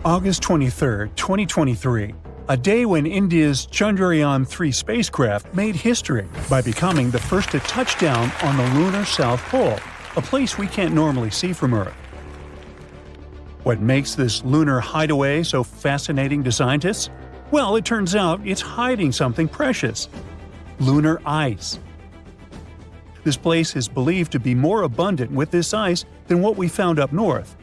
August 23, 2023, a day when India's Chandrayaan-3 spacecraft made history by becoming the first to touch down on the lunar South Pole, a place we can't normally see from Earth. What makes this lunar hideaway so fascinating to scientists? Well, it turns out it's hiding something precious – lunar ice. This place is believed to be more abundant with this ice than what we found up north.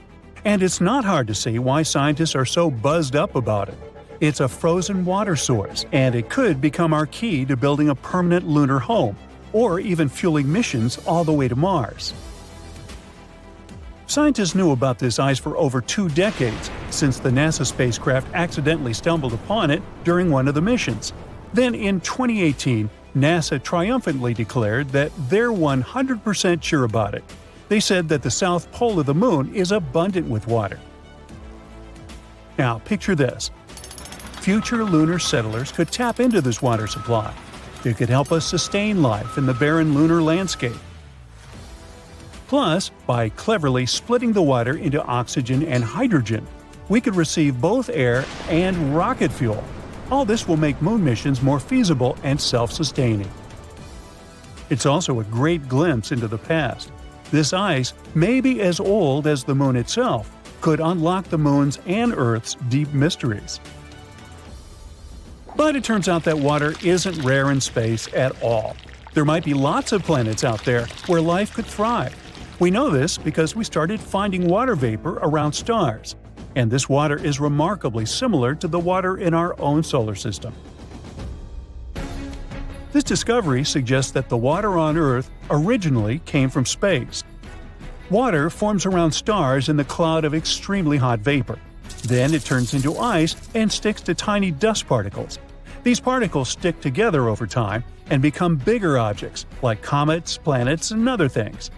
And it's not hard to see why scientists are so buzzed up about it. It's a frozen water source, and it could become our key to building a permanent lunar home, or even fueling missions all the way to Mars. Scientists knew about this ice for over 2 decades, since the NASA spacecraft accidentally stumbled upon it during one of the missions. Then in 2018, NASA triumphantly declared that they're 100% sure about it. They said that the south pole of the moon is abundant with water. Now picture this. Future lunar settlers could tap into this water supply. It could help us sustain life in the barren lunar landscape. Plus, by cleverly splitting the water into oxygen and hydrogen, we could receive both air and rocket fuel. All this will make moon missions more feasible and self-sustaining. It's also a great glimpse into the past. This ice, maybe as old as the moon itself, could unlock the moon's and Earth's deep mysteries. But it turns out that water isn't rare in space at all. There might be lots of planets out there where life could thrive. We know this because we started finding water vapor around stars, and this water is remarkably similar to the water in our own solar system. This discovery suggests that the water on Earth originally came from space. Water forms around stars in the cloud of extremely hot vapor. Then it turns into ice and sticks to tiny dust particles. These particles stick together over time and become bigger objects, like comets, planets, and other things.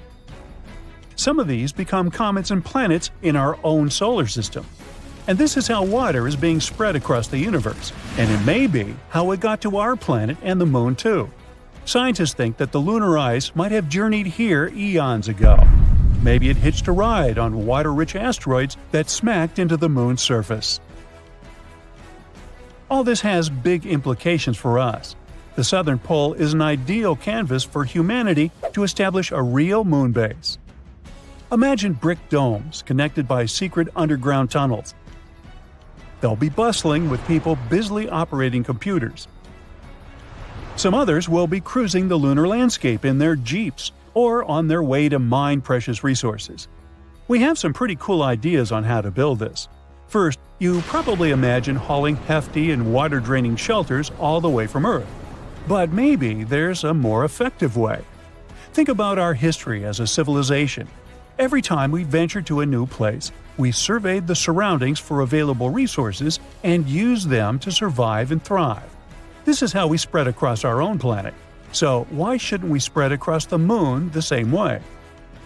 Some of these become comets and planets in our own solar system. And this is how water is being spread across the universe, and it may be how it got to our planet and the moon too. Scientists think that the lunar ice might have journeyed here eons ago. Maybe it hitched a ride on water-rich asteroids that smacked into the moon's surface. All this has big implications for us. The southern pole is an ideal canvas for humanity to establish a real moon base. Imagine brick domes connected by secret underground tunnels. They'll be bustling with people busily operating computers. Some others will be cruising the lunar landscape in their jeeps or on their way to mine precious resources. We have some pretty cool ideas on how to build this. First, you probably imagine hauling hefty and water-draining shelters all the way from Earth. But maybe there's a more effective way. Think about our history as a civilization. Every time we ventured to a new place, we surveyed the surroundings for available resources and used them to survive and thrive. This is how we spread across our own planet. So why shouldn't we spread across the moon the same way?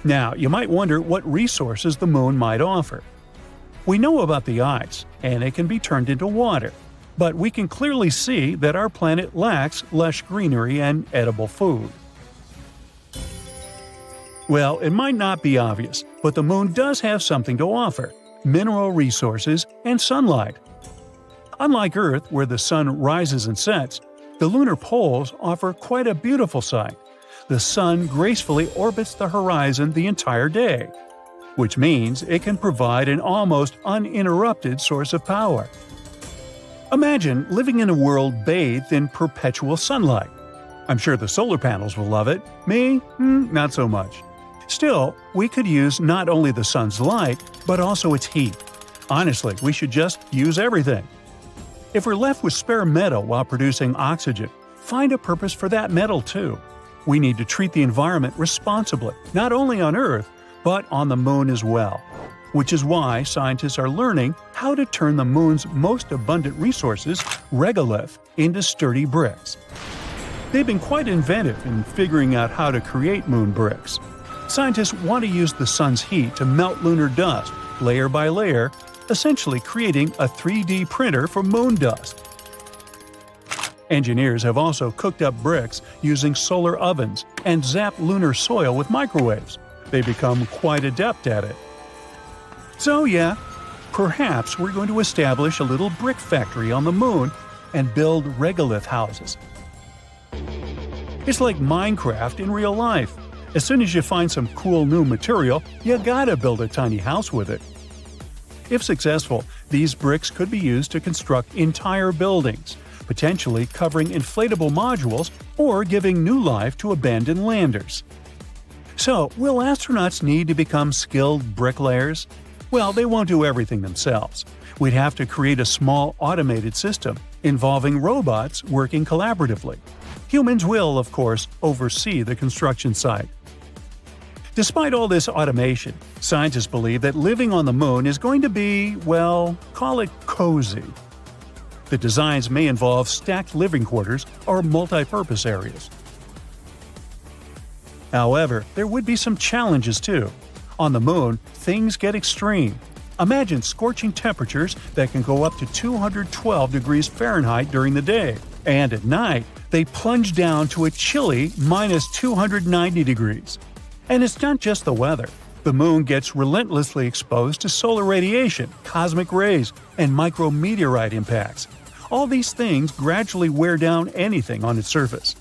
Now, you might wonder what resources the moon might offer. We know about the ice, and it can be turned into water. But we can clearly see that our planet lacks lush greenery and edible food. Well, it might not be obvious, but the moon does have something to offer – mineral resources and sunlight. Unlike Earth, where the sun rises and sets, the lunar poles offer quite a beautiful sight. The sun gracefully orbits the horizon the entire day, which means it can provide an almost uninterrupted source of power. Imagine living in a world bathed in perpetual sunlight. I'm sure the solar panels will love it. Me? Not so much. Still, we could use not only the sun's light, but also its heat. Honestly, we should just use everything. If we're left with spare metal while producing oxygen, find a purpose for that metal too. We need to treat the environment responsibly, not only on Earth, but on the moon as well. Which is why scientists are learning how to turn the moon's most abundant resources, regolith, into sturdy bricks. They've been quite inventive in figuring out how to create moon bricks. Scientists want to use the sun's heat to melt lunar dust, layer by layer, essentially creating a 3D printer for moon dust. Engineers have also cooked up bricks using solar ovens and zapped lunar soil with microwaves. They become quite adept at it. So yeah, Perhaps we're going to establish a little brick factory on the moon and build regolith houses. It's like Minecraft in real life. As soon as you find some cool new material, you gotta build a tiny house with it. If successful, these bricks could be used to construct entire buildings, potentially covering inflatable modules or giving new life to abandoned landers. So, will astronauts need to become skilled bricklayers? Well, they won't do everything themselves. We'd have to create a small automated system involving robots working collaboratively. Humans will, of course, oversee the construction site. Despite all this automation, scientists believe that living on the moon is going to be, well, call it cozy. The designs may involve stacked living quarters or multi-purpose areas. However, there would be some challenges too. On the moon, things get extreme. Imagine scorching temperatures that can go up to 212 degrees Fahrenheit during the day, and at night, they plunge down to a chilly minus 290 degrees. And it's not just the weather. The moon gets relentlessly exposed to solar radiation, cosmic rays, and micrometeorite impacts. All these things gradually wear down anything on its surface.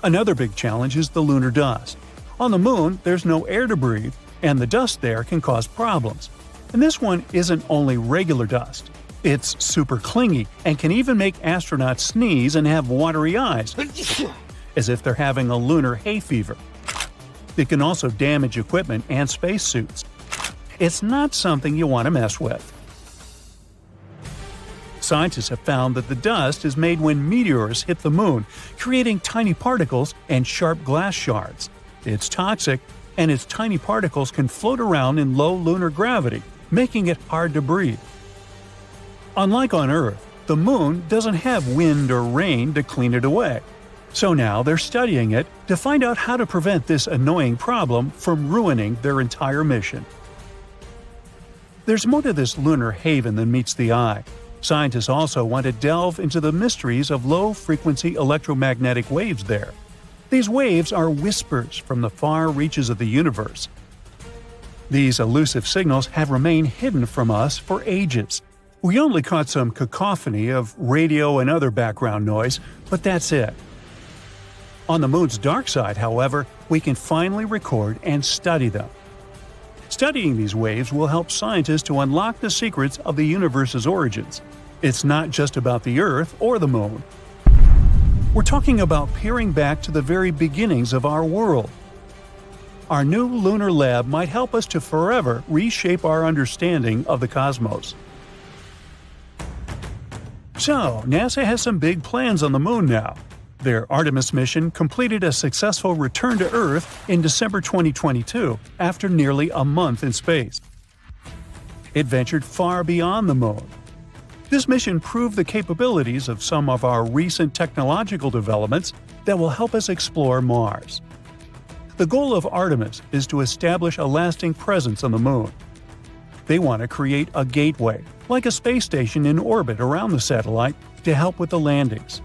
Another big challenge is the lunar dust. On the moon, there's no air to breathe, and the dust there can cause problems. And this one isn't only regular dust. It's super clingy and can even make astronauts sneeze and have watery eyes, as if they're having a lunar hay fever. It can also damage equipment and spacesuits. It's not something you want to mess with. Scientists have found that the dust is made when meteors hit the moon, creating tiny particles and sharp glass shards. It's toxic, and its tiny particles can float around in low lunar gravity, making it hard to breathe. Unlike on Earth, the moon doesn't have wind or rain to clean it away. So now they're studying it to find out how to prevent this annoying problem from ruining their entire mission. There's more to this lunar haven than meets the eye. Scientists also want to delve into the mysteries of low-frequency electromagnetic waves there. These waves are whispers from the far reaches of the universe. These elusive signals have remained hidden from us for ages. We only caught some cacophony of radio and other background noise, but that's it. On the moon's dark side, however, we can finally record and study them. Studying these waves will help scientists to unlock the secrets of the universe's origins. It's not just about the Earth or the moon. We're talking about peering back to the very beginnings of our world. Our new lunar lab might help us to forever reshape our understanding of the cosmos. So, NASA has some big plans on the moon now. Their Artemis mission completed a successful return to Earth in December 2022 after nearly a month in space. It ventured far beyond the moon. This mission proved the capabilities of some of our recent technological developments that will help us explore Mars. The goal of Artemis is to establish a lasting presence on the moon. They want to create a gateway, like a space station in orbit around the satellite, to help with the landings.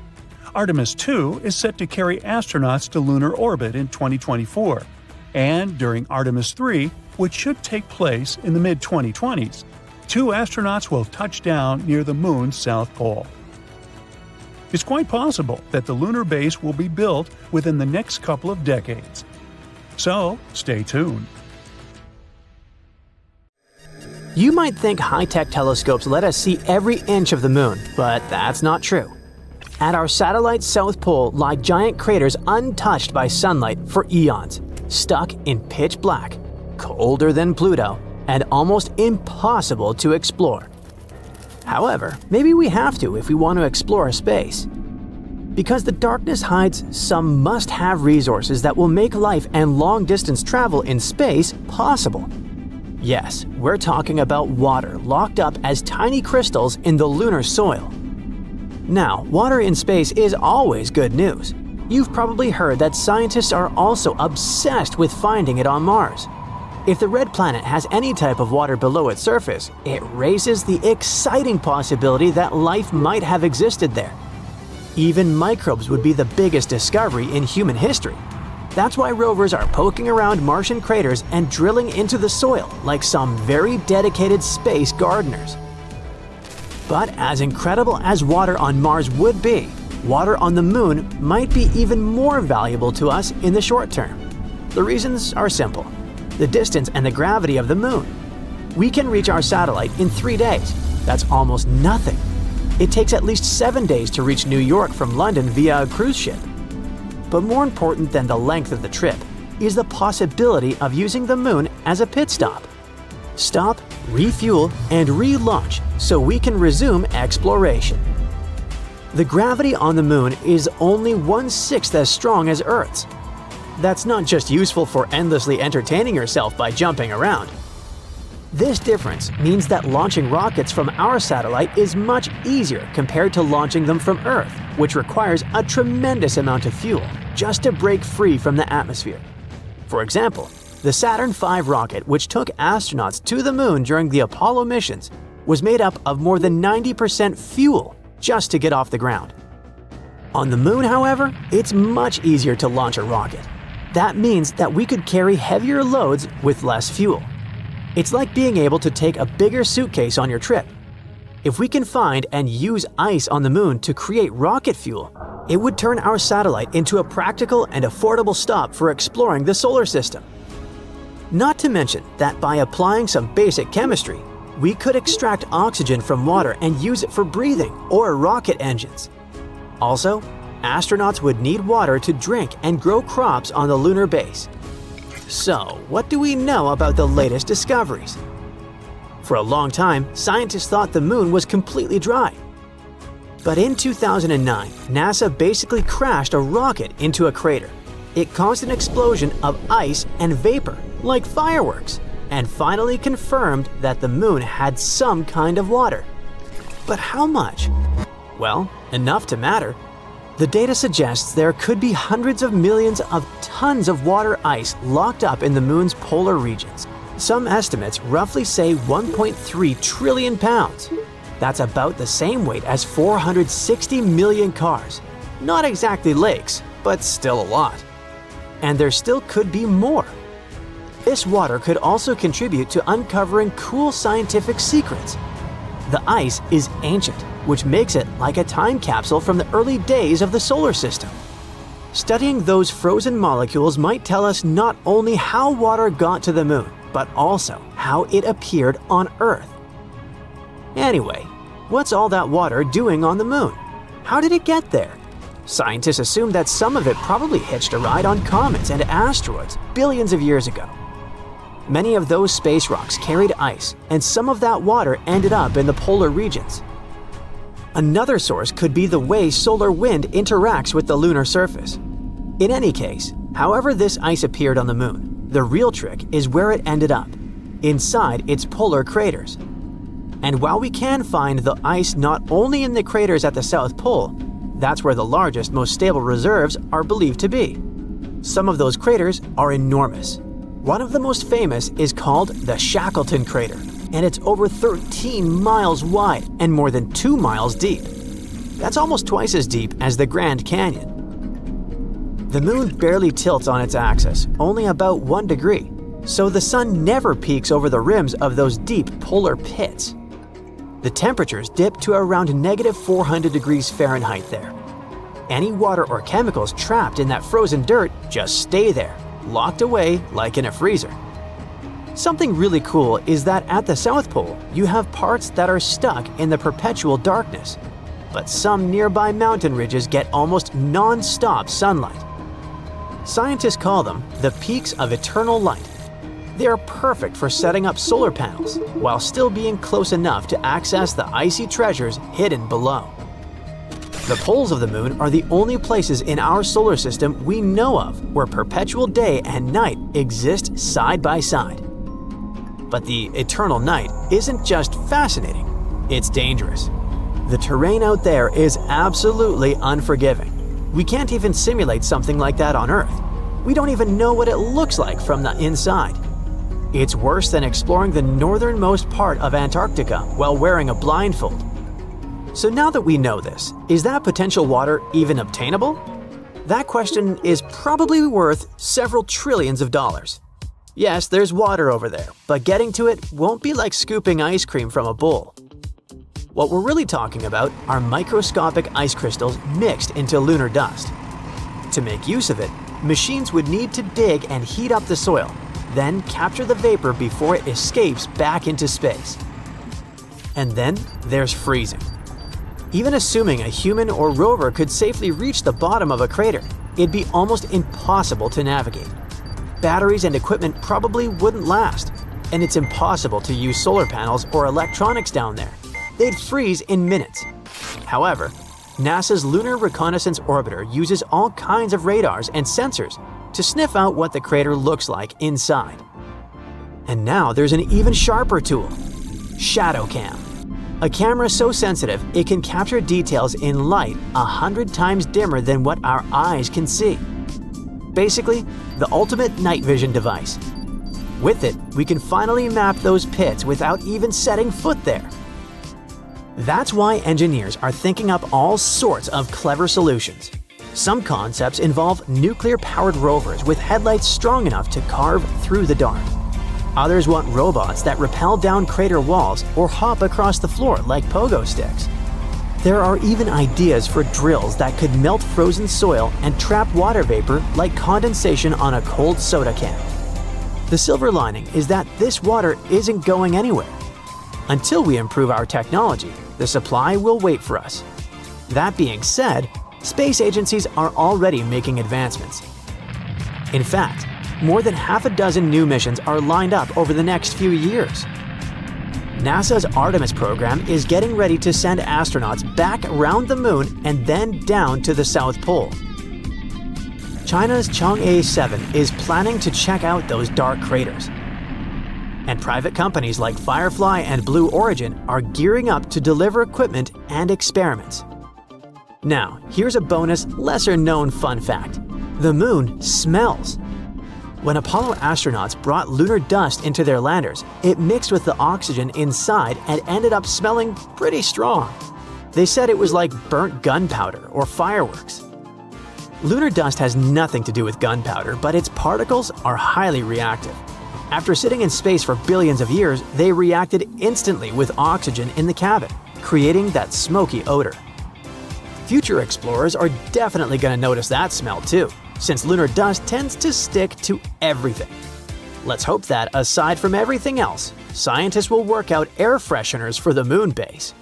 Artemis II is set to carry astronauts to lunar orbit in 2024, and during Artemis III, which should take place in the mid-2020s, 2 astronauts will touch down near the moon's south pole. It's quite possible that the lunar base will be built within the next couple of decades. So, stay tuned. You might think high-tech telescopes let us see every inch of the moon, but that's not true. At our satellite's south pole lie giant craters untouched by sunlight for eons, stuck in pitch black, colder than Pluto, and almost impossible to explore. However, maybe we have to if we want to explore space. Because the darkness hides some must-have resources that will make life and long-distance travel in space possible. Yes, we're talking about water locked up as tiny crystals in the lunar soil. Now, water in space is always good news. You've probably heard that scientists are also obsessed with finding it on Mars. If the red planet has any type of water below its surface, it raises the exciting possibility that life might have existed there. Even microbes would be the biggest discovery in human history. That's why rovers are poking around Martian craters and drilling into the soil like some very dedicated space gardeners. But as incredible as water on Mars would be, water on the Moon might be even more valuable to us in the short term. The reasons are simple: the distance and the gravity of the Moon. We can reach our satellite in 3 days. That's almost nothing. It takes at least 7 days to reach New York from London via a cruise ship. But more important than the length of the trip is the possibility of using the Moon as a pit stop. Stop, refuel, and relaunch so we can resume exploration. The gravity on the Moon is only 1/6 as strong as Earth's. That's not just useful for endlessly entertaining yourself by jumping around. This difference means that launching rockets from our satellite is much easier compared to launching them from Earth, which requires a tremendous amount of fuel just to break free from the atmosphere. For example, the Saturn V rocket, which took astronauts to the Moon during the Apollo missions, was made up of more than 90% fuel just to get off the ground. On the Moon, however, it's much easier to launch a rocket. That means that we could carry heavier loads with less fuel. It's like being able to take a bigger suitcase on your trip. If we can find and use ice on the Moon to create rocket fuel, it would turn our satellite into a practical and affordable stop for exploring the solar system. Not to mention that by applying some basic chemistry, we could extract oxygen from water and use it for breathing or rocket engines. Also, astronauts would need water to drink and grow crops on the lunar base. So, what do we know about the latest discoveries? For a long time, scientists thought the Moon was completely dry. But in 2009, NASA basically crashed a rocket into a crater. It caused an explosion of ice and vapor, like fireworks, and finally confirmed that the Moon had some kind of water. But how much? Well, enough to matter. The data suggests there could be hundreds of millions of tons of water ice locked up in the Moon's polar regions. Some estimates roughly say 1.3 trillion pounds. That's about the same weight as 460 million cars. Not exactly lakes, but still a lot. And there still could be more. This water could also contribute to uncovering cool scientific secrets. The ice is ancient, which makes it like a time capsule from the early days of the solar system. Studying those frozen molecules might tell us not only how water got to the Moon, but also how it appeared on Earth. Anyway, what's all that water doing on the Moon? How did it get there? Scientists assume that some of it probably hitched a ride on comets and asteroids billions of years ago. Many of those space rocks carried ice, and some of that water ended up in the polar regions. Another source could be the way solar wind interacts with the lunar surface. In any case, however this ice appeared on the Moon, the real trick is where it ended up, inside its polar craters. And while we can find the ice not only in the craters at the South Pole, that's where the largest, most stable reserves are believed to be. Some of those craters are enormous. One of the most famous is called the Shackleton crater, and it's over 13 miles wide and more than 2 miles deep. That's almost twice as deep as the Grand Canyon. The Moon barely tilts on its axis, only about 1 degree, so the Sun never peaks over the rims of those deep polar pits. The temperatures dip to around -400 degrees Fahrenheit there. Any water or chemicals trapped in that frozen dirt just stay there, locked away like in a freezer. Something really cool is that at the South Pole, you have parts that are stuck in the perpetual darkness, but some nearby mountain ridges get almost non-stop sunlight. Scientists call them the peaks of eternal light. They are perfect for setting up solar panels, while still being close enough to access the icy treasures hidden below. The poles of the Moon are the only places in our solar system we know of where perpetual day and night exist side by side. But the eternal night isn't just fascinating, it's dangerous. The terrain out there is absolutely unforgiving. We can't even simulate something like that on Earth. We don't even know what it looks like from the inside. It's worse than exploring the northernmost part of Antarctica while wearing a blindfold. So now that we know this, is that potential water even obtainable? That question is probably worth several trillions of dollars. Yes, there's water over there, but getting to it won't be like scooping ice cream from a bowl. What we're really talking about are microscopic ice crystals mixed into lunar dust. To make use of it, machines would need to dig and heat up the soil, then capture the vapor before it escapes back into space. And then there's freezing. Even assuming a human or rover could safely reach the bottom of a crater, it'd be almost impossible to navigate. Batteries and equipment probably wouldn't last, and it's impossible to use solar panels or electronics down there. They'd freeze in minutes. However, NASA's Lunar Reconnaissance Orbiter uses all kinds of radars and sensors to sniff out what the crater looks like inside. And now there's an even sharper tool: shadow cam. A camera so sensitive it can capture details in light 100 times dimmer than what our eyes can see. Basically, the ultimate night vision device. With it, we can finally map those pits without even setting foot there. That's why engineers are thinking up all sorts of clever solutions. Some concepts involve nuclear-powered rovers with headlights strong enough to carve through the dark. Others want robots that rappel down crater walls or hop across the floor like pogo sticks. There are even ideas for drills that could melt frozen soil and trap water vapor like condensation on a cold soda can. The silver lining is that this water isn't going anywhere. Until we improve our technology, the supply will wait for us. That being said, space agencies are already making advancements. In fact, more than half a dozen new missions are lined up over the next few years. NASA's Artemis program is getting ready to send astronauts back around the moon and then down to the South Pole. China's Chang'e 7 is planning to check out those dark craters. And private companies like Firefly and Blue Origin are gearing up to deliver equipment and experiments. Now, here's a bonus, lesser-known fun fact. The moon smells. When Apollo astronauts brought lunar dust into their landers, it mixed with the oxygen inside and ended up smelling pretty strong. They said it was like burnt gunpowder or fireworks. Lunar dust has nothing to do with gunpowder, but its particles are highly reactive. After sitting in space for billions of years, they reacted instantly with oxygen in the cabin, creating that smoky odor. Future explorers are definitely going to notice that smell too, since lunar dust tends to stick to everything. Let's hope that, aside from everything else, scientists will work out air fresheners for the moon base.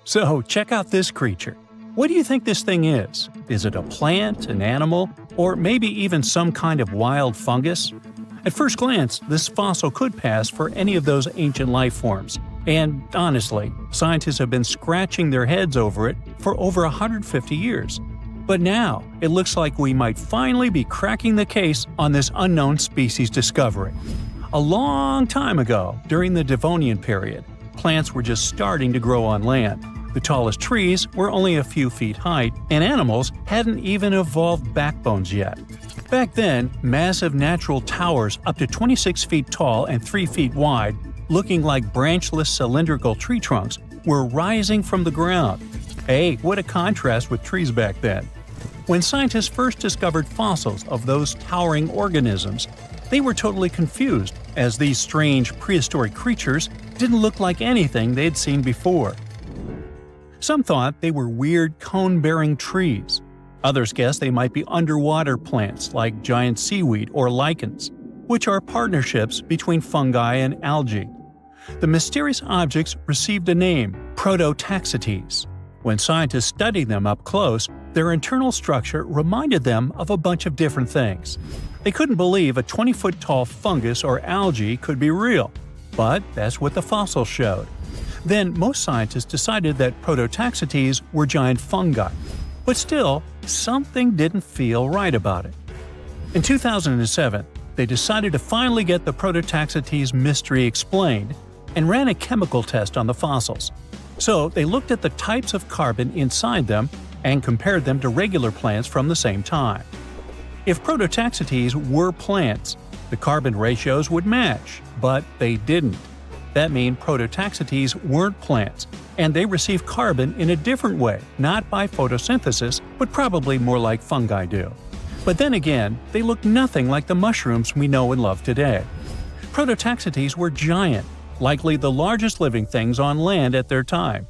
So, check out this creature. What do you think this thing is? Is it a plant, an animal, or maybe even some kind of wild fungus? At first glance, this fossil could pass for any of those ancient life forms. And honestly, scientists have been scratching their heads over it for over 150 years. But now, it looks like we might finally be cracking the case on this unknown species discovery. A long time ago, during the Devonian period, plants were just starting to grow on land. The tallest trees were only a few feet high, and animals hadn't even evolved backbones yet. Back then, massive natural towers up to 26 feet tall and 3 feet wide, looking like branchless cylindrical tree trunks, were rising from the ground. Hey, what a contrast with trees back then. When scientists first discovered fossils of those towering organisms, they were totally confused, as these strange prehistoric creatures didn't look like anything they'd seen before. Some thought they were weird cone-bearing trees. Others guessed they might be underwater plants like giant seaweed or lichens, which are partnerships between fungi and algae. The mysterious objects received a name, Prototaxites. When scientists studied them up close, their internal structure reminded them of a bunch of different things. They couldn't believe a 20-foot-tall fungus or algae could be real, but that's what the fossils showed. Then most scientists decided that Prototaxites were giant fungi. But still, something didn't feel right about it. In 2007, they decided to finally get the Prototaxites mystery explained and ran a chemical test on the fossils. So they looked at the types of carbon inside them and compared them to regular plants from the same time. If Prototaxites were plants, the carbon ratios would match, but they didn't. That means Prototaxites weren't plants, And they receive carbon in a different way, not by photosynthesis, but probably more like fungi do. But then again, they look nothing like the mushrooms we know and love today. Prototaxites were giant, likely the largest living things on land at their time.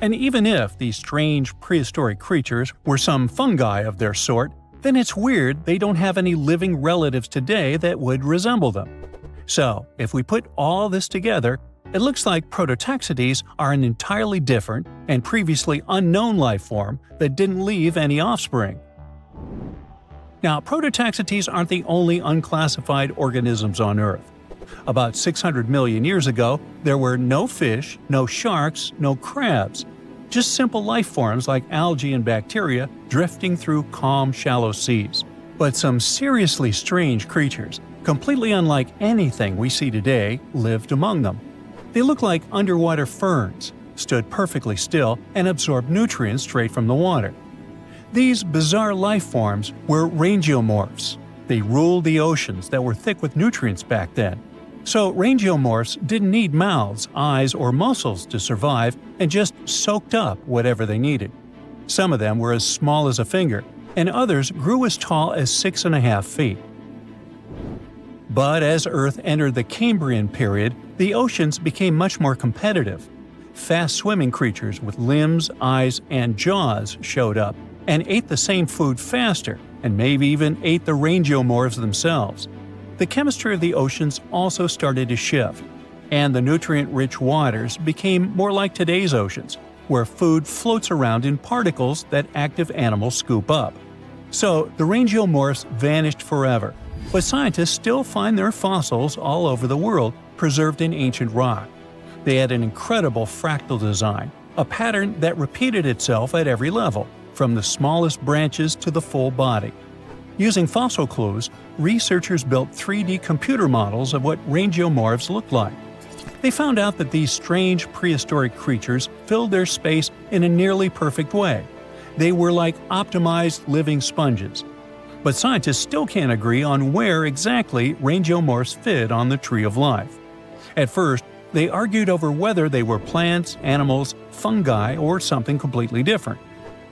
And even if these strange prehistoric creatures were some fungi of their sort, then it's weird they don't have any living relatives today that would resemble them. So, if we put all this together, it looks like Prototaxites are an entirely different and previously unknown life form that didn't leave any offspring. Now, Prototaxites aren't the only unclassified organisms on Earth. About 600 million years ago, there were no fish, no sharks, no crabs. Just simple life forms like algae and bacteria drifting through calm, shallow seas. But some seriously strange creatures, completely unlike anything we see today, lived among them. They looked like underwater ferns, stood perfectly still, and absorbed nutrients straight from the water. These bizarre life forms were rangeomorphs. They ruled the oceans that were thick with nutrients back then. So rangeomorphs didn't need mouths, eyes, or muscles to survive and just soaked up whatever they needed. Some of them were as small as a finger, and others grew as tall as 6.5 feet. But as Earth entered the Cambrian period, the oceans became much more competitive. Fast-swimming creatures with limbs, eyes, and jaws showed up and ate the same food faster, and maybe even ate the rangeomorphs themselves. The chemistry of the oceans also started to shift, and the nutrient-rich waters became more like today's oceans, where food floats around in particles that active animals scoop up. So the rangeomorphs vanished forever, but scientists still find their fossils all over the world preserved in ancient rock. They had an incredible fractal design, a pattern that repeated itself at every level, from the smallest branches to the full body. Using fossil clues, researchers built 3D computer models of what rangeomorphs looked like. They found out that these strange prehistoric creatures filled their space in a nearly perfect way. They were like optimized living sponges. But scientists still can't agree on where exactly rangeomorphs fit on the tree of life. At first, they argued over whether they were plants, animals, fungi, or something completely different.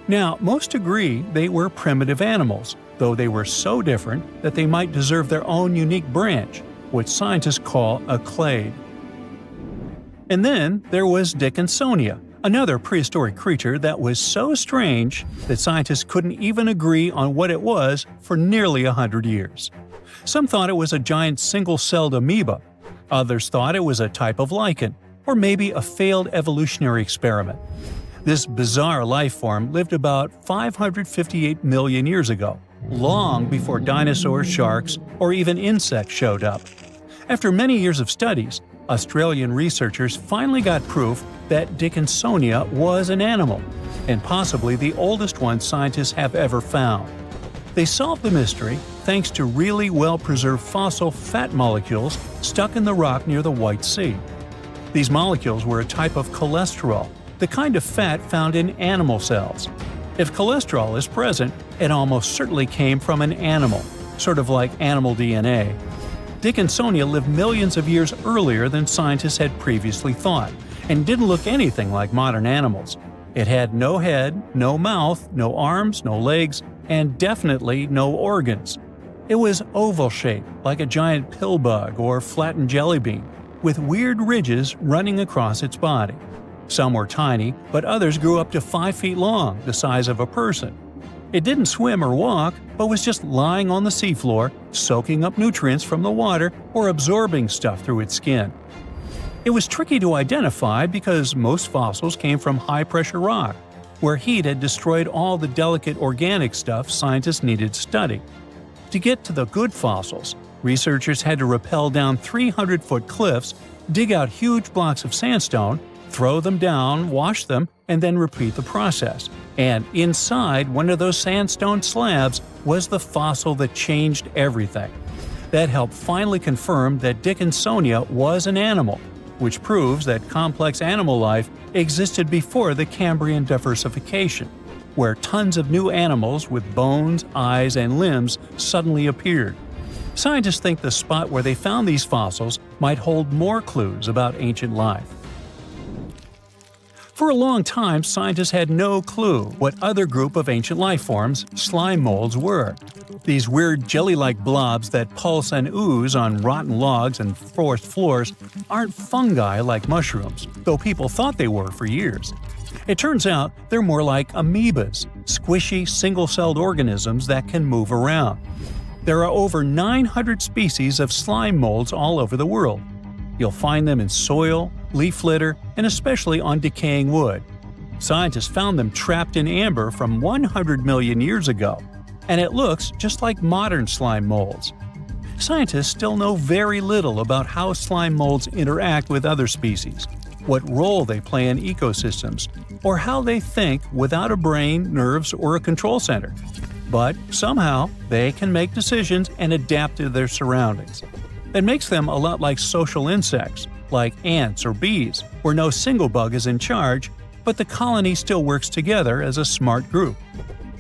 Now, most agree they were primitive animals, though they were so different that they might deserve their own unique branch, what scientists call a clade. And then there was Dickinsonia, another prehistoric creature that was so strange that scientists couldn't even agree on what it was for nearly 100 years. Some thought it was a giant single-celled amoeba. Others thought it was a type of lichen, or maybe a failed evolutionary experiment. This bizarre life form lived about 558 million years ago, long before dinosaurs, sharks, or even insects showed up. After many years of studies, Australian researchers finally got proof that Dickinsonia was an animal, and possibly the oldest one scientists have ever found. They solved the mystery thanks to really well-preserved fossil fat molecules stuck in the rock near the White Sea. These molecules were a type of cholesterol, the kind of fat found in animal cells. If cholesterol is present, it almost certainly came from an animal, sort of like animal DNA. Dickinsonia lived millions of years earlier than scientists had previously thought, and didn't look anything like modern animals. It had no head, no mouth, no arms, no legs, and definitely no organs. It was oval-shaped, like a giant pill bug or flattened jelly bean, with weird ridges running across its body. Some were tiny, but others grew up to 5 feet long, the size of a person. It didn't swim or walk, but was just lying on the seafloor, soaking up nutrients from the water or absorbing stuff through its skin. It was tricky to identify because most fossils came from high-pressure rock, where heat had destroyed all the delicate organic stuff scientists needed to study. To get to the good fossils, researchers had to rappel down 300-foot cliffs, dig out huge blocks of sandstone, throw them down, wash them, and then repeat the process. And inside one of those sandstone slabs was the fossil that changed everything. That helped finally confirm that Dickinsonia was an animal, which proves that complex animal life existed before the Cambrian diversification, where tons of new animals with bones, eyes, and limbs suddenly appeared. Scientists think the spot where they found these fossils might hold more clues about ancient life. For a long time, scientists had no clue what other group of ancient life forms, slime molds, were. These weird jelly-like blobs that pulse and ooze on rotten logs and forest floors aren't fungi like mushrooms, though people thought they were for years. It turns out they're more like amoebas, squishy, single-celled organisms that can move around. There are over 900 species of slime molds all over the world. You'll find them in soil, leaf litter, and especially on decaying wood. Scientists found them trapped in amber from 100 million years ago, and it looks just like modern slime molds. Scientists still know very little about how slime molds interact with other species, what role they play in ecosystems, or how they think without a brain, nerves, or a control center. But somehow, they can make decisions and adapt to their surroundings. It makes them a lot like social insects, like ants or bees, where no single bug is in charge, but the colony still works together as a smart group.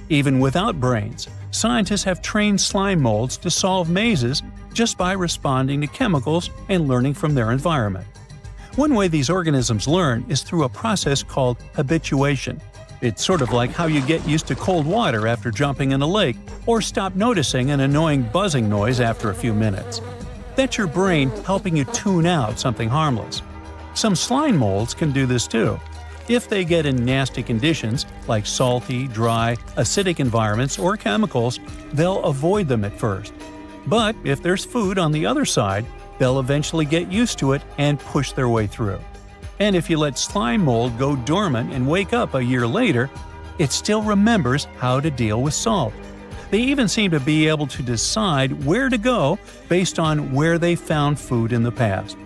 Even without brains, scientists have trained slime molds to solve mazes just by responding to chemicals and learning from their environment. One way these organisms learn is through a process called habituation. It's sort of like how you get used to cold water after jumping in a lake, or stop noticing an annoying buzzing noise after a few minutes. That's your brain helping you tune out something harmless. Some slime molds can do this too. If they get in nasty conditions, like salty, dry, acidic environments or chemicals, they'll avoid them at first. But if there's food on the other side, they'll eventually get used to it and push their way through. And if you let slime mold go dormant and wake up a year later, it still remembers how to deal with salt. They even seem to be able to decide where to go based on where they found food in the past.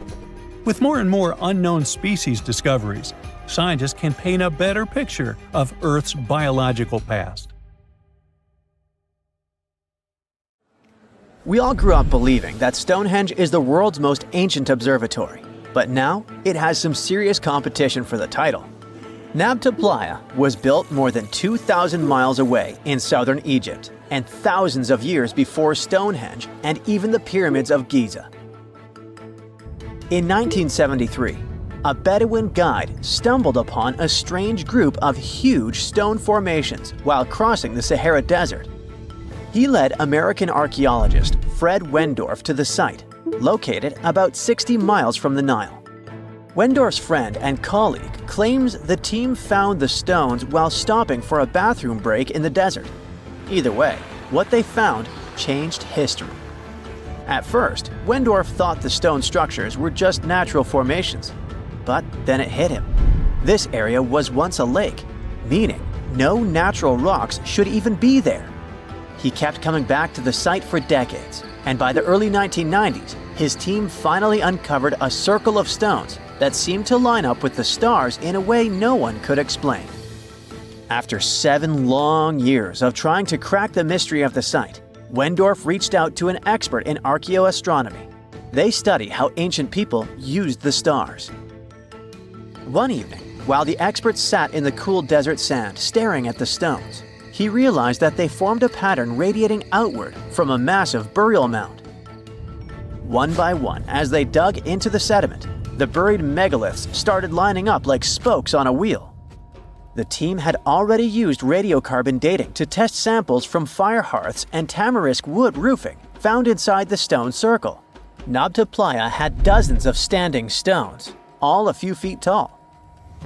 With more and more unknown species discoveries, scientists can paint a better picture of Earth's biological past. We all grew up believing that Stonehenge is the world's most ancient observatory, but now it has some serious competition for the title. Nabta Playa was built more than 2,000 miles away in southern Egypt, and thousands of years before Stonehenge and even the pyramids of Giza. In 1973, a Bedouin guide stumbled upon a strange group of huge stone formations while crossing the Sahara Desert. He led American archaeologist Fred Wendorf to the site, located about 60 miles from the Nile. Wendorf's friend and colleague claims the team found the stones while stopping for a bathroom break in the desert. Either way, what they found changed history. At first, Wendorf thought the stone structures were just natural formations. But then it hit him. This area was once a lake, meaning no natural rocks should even be there. He kept coming back to the site for decades, and by the early 1990s, his team finally uncovered a circle of stones that seemed to line up with the stars in a way no one could explain. After 7 long years of trying to crack the mystery of the site, Wendorf reached out to an expert in archaeoastronomy. They study how ancient people used the stars. One evening, while the expert sat in the cool desert sand staring at the stones, he realized that they formed a pattern radiating outward from a massive burial mound. One by one, as they dug into the sediment, the buried megaliths started lining up like spokes on a wheel. The team had already used radiocarbon dating to test samples from fire hearths and tamarisk wood roofing found inside the stone circle. Nabta Playa had dozens of standing stones, all a few feet tall.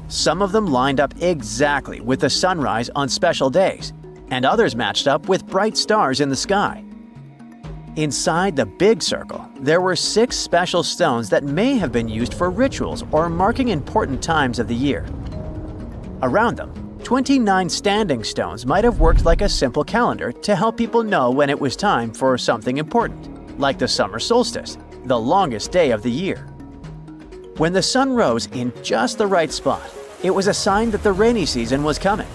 Some of them lined up exactly with the sunrise on special days, and others matched up with bright stars in the sky. Inside the big circle, there were 6 special stones that may have been used for rituals or marking important times of the year. Around them, 29 standing stones might have worked like a simple calendar to help people know when it was time for something important, like the summer solstice, the longest day of the year. When the sun rose in just the right spot, it was a sign that the rainy season was coming.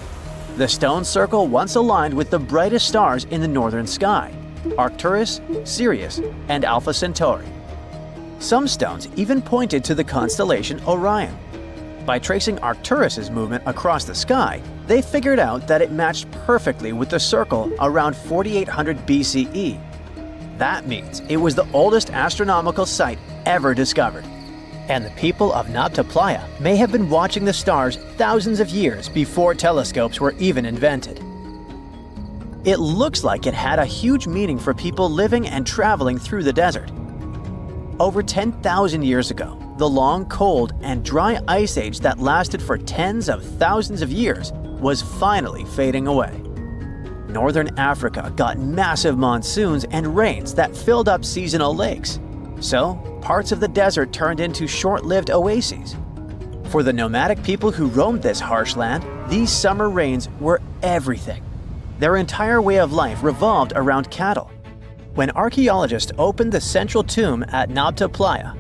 The stone circle once aligned with the brightest stars in the northern sky: Arcturus, Sirius, and Alpha Centauri. Some stones even pointed to the constellation Orion. By tracing Arcturus's movement across the sky, they figured out that it matched perfectly with the circle around 4800 BCE. That means it was the oldest astronomical site ever discovered. And the people of Nabta Playa may have been watching the stars thousands of years before telescopes were even invented. It looks like it had a huge meaning for people living and traveling through the desert. Over 10,000 years ago, the long, cold, and dry ice age that lasted for tens of thousands of years was finally fading away. Northern Africa got massive monsoons and rains that filled up seasonal lakes. So, parts of the desert turned into short-lived oases. For the nomadic people who roamed this harsh land, these summer rains were everything. Their entire way of life revolved around cattle. When archaeologists opened the central tomb at Nabta Playa,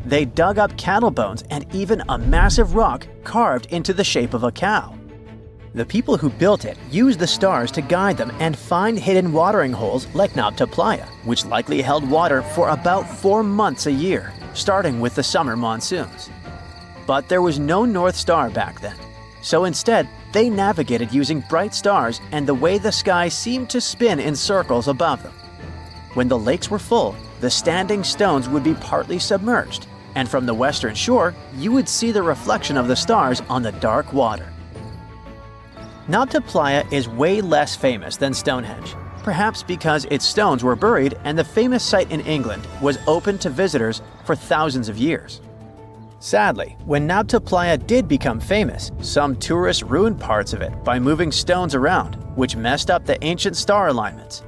they dug up cattle bones and even a massive rock carved into the shape of a cow. The people who built it used the stars to guide them and find hidden watering holes like Nabta Playa, which likely held water for about 4 months a year, starting with the summer monsoons. But there was no North Star back then, so instead they navigated using bright stars and the way the sky seemed to spin in circles above them. When the lakes were full, the standing stones would be partly submerged, and from the western shore, you would see the reflection of the stars on the dark water. Nabta Playa is way less famous than Stonehenge, perhaps because its stones were buried and the famous site in England was open to visitors for thousands of years. Sadly, when Nabta Playa did become famous, some tourists ruined parts of it by moving stones around, which messed up the ancient star alignments.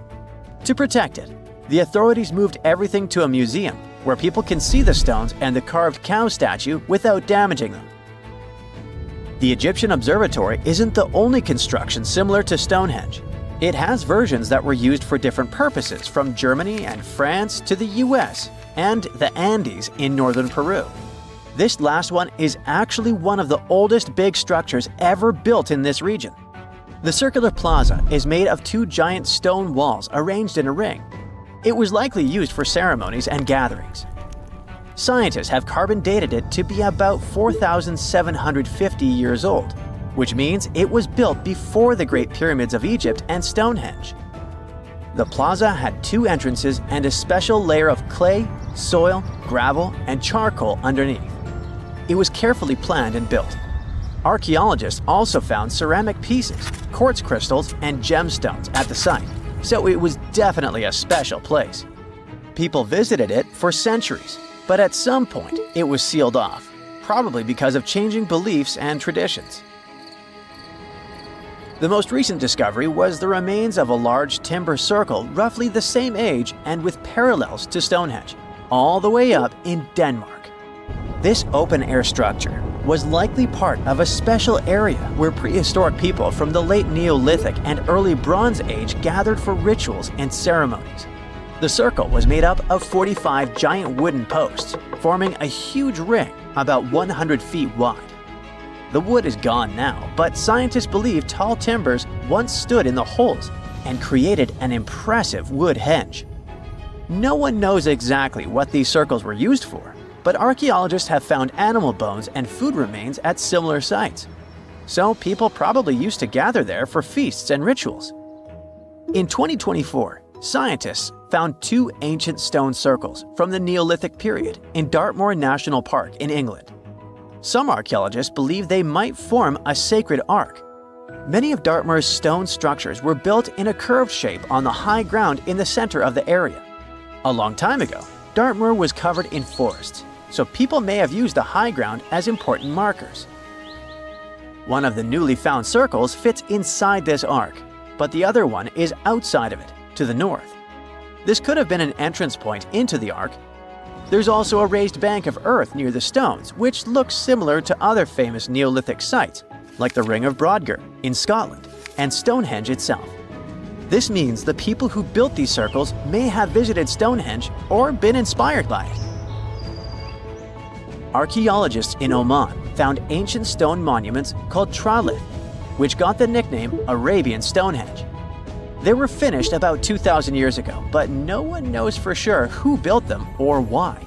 To protect it, the authorities moved everything to a museum where people can see the stones and the carved cow statue without damaging them. The Egyptian observatory isn't the only construction similar to Stonehenge. It has versions that were used for different purposes, from Germany and France to the US and the Andes in northern Peru. This last one is actually one of the oldest big structures ever built in this region. The circular plaza is made of 2 giant stone walls arranged in a ring. It was likely used for ceremonies and gatherings. Scientists have carbon dated it to be about 4,750 years old, which means it was built before the Great Pyramids of Egypt and Stonehenge. The plaza had 2 entrances and a special layer of clay, soil, gravel, and charcoal underneath. It was carefully planned and built. Archaeologists also found ceramic pieces, quartz crystals, and gemstones at the site, so it was definitely a special place. People visited it for centuries, but at some point it was sealed off, probably because of changing beliefs and traditions. The most recent discovery was the remains of a large timber circle roughly the same age and with parallels to Stonehenge, all the way up in Denmark. This open-air structure was likely part of a special area where prehistoric people from the late Neolithic and early Bronze Age gathered for rituals and ceremonies. The circle was made up of 45 giant wooden posts, forming a huge ring about 100 feet wide. The wood is gone now, but scientists believe tall timbers once stood in the holes and created an impressive wood henge. No one knows exactly what these circles were used for, but archaeologists have found animal bones and food remains at similar sites. So people probably used to gather there for feasts and rituals. In 2024, scientists found 2 ancient stone circles from the Neolithic period in Dartmoor National Park in England. Some archaeologists believe they might form a sacred ark. Many of Dartmoor's stone structures were built in a curved shape on the high ground in the center of the area. A long time ago, Dartmoor was covered in forests, so people may have used the high ground as important markers. One of the newly found circles fits inside this ark, but the other one is outside of it, to the north. This could have been an entrance point into the ark. There's also a raised bank of earth near the stones, which looks similar to other famous Neolithic sites, like the Ring of Brodgar in Scotland and Stonehenge itself. This means the people who built these circles may have visited Stonehenge or been inspired by it. Archaeologists in Oman found ancient stone monuments called tralith, which got the nickname Arabian Stonehenge. They were finished about 2,000 years ago, but no one knows for sure who built them or why.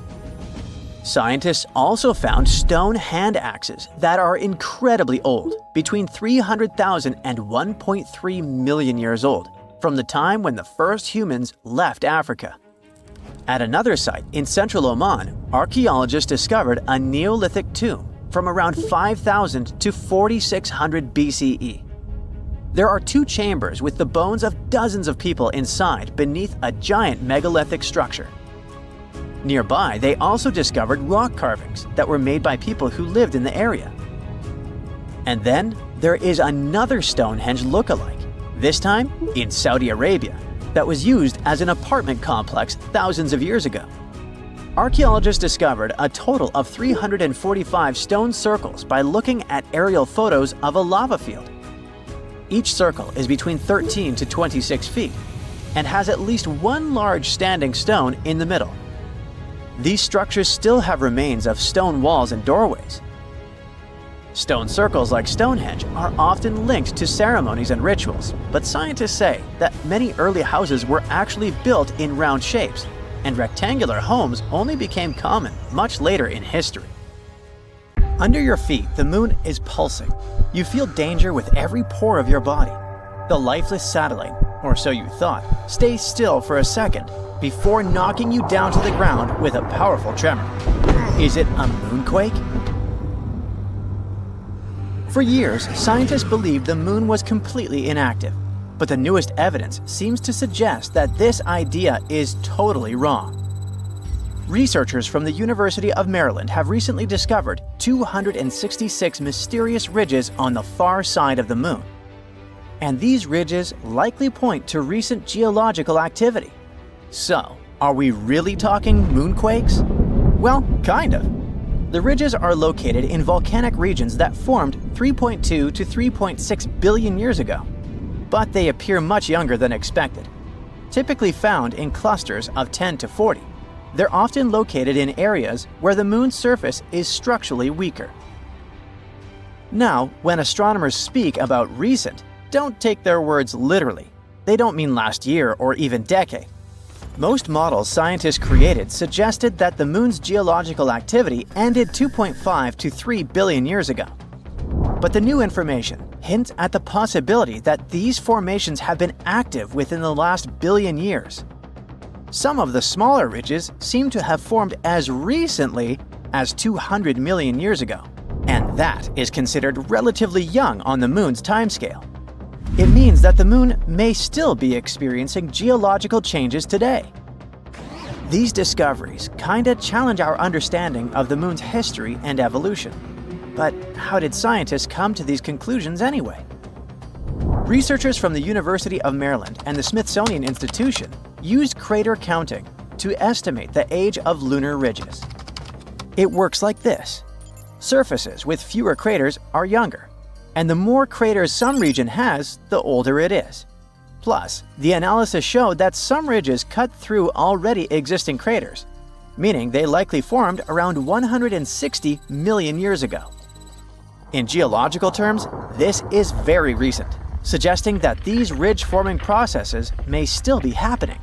Scientists also found stone hand axes that are incredibly old, between 300,000 and 1.3 million years old, from the time when the first humans left Africa. At another site in central Oman, archaeologists discovered a Neolithic tomb from around 5000 to 4600 BCE. There are 2 chambers with the bones of dozens of people inside beneath a giant megalithic structure. Nearby, they also discovered rock carvings that were made by people who lived in the area. And then there is another Stonehenge look-alike, this time in Saudi Arabia, that was used as an apartment complex thousands of years ago. Archaeologists discovered a total of 345 stone circles by looking at aerial photos of a lava field. Each circle is between 13 to 26 feet and has at least one large standing stone in the middle. These structures still have remains of stone walls and doorways. Stone circles like Stonehenge are often linked to ceremonies and rituals, but scientists say that many early houses were actually built in round shapes, and rectangular homes only became common much later in history. Under your feet, the moon is pulsing. You feel danger with every pore of your body. The lifeless satellite, or so you thought, stays still for a second before knocking you down to the ground with a powerful tremor. Is it a moonquake? For years, scientists believed the moon was completely inactive, but the newest evidence seems to suggest that this idea is totally wrong. Researchers from the University of Maryland have recently discovered 266 mysterious ridges on the far side of the moon. And these ridges likely point to recent geological activity. So, are we really talking moonquakes? Well, kind of. The ridges are located in volcanic regions that formed 3.2 to 3.6 billion years ago, but they appear much younger than expected. Typically found in clusters of 10 to 40, they're often located in areas where the moon's surface is structurally weaker. Now, when astronomers speak about recent, don't take their words literally. They don't mean last year or even decade. Most models scientists created suggested that the moon's geological activity ended 2.5 to 3 billion years ago. But the new information hints at the possibility that these formations have been active within the last billion years. Some of the smaller ridges seem to have formed as recently as 200 million years ago, and that is considered relatively young on the moon's timescale. It means that the moon may still be experiencing geological changes today. These discoveries kinda challenge our understanding of the moon's history and evolution. But how did scientists come to these conclusions anyway? Researchers from the University of Maryland and the Smithsonian Institution used crater counting to estimate the age of lunar ridges. It works like this. Surfaces with fewer craters are younger, and the more craters some region has, the older it is. Plus, the analysis showed that some ridges cut through already existing craters, meaning they likely formed around 160 million years ago. In geological terms, this is very recent, suggesting that these ridge-forming processes may still be happening.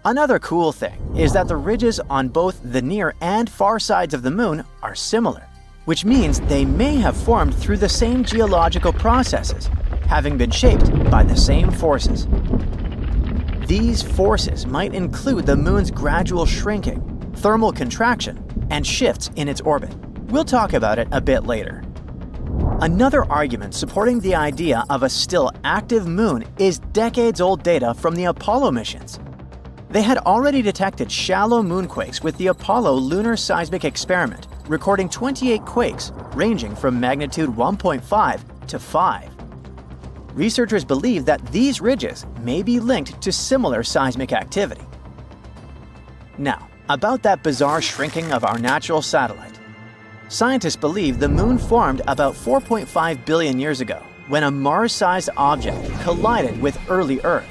Another cool thing is that the ridges on both the near and far sides of the moon are similar, which means they may have formed through the same geological processes, having been shaped by the same forces. These forces might include the moon's gradual shrinking, thermal contraction, and shifts in its orbit. We'll talk about it a bit later. Another argument supporting the idea of a still active moon is decades-old data from the Apollo missions. They had already detected shallow moonquakes with the Apollo Lunar Seismic Experiment, recording 28 quakes ranging from magnitude 1.5 to 5. Researchers believe that these ridges may be linked to similar seismic activity. Now, about that bizarre shrinking of our natural satellite. Scientists believe the moon formed about 4.5 billion years ago when a Mars-sized object collided with early Earth.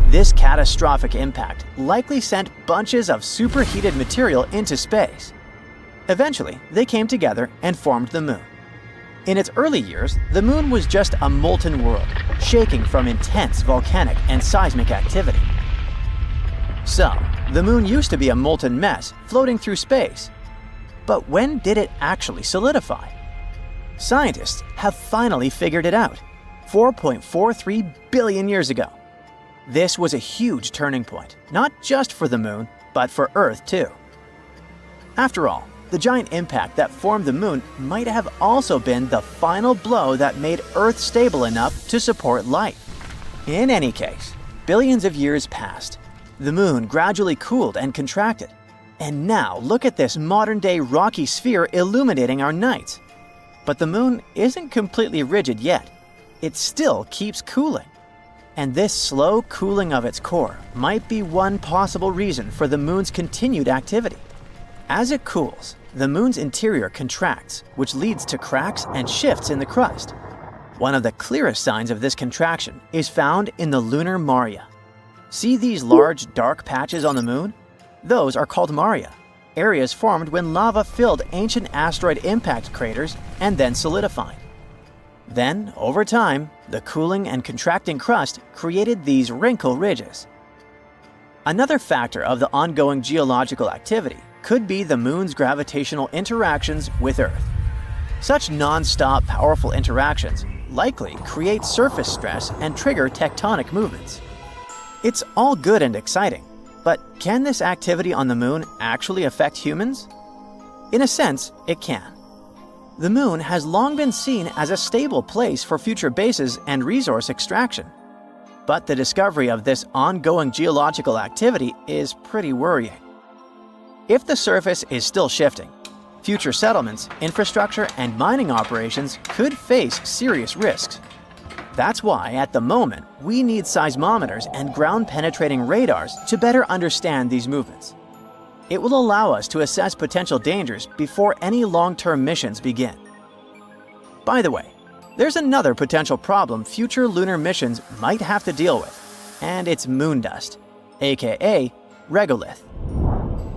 This catastrophic impact likely sent bunches of superheated material into space. Eventually, they came together and formed the moon. In its early years, the moon was just a molten world, shaking from intense volcanic and seismic activity. So, the moon used to be a molten mess floating through space. But when did it actually solidify? Scientists have finally figured it out, 4.43 billion years ago. This was a huge turning point, not just for the Moon, but for Earth too. After all, the giant impact that formed the Moon might have also been the final blow that made Earth stable enough to support life. In any case, billions of years passed. The Moon gradually cooled and contracted. And now look at this modern-day rocky sphere illuminating our nights. But the Moon isn't completely rigid yet. It still keeps cooling. And this slow cooling of its core might be one possible reason for the Moon's continued activity. As it cools, the Moon's interior contracts, which leads to cracks and shifts in the crust. One of the clearest signs of this contraction is found in the lunar maria. See these large dark patches on the Moon? Those are called maria, areas formed when lava filled ancient asteroid impact craters and then solidified. Then, over time, the cooling and contracting crust created these wrinkle ridges. Another factor of the ongoing geological activity could be the Moon's gravitational interactions with Earth. Such non-stop powerful interactions likely create surface stress and trigger tectonic movements. It's all good and exciting, but can this activity on the Moon actually affect humans? In a sense, it can. The Moon has long been seen as a stable place for future bases and resource extraction. But the discovery of this ongoing geological activity is pretty worrying. If the surface is still shifting, future settlements, infrastructure, and mining operations could face serious risks. That's why, at the moment, we need seismometers and ground-penetrating radars to better understand these movements. It will allow us to assess potential dangers before any long-term missions begin. By the way, there's another potential problem future lunar missions might have to deal with, and it's moon dust, aka regolith.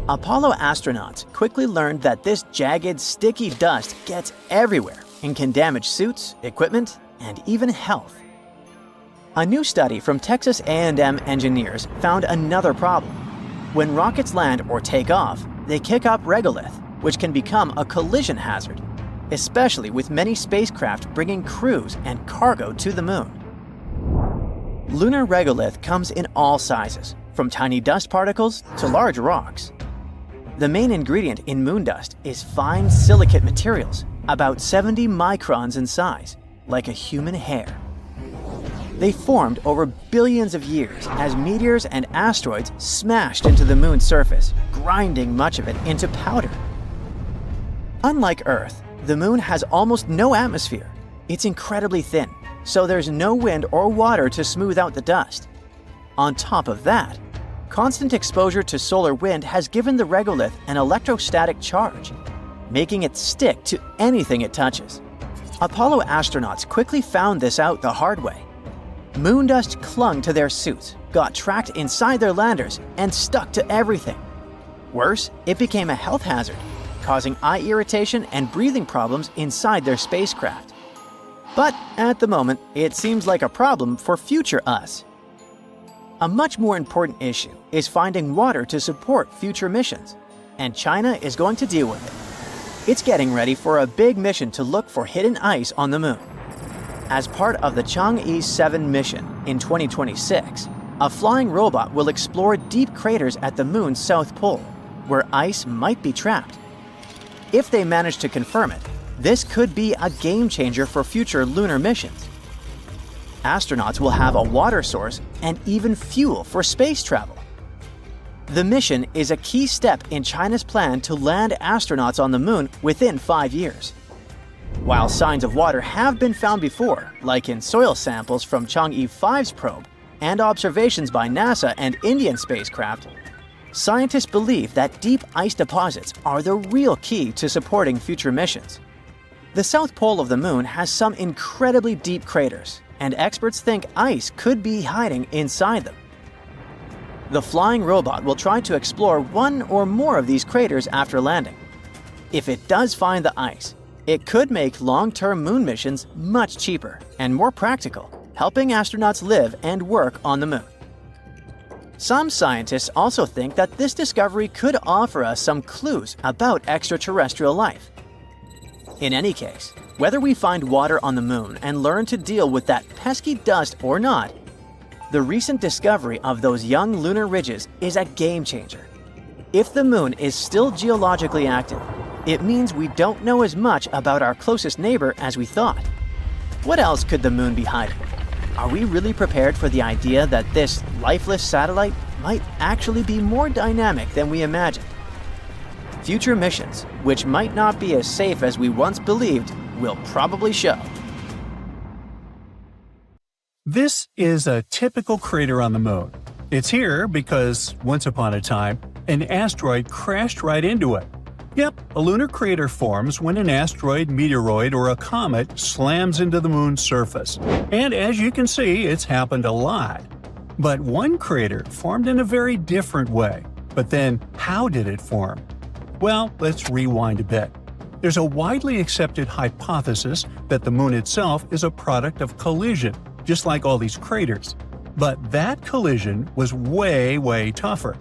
Apollo astronauts quickly learned that this jagged, sticky dust gets everywhere and can damage suits, equipment, and even health. A new study from Texas A&M engineers found another problem. When rockets land or take off, they kick up regolith, which can become a collision hazard, especially with many spacecraft bringing crews and cargo to the Moon. Lunar regolith comes in all sizes, from tiny dust particles to large rocks. The main ingredient in moon dust is fine silicate materials, about 70 microns in size, like a human hair. They formed over billions of years as meteors and asteroids smashed into the Moon's surface, grinding much of it into powder. Unlike Earth, the Moon has almost no atmosphere. It's incredibly thin, so there's no wind or water to smooth out the dust. On top of that, constant exposure to solar wind has given the regolith an electrostatic charge, making it stick to anything it touches. Apollo astronauts quickly found this out the hard way. Moon dust clung to their suits, got trapped inside their landers, and stuck to everything. Worse, it became a health hazard, causing eye irritation and breathing problems inside their spacecraft. But at the moment, it seems like a problem for future us. A much more important issue is finding water to support future missions, and China is going to deal with it. It's getting ready for a big mission to look for hidden ice on the Moon. As part of the Chang'e 7 mission in 2026, a flying robot will explore deep craters at the Moon's south pole, where ice might be trapped. If they manage to confirm it, this could be a game changer for future lunar missions. Astronauts will have a water source and even fuel for space travel. The mission is a key step in China's plan to land astronauts on the Moon within 5 years. While signs of water have been found before, like in soil samples from Chang'e 5's probe and observations by NASA and Indian spacecraft, scientists believe that deep ice deposits are the real key to supporting future missions. The south pole of the Moon has some incredibly deep craters, and experts think ice could be hiding inside them. The flying robot will try to explore one or more of these craters after landing. If it does find the ice, it could make long-term Moon missions much cheaper and more practical, helping astronauts live and work on the Moon. Some scientists also think that this discovery could offer us some clues about extraterrestrial life. In any case, whether we find water on the Moon and learn to deal with that pesky dust or not, The recent discovery of those young lunar ridges is a game changer. If the moon is still geologically active, it means we don't know as much about our closest neighbor as we thought. What else could the moon be hiding? Are we really prepared for the idea that this lifeless satellite might actually be more dynamic than we imagined? Future missions, which might not be as safe as we once believed, will probably show. This is a typical crater on the moon. It's here because, once upon a time, an asteroid crashed right into it. Yep, a lunar crater forms when an asteroid, meteoroid, or a comet slams into the moon's surface. And as you can see, it's happened a lot. But one crater formed in a very different way. But then, how did it form? Well, let's rewind a bit. There's a widely accepted hypothesis that the moon itself is a product of collision, just like all these craters. But that collision was way tougher.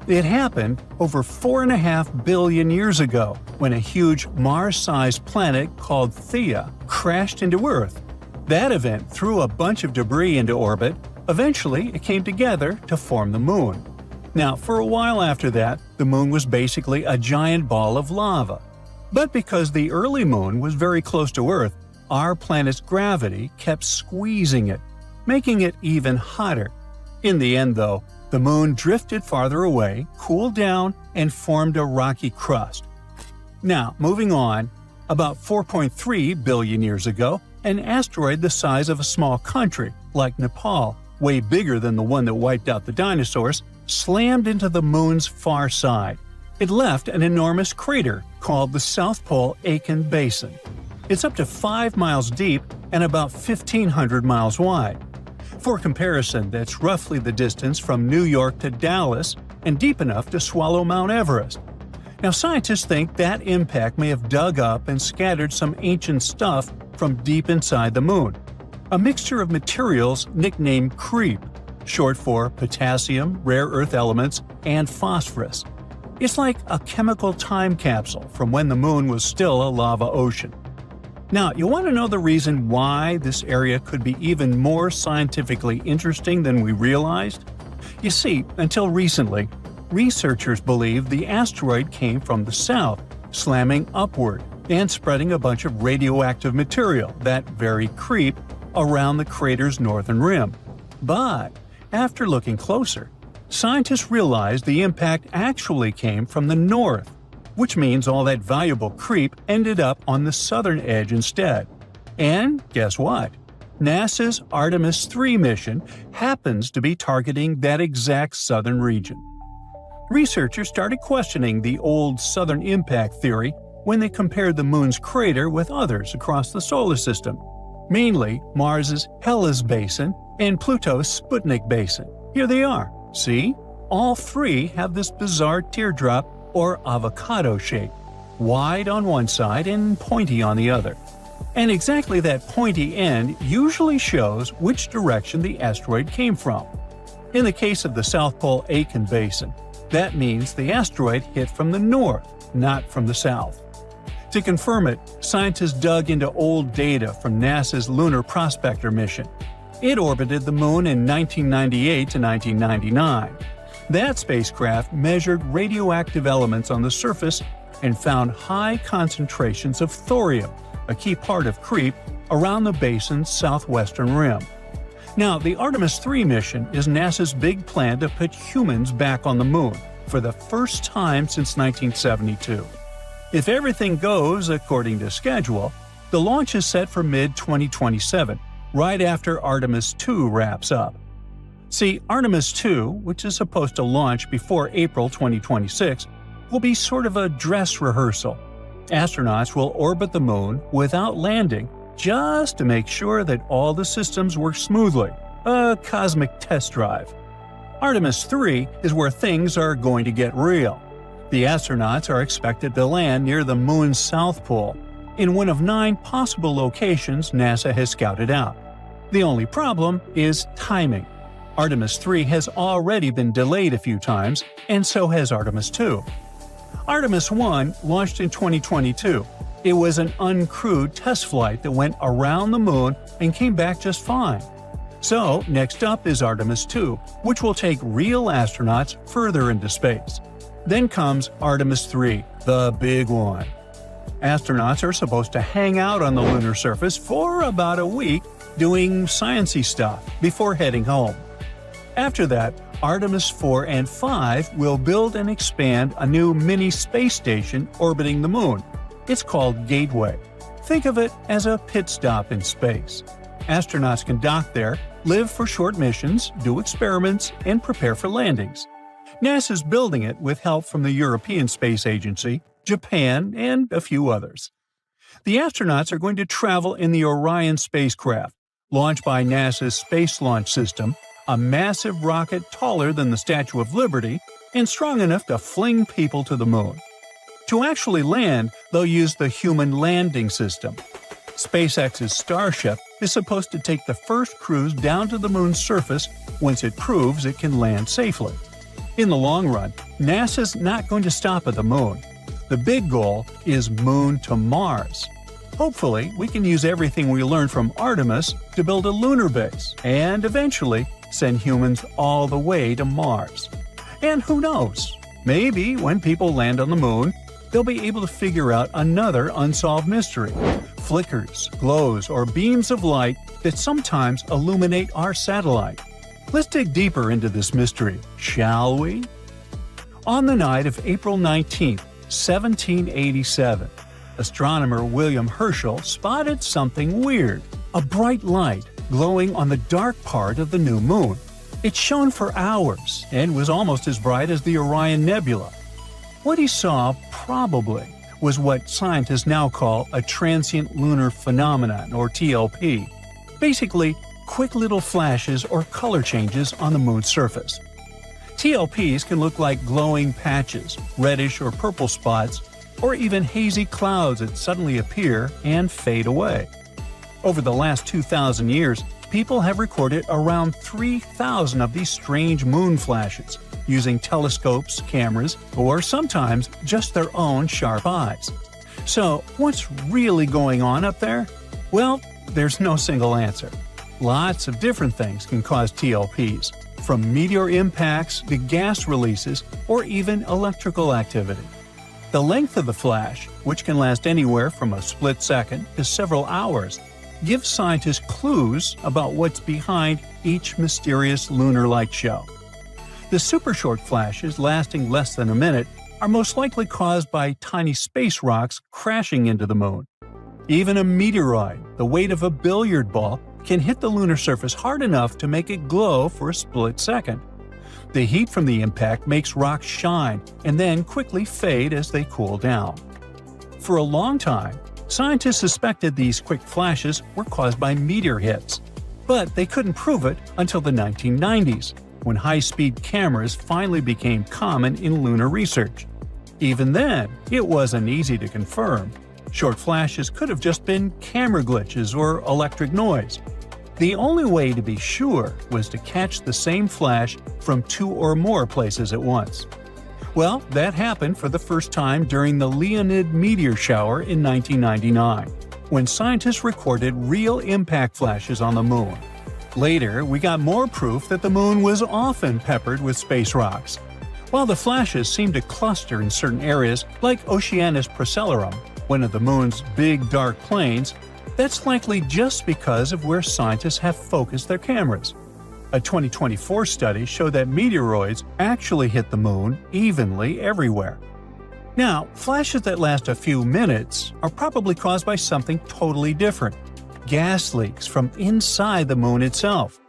It happened over 4.5 billion years ago when a huge Mars-sized planet called Theia crashed into Earth. That event threw a bunch of debris into orbit. Eventually, it came together to form the moon. Now, for a while after that, the moon was basically a giant ball of lava. But because the early moon was very close to Earth, our planet's gravity kept squeezing it, making it even hotter. In the end, though, the moon drifted farther away, cooled down, and formed a rocky crust. Now, moving on, about 4.3 billion years ago, an asteroid the size of a small country, like Nepal, way bigger than the one that wiped out the dinosaurs, slammed into the moon's far side. It left an enormous crater called the South Pole-Aitken basin. It's up to 5 miles deep and about 1,500 miles wide. For comparison, that's roughly the distance from New York to Dallas and deep enough to swallow Mount Everest. Now, scientists think that impact may have dug up and scattered some ancient stuff from deep inside the moon, a mixture of materials nicknamed creep, short for potassium, rare earth elements, and phosphorus. It's like a chemical time capsule from when the moon was still a lava ocean. Now, you want to know the reason why this area could be even more scientifically interesting than we realized? You see, until recently, researchers believed the asteroid came from the south, slamming upward and spreading a bunch of radioactive material, that very creep, around the crater's northern rim. But after looking closer, scientists realized the impact actually came from the north, which means all that valuable creep ended up on the southern edge instead. And guess what? NASA's Artemis II mission happens to be targeting that exact southern region. Researchers started questioning the old southern impact theory when they compared the moon's crater with others across the solar system, mainly Mars's Hellas Basin and Pluto's Sputnik Basin. Here they are. See? All three have this bizarre teardrop or avocado shape, wide on one side and pointy on the other. And exactly that pointy end usually shows which direction the asteroid came from. In the case of the South Pole-Aitken basin, that means the asteroid hit from the north, not from the south. To confirm it, scientists dug into old data from NASA's Lunar Prospector mission. It orbited the moon in 1998 to 1999. That spacecraft measured radioactive elements on the surface and found high concentrations of thorium, a key part of creep, around the basin's southwestern rim. Now, the Artemis III mission is NASA's big plan to put humans back on the moon for the first time since 1972. If everything goes according to schedule, the launch is set for mid-2027, right after Artemis II wraps up. See, Artemis II, which is supposed to launch before April 2026, will be sort of a dress rehearsal. Astronauts will orbit the moon without landing, just to make sure that all the systems work smoothly, a cosmic test drive. Artemis III is where things are going to get real. The astronauts are expected to land near the moon's south pole, in one of 9 possible locations NASA has scouted out. The only problem is timing. Artemis III has already been delayed a few times, and so has Artemis II. Artemis I launched in 2022. It was an uncrewed test flight that went around the moon and came back just fine. So, next up is Artemis II, which will take real astronauts further into space. Then comes Artemis III, the big one. Astronauts are supposed to hang out on the lunar surface for about a week doing sciencey stuff before heading home. After that, Artemis 4 and 5 will build and expand a new mini space station orbiting the Moon. It's called Gateway. Think of it as a pit stop in space. Astronauts can dock there, live for short missions, do experiments, and prepare for landings. NASA's building it with help from the European Space Agency, Japan, and a few others. The astronauts are going to travel in the Orion spacecraft, launched by NASA's Space Launch System, a massive rocket taller than the Statue of Liberty and strong enough to fling people to the Moon. To actually land, they'll use the Human Landing System. SpaceX's Starship is supposed to take the first cruise down to the Moon's surface once it proves it can land safely. In the long run, NASA's not going to stop at the Moon. The big goal is Moon to Mars. Hopefully, we can use everything we learned from Artemis to build a lunar base and eventually send humans all the way to Mars. And who knows? Maybe when people land on the Moon, they'll be able to figure out another unsolved mystery: flickers, glows, or beams of light that sometimes illuminate our satellite. Let's dig deeper into this mystery, shall we? On the night of April 19, 1787, astronomer William Herschel spotted something weird: a bright light glowing on the dark part of the new moon. It shone for hours and was almost as bright as the Orion Nebula. What he saw probably was what scientists now call a transient lunar phenomenon, or TLP. Basically, quick little flashes or color changes on the moon's surface. TLPs can look like glowing patches, reddish or purple spots, or even hazy clouds that suddenly appear and fade away. Over the last 2,000 years, people have recorded around 3,000 of these strange moon flashes, using telescopes, cameras, or sometimes just their own sharp eyes. So, what's really going on up there? Well, there's no single answer. Lots of different things can cause TLPs, from meteor impacts to gas releases or even electrical activity. The length of the flash, which can last anywhere from a split second to several hours, gives scientists clues about what's behind each mysterious lunar light show. The super short flashes, lasting less than a minute, are most likely caused by tiny space rocks crashing into the moon. Even a meteoroid, the weight of a billiard ball, can hit the lunar surface hard enough to make it glow for a split second. The heat from the impact makes rocks shine and then quickly fade as they cool down. For a long time, scientists suspected these quick flashes were caused by meteor hits, but they couldn't prove it until the 1990s, when high-speed cameras finally became common in lunar research. Even then, it wasn't easy to confirm. Short flashes could have just been camera glitches or electric noise. The only way to be sure was to catch the same flash from two or more places at once. Well, that happened for the first time during the Leonid meteor shower in 1999, when scientists recorded real impact flashes on the moon. Later, we got more proof that the moon was often peppered with space rocks. While the flashes seemed to cluster in certain areas, like Oceanus Procellarum, one of the moon's big dark plains, that's likely just because of where scientists have focused their cameras. A 2024 study showed that meteoroids actually hit the moon evenly everywhere. Now, flashes that last a few minutes are probably caused by something totally different: gas leaks from inside the moon itself.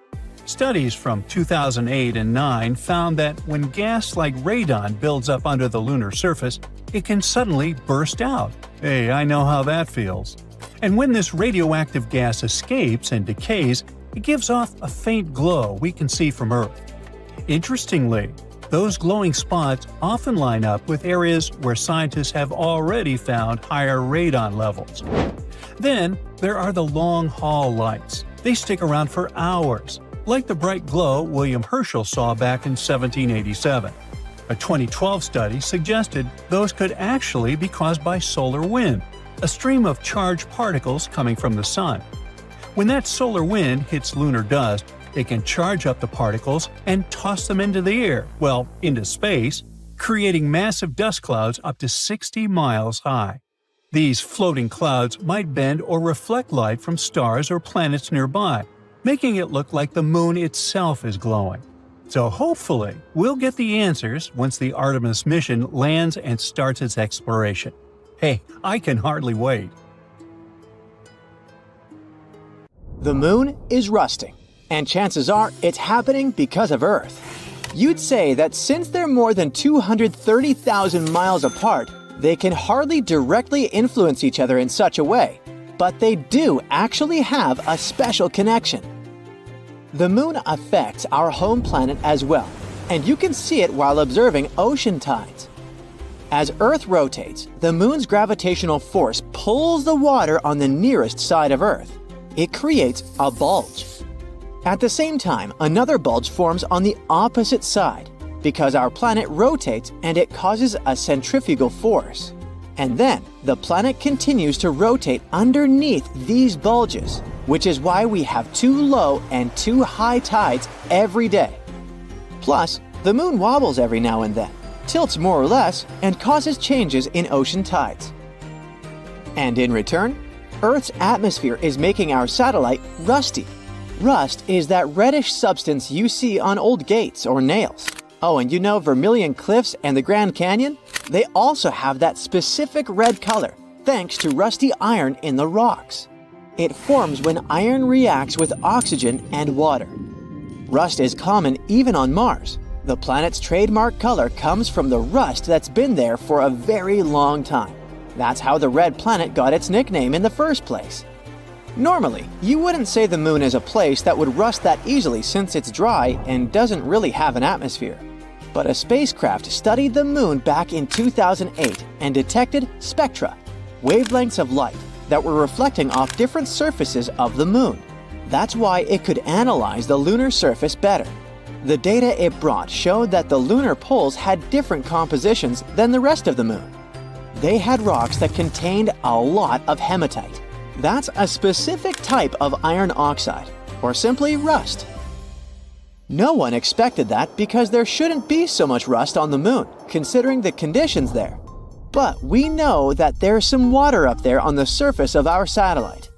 Studies from 2008 and 9 found that when gas like radon builds up under the lunar surface, it can suddenly burst out. Hey, I know how that feels. And when this radioactive gas escapes and decays, it gives off a faint glow we can see from Earth. Interestingly, those glowing spots often line up with areas where scientists have already found higher radon levels. Then, there are the long-haul lights. They stick around for hours, like the bright glow William Herschel saw back in 1787. A 2012 study suggested those could actually be caused by solar wind, a stream of charged particles coming from the sun. When that solar wind hits lunar dust, It can charge up the particles and toss them into the air, into space, creating massive dust clouds up to 60 miles high. These floating clouds might bend or reflect light from stars or planets nearby, making it look like the moon itself is glowing. So hopefully, we'll get the answers once the Artemis mission lands and starts its exploration. Hey, I can hardly wait. The moon is rusting, and chances are it's happening because of Earth. You'd say that since they're more than 230,000 miles apart, they can hardly directly influence each other in such a way, but they do actually have a special connection. The moon affects our home planet as well, and you can see it while observing ocean tides. As Earth rotates, the moon's gravitational force pulls the water on the nearest side of Earth. It creates a bulge. At the same time, another bulge forms on the opposite side because our planet rotates and it causes a centrifugal force. And then, the planet continues to rotate underneath these bulges, which is why we have too low and too high tides every day. Plus, the moon wobbles every now and then, tilts more or less, and causes changes in ocean tides. And in return, Earth's atmosphere is making our satellite rusty. Rust is that reddish substance you see on old gates or nails. Oh, and you know Vermilion Cliffs and the Grand Canyon? They also have that specific red color, thanks to rusty iron in the rocks. It forms when iron reacts with oxygen and water. Rust is common even on Mars. The planet's trademark color comes from the rust that's been there for a very long time. That's how the red planet got its nickname in the first place. Normally, you wouldn't say the moon is a place that would rust that easily since it's dry and doesn't really have an atmosphere. But a spacecraft studied the moon back in 2008 and detected spectra, wavelengths of light, that were reflecting off different surfaces of the moon. That's why it could analyze the lunar surface better. The data it brought showed that the lunar poles had different compositions than the rest of the moon. They had rocks that contained a lot of hematite. That's a specific type of iron oxide, or simply rust. No one expected that because there shouldn't be so much rust on the moon, considering the conditions there. But we know that there's some water up there on the surface of our satellite.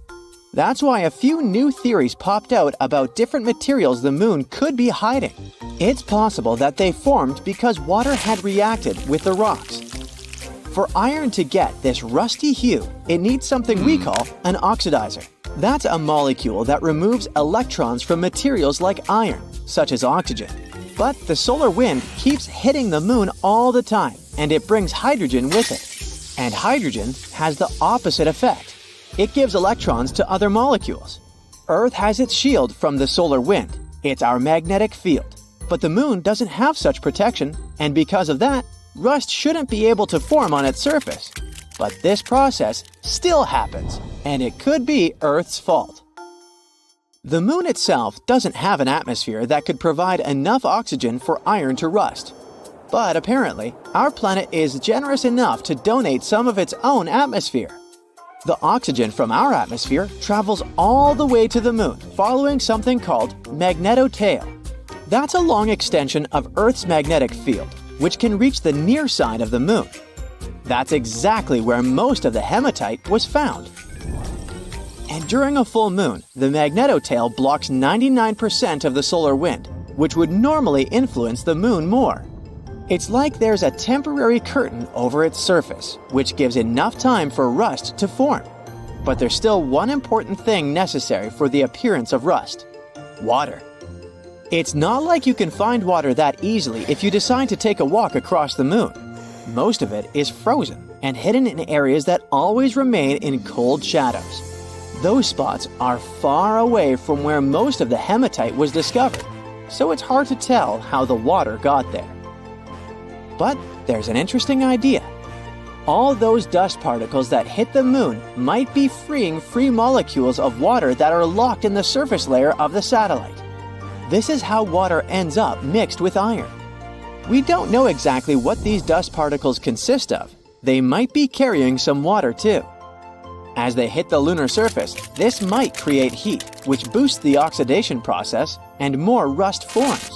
That's why a few new theories popped out about different materials the moon could be hiding. It's possible that they formed because water had reacted with the rocks. For iron to get this rusty hue, it needs something we call an oxidizer. That's a molecule that removes electrons from materials like iron, such as oxygen. But the solar wind keeps hitting the moon all the time, and it brings hydrogen with it. And hydrogen has the opposite effect. It gives electrons to other molecules. Earth has its shield from the solar wind. It's our magnetic field. But the moon doesn't have such protection, and because of that, rust shouldn't be able to form on its surface. But this process still happens, and it could be Earth's fault. The moon itself doesn't have an atmosphere that could provide enough oxygen for iron to rust. But apparently, our planet is generous enough to donate some of its own atmosphere. The oxygen from our atmosphere travels all the way to the moon, following something called magnetotail. That's a long extension of Earth's magnetic field, which can reach the near side of the moon. That's exactly where most of the hematite was found. And during a full moon, the magnetotail blocks 99% of the solar wind, which would normally influence the moon more. It's like there's a temporary curtain over its surface, which gives enough time for rust to form. But there's still one important thing necessary for the appearance of rust: water. It's not like you can find water that easily if you decide to take a walk across the moon. Most of it is frozen and hidden in areas that always remain in cold shadows. Those spots are far away from where most of the hematite was discovered, so it's hard to tell how the water got there. But there's an interesting idea. All those dust particles that hit the moon might be freeing free molecules of water that are locked in the surface layer of the satellite. This is how water ends up mixed with iron. We don't know exactly what these dust particles consist of. They might be carrying some water too. As they hit the lunar surface, this might create heat, which boosts the oxidation process, and more rust forms.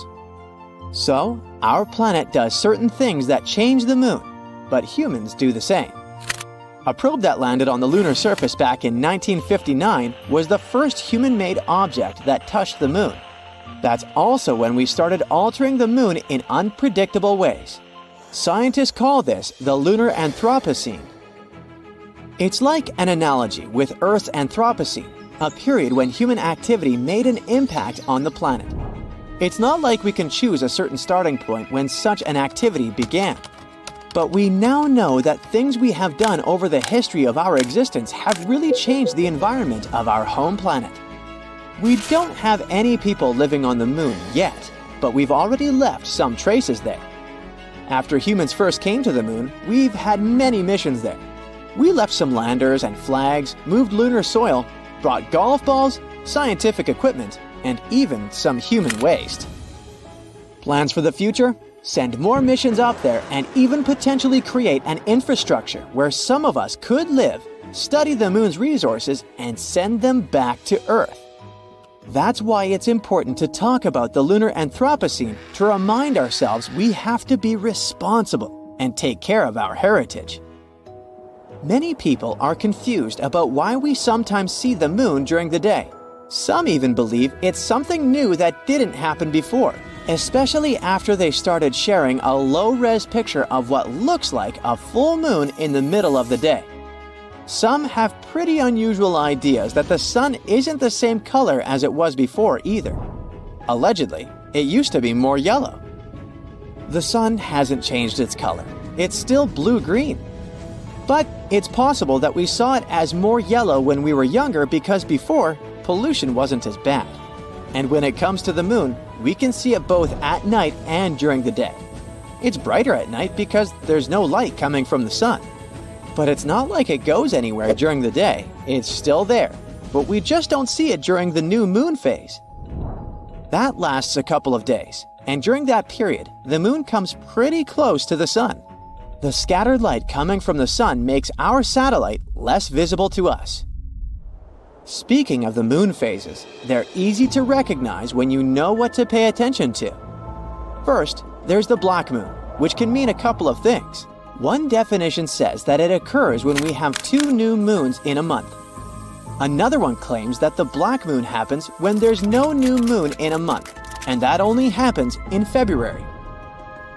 So, our planet does certain things that change the moon, but humans do the same. A probe that landed on the lunar surface back in 1959 was the first human-made object that touched the moon. That's also when we started altering the moon in unpredictable ways. Scientists call this the lunar Anthropocene. It's like an analogy with Earth's Anthropocene, a period when human activity made an impact on the planet. It's not like we can choose a certain starting point when such an activity began. But we now know that things we have done over the history of our existence have really changed the environment of our home planet. We don't have any people living on the moon yet, but we've already left some traces there. After humans first came to the moon, we've had many missions there. We left some landers and flags, moved lunar soil, brought golf balls, scientific equipment, and even some human waste. Plans for the future? Send more missions up there and even potentially create an infrastructure where some of us could live, study the moon's resources, and send them back to Earth. That's why it's important to talk about the lunar Anthropocene to remind ourselves we have to be responsible and take care of our heritage. Many people are confused about why we sometimes see the moon during the day. Some even believe it's something new that didn't happen before, especially after they started sharing a low-res picture of what looks like a full moon in the middle of the day. Some have pretty unusual ideas that the sun isn't the same color as it was before either. Allegedly, it used to be more yellow. The sun hasn't changed its color. It's still blue-green. But it's possible that we saw it as more yellow when we were younger because before, pollution wasn't as bad. And when it comes to the moon, we can see it both at night and during the day. It's brighter at night because there's no light coming from the sun. But it's not like it goes anywhere during the day. It's still there, but we just don't see it during the new moon phase. That lasts a couple of days, and during that period, the moon comes pretty close to the sun. The scattered light coming from the sun makes our satellite less visible to us. Speaking of the moon phases, they're easy to recognize when you know what to pay attention to. First, there's the black moon, which can mean a couple of things. One definition says that it occurs when we have 2 new moons in a month. Another one claims that the black moon happens when there's no new moon in a month, and that only happens in February.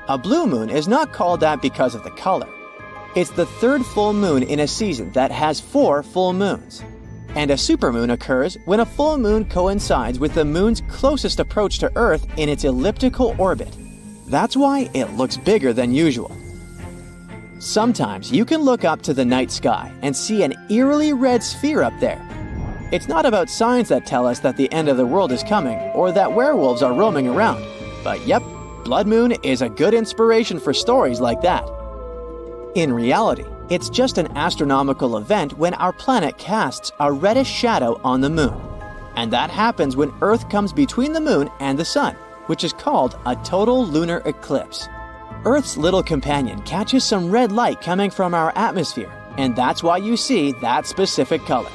A blue moon is not called that because of the color. It's the 3rd full moon in a season that has 4 full moons. And a supermoon occurs when a full moon coincides with the moon's closest approach to Earth in its elliptical orbit. That's why it looks bigger than usual. Sometimes you can look up to the night sky and see an eerily red sphere up there. It's not about signs that tell us that the end of the world is coming or that werewolves are roaming around. But yep, blood moon is a good inspiration for stories like that. In reality, it's just an astronomical event when our planet casts a reddish shadow on the moon. And that happens when Earth comes between the moon and the sun, which is called a total lunar eclipse. Earth's little companion catches some red light coming from our atmosphere, and that's why you see that specific color.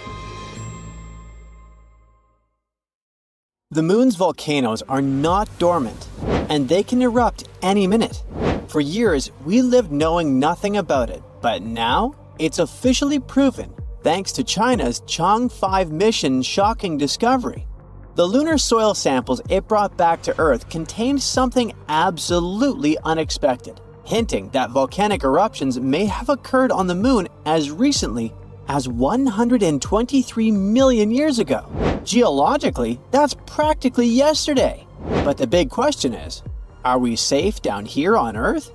The moon's volcanoes are not dormant, and they can erupt any minute. For years, we lived knowing nothing about it, but now it's officially proven thanks to China's Chang'e 5 mission's shocking discovery. The lunar soil samples it brought back to Earth contained something absolutely unexpected, hinting that volcanic eruptions may have occurred on the moon as recently as 123 million years ago. Geologically, that's practically yesterday. But the big question is, are we safe down here on Earth?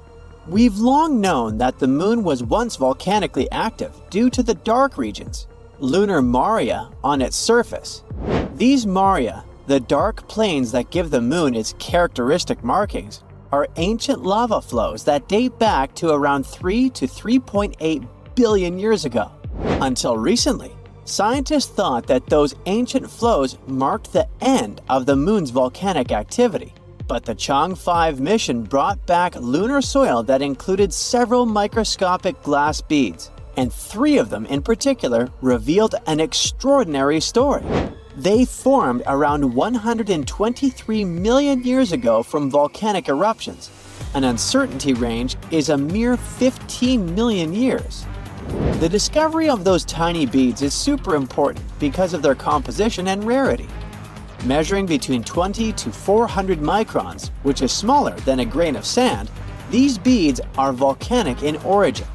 We've long known that the moon was once volcanically active due to the dark regions, lunar maria, on its surface. These maria, the dark plains that give the moon its characteristic markings, are ancient lava flows that date back to around 3 to 3.8 billion years ago. Until recently, scientists thought that those ancient flows marked the end of the moon's volcanic activity. But the Chang'e 5 mission brought back lunar soil that included several microscopic glass beads, and 3 of them in particular revealed an extraordinary story. They formed around 123 million years ago from volcanic eruptions. An uncertainty range is a mere 15 million years. The discovery of those tiny beads is super important because of their composition and rarity. Measuring between 20 to 400 microns, which is smaller than a grain of sand, these beads are volcanic in origin.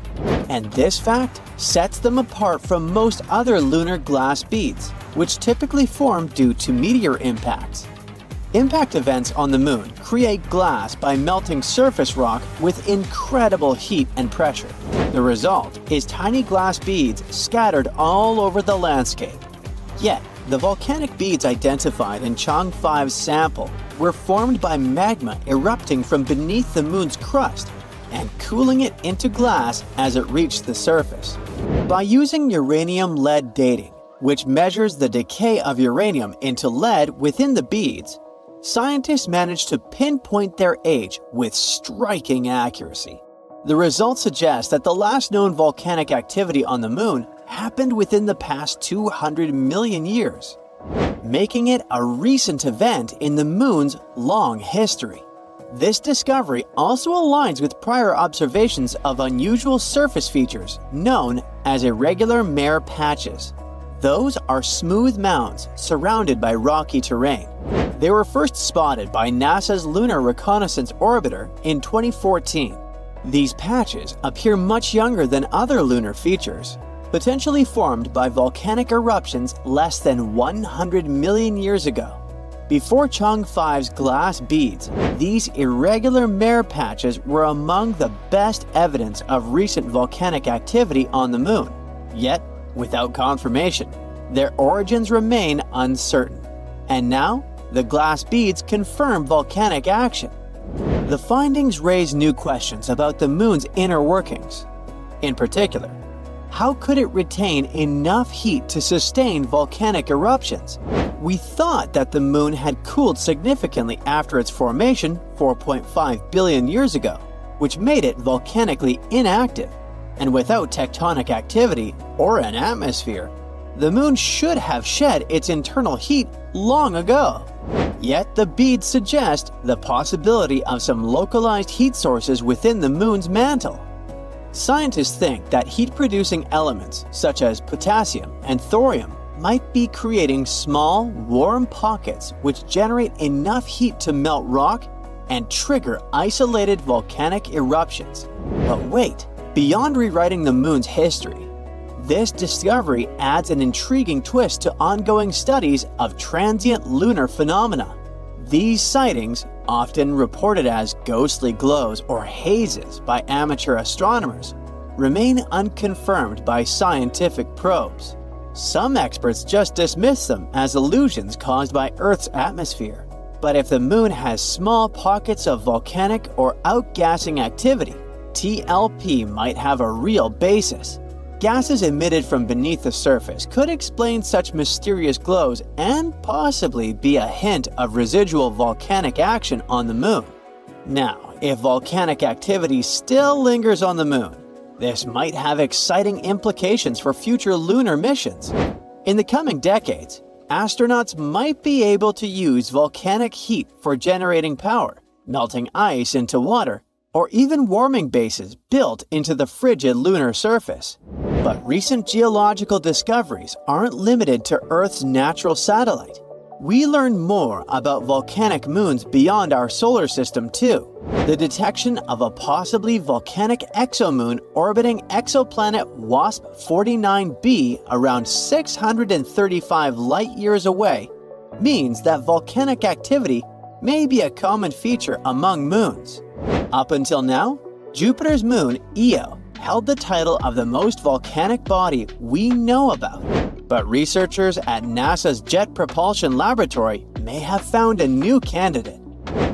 And this fact sets them apart from most other lunar glass beads, which typically form due to meteor impacts. Impact events on the moon create glass by melting surface rock with incredible heat and pressure. The result is tiny glass beads scattered all over the landscape. Yet, the volcanic beads identified in Chang 5's sample were formed by magma erupting from beneath the moon's crust and cooling it into glass as it reached the surface. By using uranium-lead dating, which measures the decay of uranium into lead within the beads, scientists managed to pinpoint their age with striking accuracy. The results suggest that the last known volcanic activity on the moon happened within the past 200 million years, making it a recent event in the moon's long history. This discovery also aligns with prior observations of unusual surface features known as irregular mare patches. Those are smooth mounds surrounded by rocky terrain. They were first spotted by NASA's Lunar Reconnaissance Orbiter in 2014. These patches appear much younger than other lunar features, potentially formed by volcanic eruptions less than 100 million years ago. Before Chang 5's glass beads, these irregular mare patches were among the best evidence of recent volcanic activity on the moon. Yet, without confirmation, their origins remain uncertain. And now, the glass beads confirm volcanic action. The findings raise new questions about the moon's inner workings. In particular, how could it retain enough heat to sustain volcanic eruptions? We thought that the moon had cooled significantly after its formation 4.5 billion years ago, which made it volcanically inactive. And without tectonic activity or an atmosphere, the moon should have shed its internal heat long ago. Yet the beads suggest the possibility of some localized heat sources within the moon's mantle. Scientists think that heat-producing elements such as potassium and thorium might be creating small, warm pockets which generate enough heat to melt rock and trigger isolated volcanic eruptions. But wait, beyond rewriting the moon's history, this discovery adds an intriguing twist to ongoing studies of transient lunar phenomena. These sightings, often reported as ghostly glows or hazes by amateur astronomers, remain unconfirmed by scientific probes. Some experts just dismiss them as illusions caused by Earth's atmosphere. But if the moon has small pockets of volcanic or outgassing activity, TLP might have a real basis. Gases emitted from beneath the surface could explain such mysterious glows and possibly be a hint of residual volcanic action on the moon. Now, if volcanic activity still lingers on the moon, this might have exciting implications for future lunar missions. In the coming decades, astronauts might be able to use volcanic heat for generating power, melting ice into water, or even warming bases built into the frigid lunar surface. But recent geological discoveries aren't limited to Earth's natural satellite. We learn more about volcanic moons beyond our solar system too. The detection of a possibly volcanic exomoon orbiting exoplanet WASP-49b around 635 light-years away means that volcanic activity may be a common feature among moons. Up until now, Jupiter's moon, Io, held the title of the most volcanic body we know about. But researchers at NASA's Jet Propulsion Laboratory may have found a new candidate.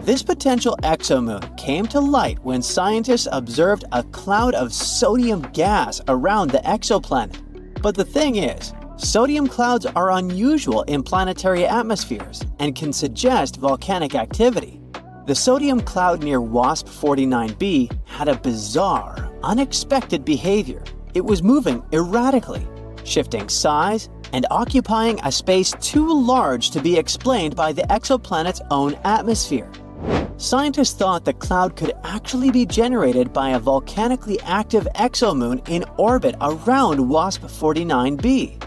This potential exomoon came to light when scientists observed a cloud of sodium gas around the exoplanet. But the thing is, sodium clouds are unusual in planetary atmospheres and can suggest volcanic activity. The sodium cloud near WASP-49b had a bizarre, unexpected behavior. It was moving erratically, shifting size, and occupying a space too large to be explained by the exoplanet's own atmosphere. Scientists thought the cloud could actually be generated by a volcanically active exomoon in orbit around WASP-49b.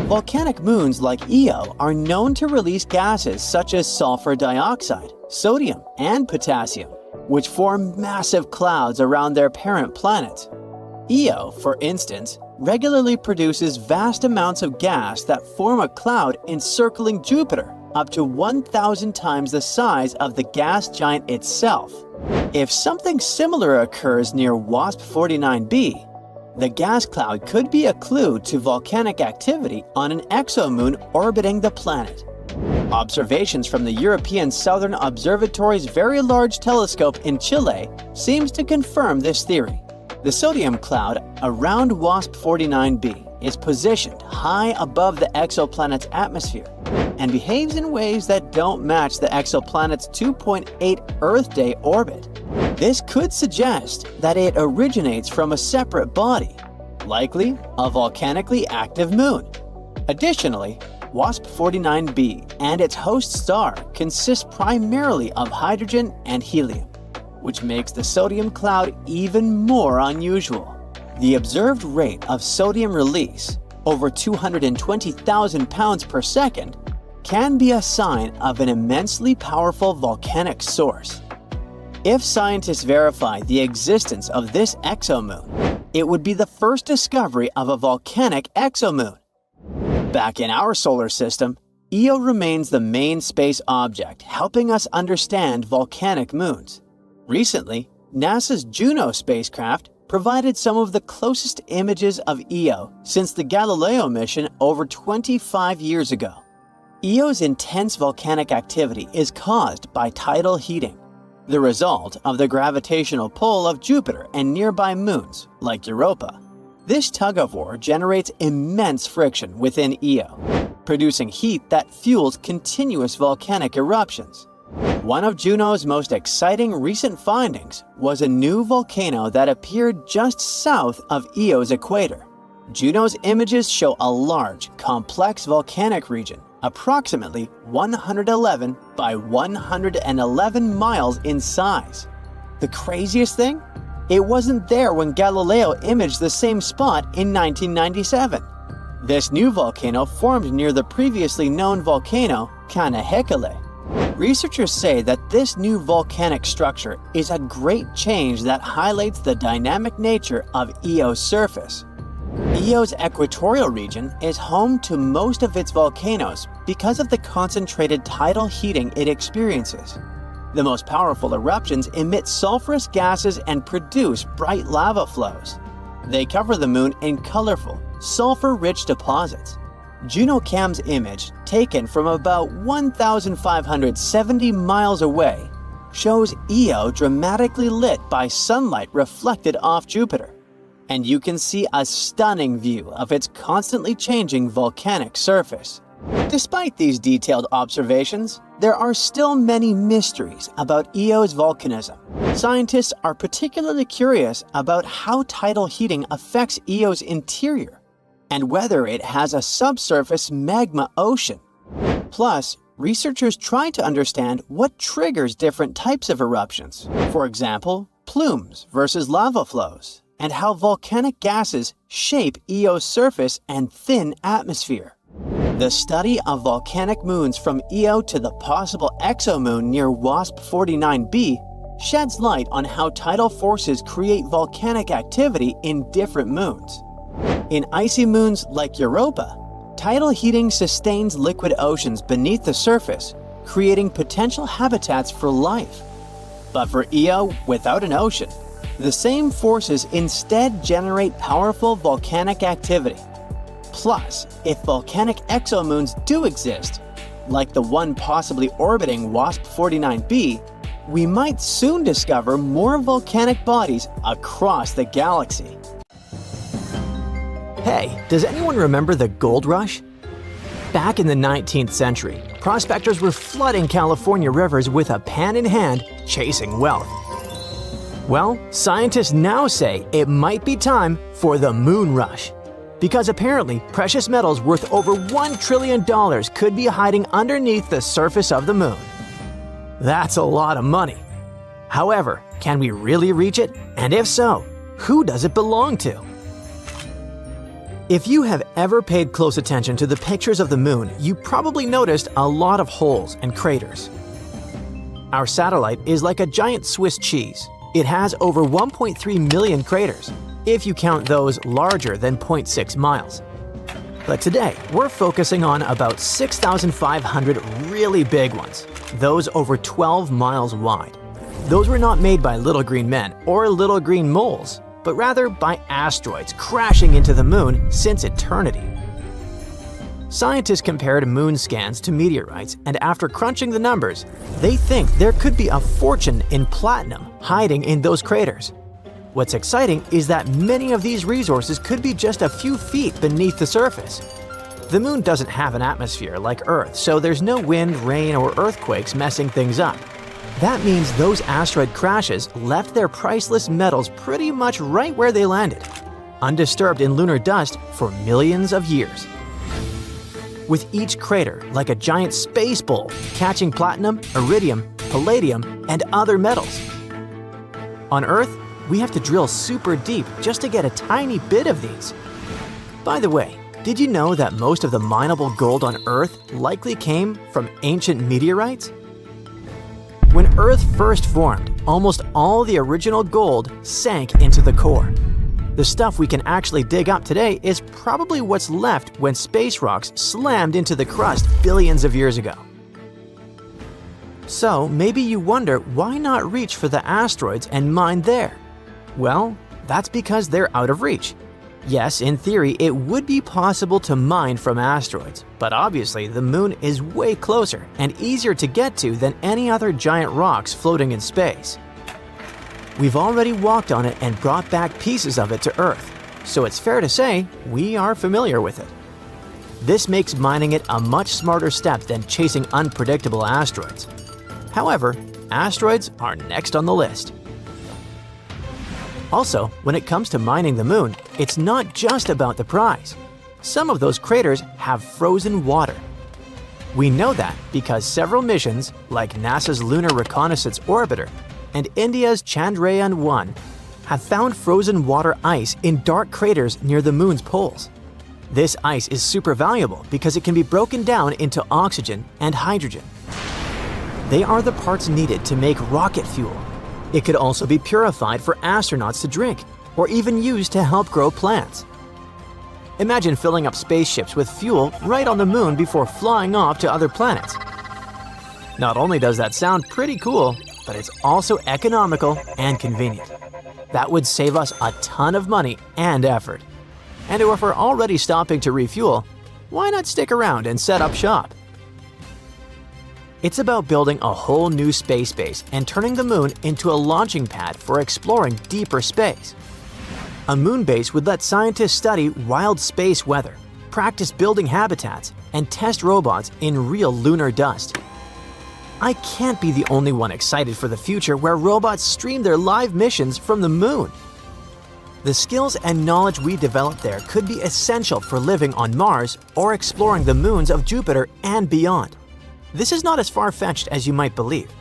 Volcanic moons like Io are known to release gases such as sulfur dioxide, sodium, and potassium, which form massive clouds around their parent planet. Io, for instance, regularly produces vast amounts of gas that form a cloud encircling Jupiter, up to 1,000 times the size of the gas giant itself. If something similar occurs near WASP-49b, the gas cloud could be a clue to volcanic activity on an exomoon orbiting the planet. Observations from the European Southern Observatory's Very Large Telescope in Chile seems to confirm this theory. The sodium cloud around WASP-49b is positioned high above the exoplanet's atmosphere and behaves in ways that don't match the exoplanet's 2.8 Earth day orbit. This could suggest that it originates from a separate body, likely a volcanically active moon. Additionally, WASP-49b and its host star consist primarily of hydrogen and helium, which makes the sodium cloud even more unusual. The observed rate of sodium release, over 220,000 pounds per second, can be a sign of an immensely powerful volcanic source. If scientists verify the existence of this exomoon, it would be the first discovery of a volcanic exomoon. Back in our solar system, Io remains the main space object, helping us understand volcanic moons. Recently, NASA's Juno spacecraft provided some of the closest images of Io since the Galileo mission over 25 years ago. Io's intense volcanic activity is caused by tidal heating, the result of the gravitational pull of Jupiter and nearby moons, like Europa. This tug-of-war generates immense friction within Io, producing heat that fuels continuous volcanic eruptions. One of Juno's most exciting recent findings was a new volcano that appeared just south of Io's equator. Juno's images show a large, complex volcanic region, approximately 111 by 111 miles in size. The craziest thing? It wasn't there when Galileo imaged the same spot in 1997. This new volcano formed near the previously known volcano Canahekale. Researchers say that this new volcanic structure is a great change that highlights the dynamic nature of Io's surface. Io's equatorial region is home to most of its volcanoes because of the concentrated tidal heating it experiences. The most powerful eruptions emit sulfurous gases and produce bright lava flows. They cover the moon in colorful, sulfur-rich deposits. JunoCam's image, taken from about 1,570 miles away, shows Io dramatically lit by sunlight reflected off Jupiter. And you can see a stunning view of its constantly changing volcanic surface. Despite these detailed observations, there are still many mysteries about Io's volcanism. Scientists are particularly curious about how tidal heating affects Io's interior, and whether it has a subsurface magma ocean. Plus, researchers try to understand what triggers different types of eruptions. For example, plumes versus lava flows, and how volcanic gases shape Io's surface and thin atmosphere. The study of volcanic moons from Io to the possible exomoon near WASP-49b sheds light on how tidal forces create volcanic activity in different moons. In icy moons like Europa, tidal heating sustains liquid oceans beneath the surface, creating potential habitats for life. But for Io without an ocean, the same forces instead generate powerful volcanic activity. Plus, if volcanic exomoons do exist, like the one possibly orbiting WASP-49b, we might soon discover more volcanic bodies across the galaxy. Hey, does anyone remember the gold rush? Back in the 19th century, prospectors were flooding California rivers with a pan in hand, chasing wealth. Well, scientists now say it might be time for the moon rush. because apparently precious metals worth over $1 trillion could be hiding underneath the surface of the moon. That's a lot of money. However, can we really reach it? And if so, who does it belong to? If you have ever paid close attention to the pictures of the moon, you probably noticed a lot of holes and craters. Our satellite is like a giant Swiss cheese. It has over 1.3 million craters, if you count those larger than 0.6 miles. But today, we're focusing on about 6,500 really big ones, those over 12 miles wide. Those were not made by little green men or little green moles, but rather by asteroids crashing into the moon since eternity. Scientists compared moon scans to meteorites, and after crunching the numbers, they think there could be a fortune in platinum hiding in those craters. What's exciting is that many of these resources could be just a few feet beneath the surface. The moon doesn't have an atmosphere like Earth, so there's no wind, rain, or earthquakes messing things up. That means those asteroid crashes left their priceless metals pretty much right where they landed, undisturbed in lunar dust for millions of years. With each crater like a giant space bowl catching platinum, iridium, palladium, and other metals. On Earth, we have to drill super deep just to get a tiny bit of these. By the way, did you know that most of the mineable gold on Earth likely came from ancient meteorites? When Earth first formed, almost all the original gold sank into the core. The stuff we can actually dig up today is probably what's left when space rocks slammed into the crust billions of years ago. So maybe you wonder why not reach for the asteroids and mine there? Well, that's because they're out of reach. Yes, in theory, it would be possible to mine from asteroids, but obviously the moon is way closer and easier to get to than any other giant rocks floating in space. We've already walked on it and brought back pieces of it to Earth, so it's fair to say we are familiar with it. This makes mining it a much smarter step than chasing unpredictable asteroids. However, asteroids are next on the list. Also, when it comes to mining the moon, it's not just about the prize. Some of those craters have frozen water. We know that because several missions, like NASA's Lunar Reconnaissance Orbiter and India's Chandrayaan-1, have found frozen water ice in dark craters near the moon's poles. This ice is super valuable because it can be broken down into oxygen and hydrogen. They are the parts needed to make rocket fuel. It could also be purified for astronauts to drink, or even used to help grow plants. Imagine filling up spaceships with fuel right on the moon before flying off to other planets. Not only does that sound pretty cool, but it's also economical and convenient. That would save us a ton of money and effort. And if we're already stopping to refuel, why not stick around and set up shop? It's about building a whole new space base and turning the moon into a launching pad for exploring deeper space. A moon base would let scientists study wild space weather, practice building habitats, and test robots in real lunar dust. I can't be the only one excited for the future where robots stream their live missions from the moon. The skills and knowledge we develop there could be essential for living on Mars or exploring the moons of Jupiter and beyond. This is not as far-fetched as you might believe.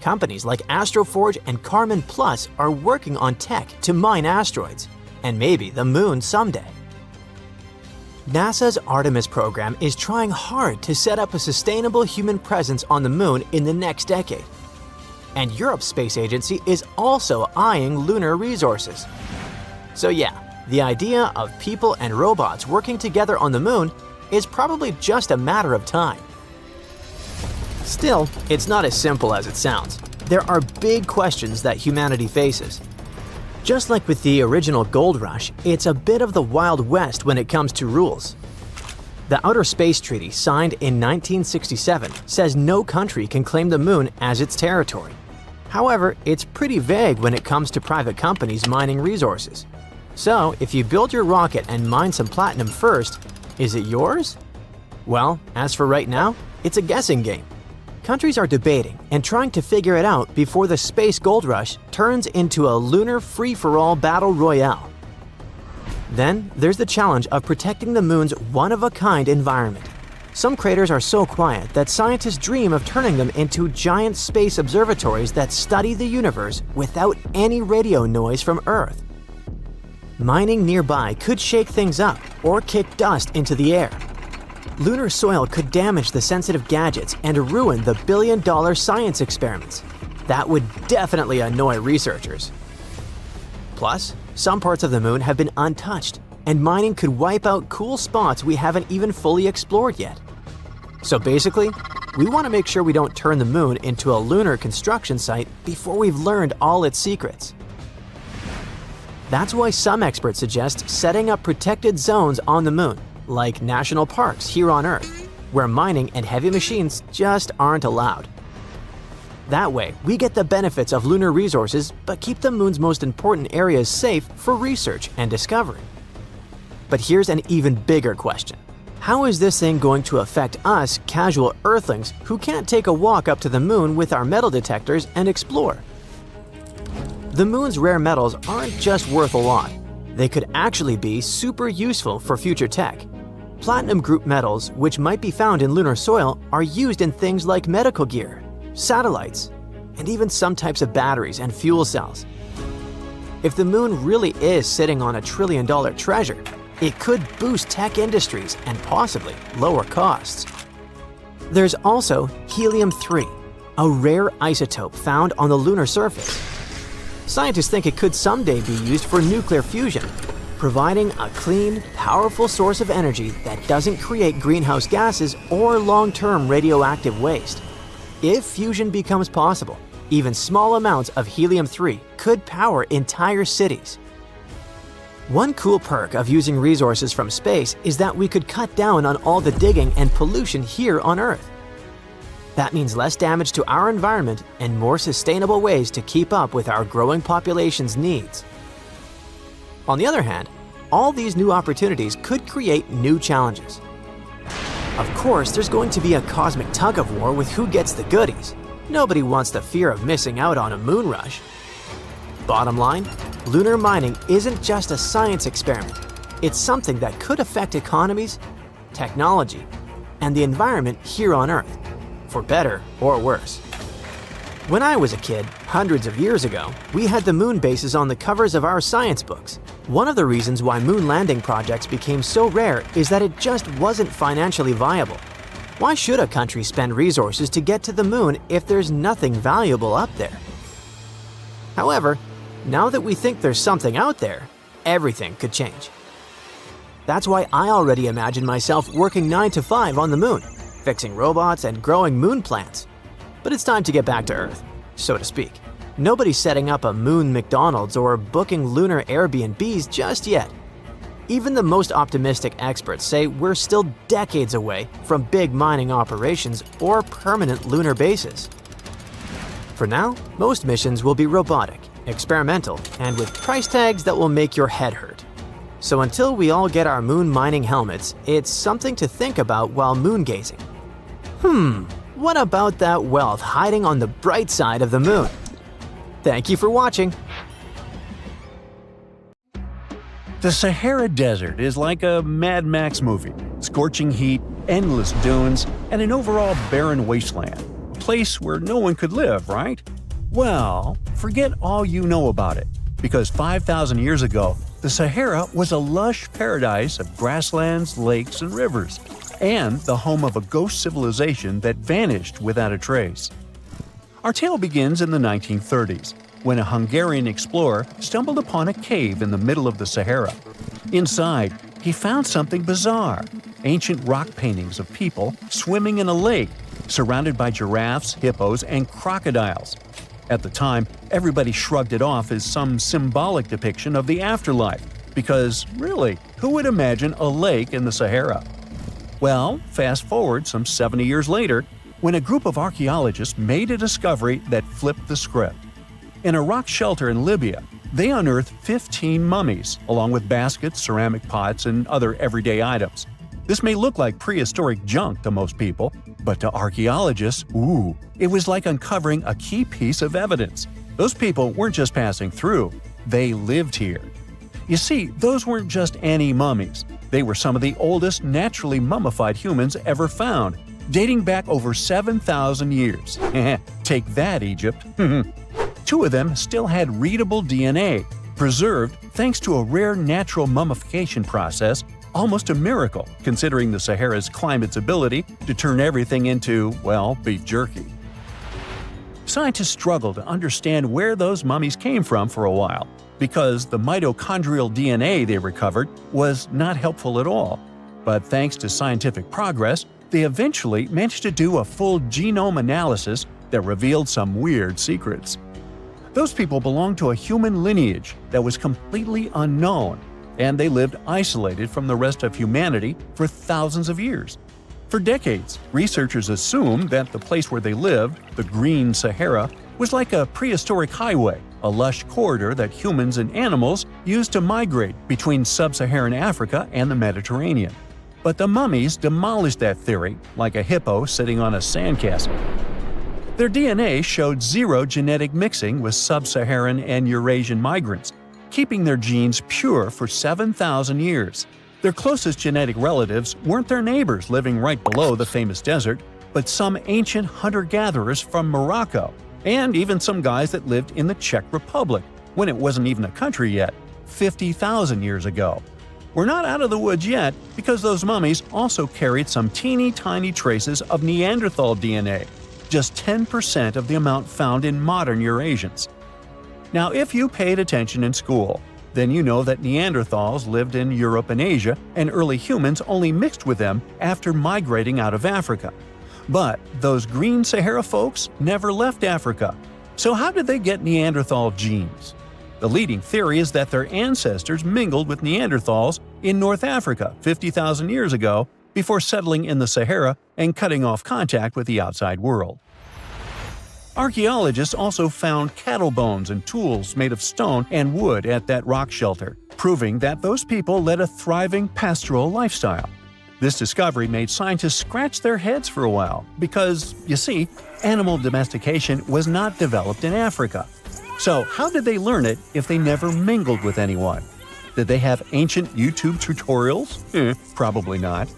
Companies like Astroforge and Karman Plus are working on tech to mine asteroids, and maybe the moon someday. NASA's Artemis program is trying hard to set up a sustainable human presence on the moon in the next decade. And Europe's space agency is also eyeing lunar resources. So yeah, the idea of people and robots working together on the moon is probably just a matter of time. Still, it's not as simple as it sounds. There are big questions that humanity faces. Just like with the original gold rush, it's a bit of the Wild West when it comes to rules. The Outer Space Treaty, signed in 1967, says no country can claim the moon as its territory. However, it's pretty vague when it comes to private companies mining resources. So, if you build your rocket and mine some platinum first, is it yours? Well, as for right now, it's a guessing game. Countries are debating and trying to figure it out before the space gold rush turns into a lunar free-for-all battle royale. Then there's the challenge of protecting the moon's one-of-a-kind environment. Some craters are so quiet that scientists dream of turning them into giant space observatories that study the universe without any radio noise from Earth. Mining nearby could shake things up or kick dust into the air. Lunar soil could damage the sensitive gadgets and ruin the billion-dollar science experiments. That would definitely annoy researchers. Plus, some parts of the moon have been untouched, and mining could wipe out cool spots we haven't even fully explored yet. So basically, we want to make sure we don't turn the moon into a lunar construction site before we've learned all its secrets. That's why some experts suggest setting up protected zones on the moon, like national parks here on Earth, where mining and heavy machines just aren't allowed. That way, we get the benefits of lunar resources but keep the moon's most important areas safe for research and discovery. But here's an even bigger question. How is this thing going to affect us casual Earthlings who can't take a walk up to the moon with our metal detectors and explore? The moon's rare metals aren't just worth a lot. They could actually be super useful for future tech. Platinum group metals, which might be found in lunar soil, are used in things like medical gear, satellites, and even some types of batteries and fuel cells. If the moon really is sitting on $1 trillion treasure, it could boost tech industries and possibly lower costs. There's also helium-3, a rare isotope found on the lunar surface. Scientists think it could someday be used for nuclear fusion, providing a clean, powerful source of energy that doesn't create greenhouse gases or long-term radioactive waste. If fusion becomes possible, even small amounts of helium-3 could power entire cities. One cool perk of using resources from space is that we could cut down on all the digging and pollution here on Earth. That means less damage to our environment and more sustainable ways to keep up with our growing population's needs. On the other hand, all these new opportunities could create new challenges. Of course, there's going to be a cosmic tug-of-war with who gets the goodies. Nobody wants the fear of missing out on a moon rush. Bottom line, lunar mining isn't just a science experiment. It's something that could affect economies, technology, and the environment here on Earth, for better or worse. When I was a kid, hundreds of years ago, we had the moon bases on the covers of our science books. One of the reasons why moon landing projects became so rare is that it just wasn't financially viable. Why should a country spend resources to get to the moon if there's nothing valuable up there? However, now that we think there's something out there, everything could change. That's why I already imagine myself working 9 to 5 on the moon, fixing robots and growing moon plants. But it's time to get back to Earth, so to speak. Nobody's setting up a moon McDonald's or booking lunar Airbnbs just yet. Even the most optimistic experts say we're still decades away from big mining operations or permanent lunar bases. For now, most missions will be robotic, experimental, and with price tags that will make your head hurt. So until we all get our moon mining helmets, it's something to think about while moon gazing. What about that wealth hiding on the bright side of the moon? Thank you for watching. The Sahara Desert is like a Mad Max movie. Scorching heat, endless dunes, and an overall barren wasteland. A place where no one could live, right? Well, forget all you know about it. Because 5,000 years ago, the Sahara was a lush paradise of grasslands, lakes, and rivers, and the home of a ghost civilization that vanished without a trace. Our tale begins in the 1930s, when a Hungarian explorer stumbled upon a cave in the middle of the Sahara. Inside, he found something bizarre: ancient rock paintings of people swimming in a lake, surrounded by giraffes, hippos, and crocodiles. At the time, everybody shrugged it off as some symbolic depiction of the afterlife, because, really, who would imagine a lake in the Sahara? Well, fast forward some 70 years later, when a group of archaeologists made a discovery that flipped the script. In a rock shelter in Libya, they unearthed 15 mummies, along with baskets, ceramic pots, and other everyday items. This may look like prehistoric junk to most people, but to archaeologists, it was like uncovering a key piece of evidence. Those people weren't just passing through, they lived here. You see, those weren't just any mummies. They were some of the oldest naturally mummified humans ever found, dating back over 7,000 years. Take that, Egypt. 2 of them still had readable DNA, preserved thanks to a rare natural mummification process, almost a miracle considering the Sahara's climate's ability to turn everything into, well, beef jerky. Scientists struggled to understand where those mummies came from for a while, because the mitochondrial DNA they recovered was not helpful at all. But thanks to scientific progress, they eventually managed to do a full genome analysis that revealed some weird secrets. Those people belonged to a human lineage that was completely unknown, and they lived isolated from the rest of humanity for thousands of years. For decades, researchers assumed that the place where they lived, the Green Sahara, was like a prehistoric highway, a lush corridor that humans and animals used to migrate between sub-Saharan Africa and the Mediterranean. But the mummies demolished that theory, like a hippo sitting on a sandcastle. Their DNA showed zero genetic mixing with sub-Saharan and Eurasian migrants, keeping their genes pure for 7,000 years. Their closest genetic relatives weren't their neighbors living right below the famous desert, but some ancient hunter-gatherers from Morocco, and even some guys that lived in the Czech Republic, when it wasn't even a country yet, 50,000 years ago. We're not out of the woods yet, because those mummies also carried some teeny-tiny traces of Neanderthal DNA, just 10% of the amount found in modern Eurasians. Now, if you paid attention in school, then you know that Neanderthals lived in Europe and Asia, and early humans only mixed with them after migrating out of Africa. But those Green Sahara folks never left Africa. So how did they get Neanderthal genes? The leading theory is that their ancestors mingled with Neanderthals in North Africa 50,000 years ago before settling in the Sahara and cutting off contact with the outside world. Archaeologists also found cattle bones and tools made of stone and wood at that rock shelter, proving that those people led a thriving pastoral lifestyle. This discovery made scientists scratch their heads for a while because, you see, animal domestication was not developed in Africa. So how did they learn it if they never mingled with anyone? Did they have ancient YouTube tutorials? Probably not.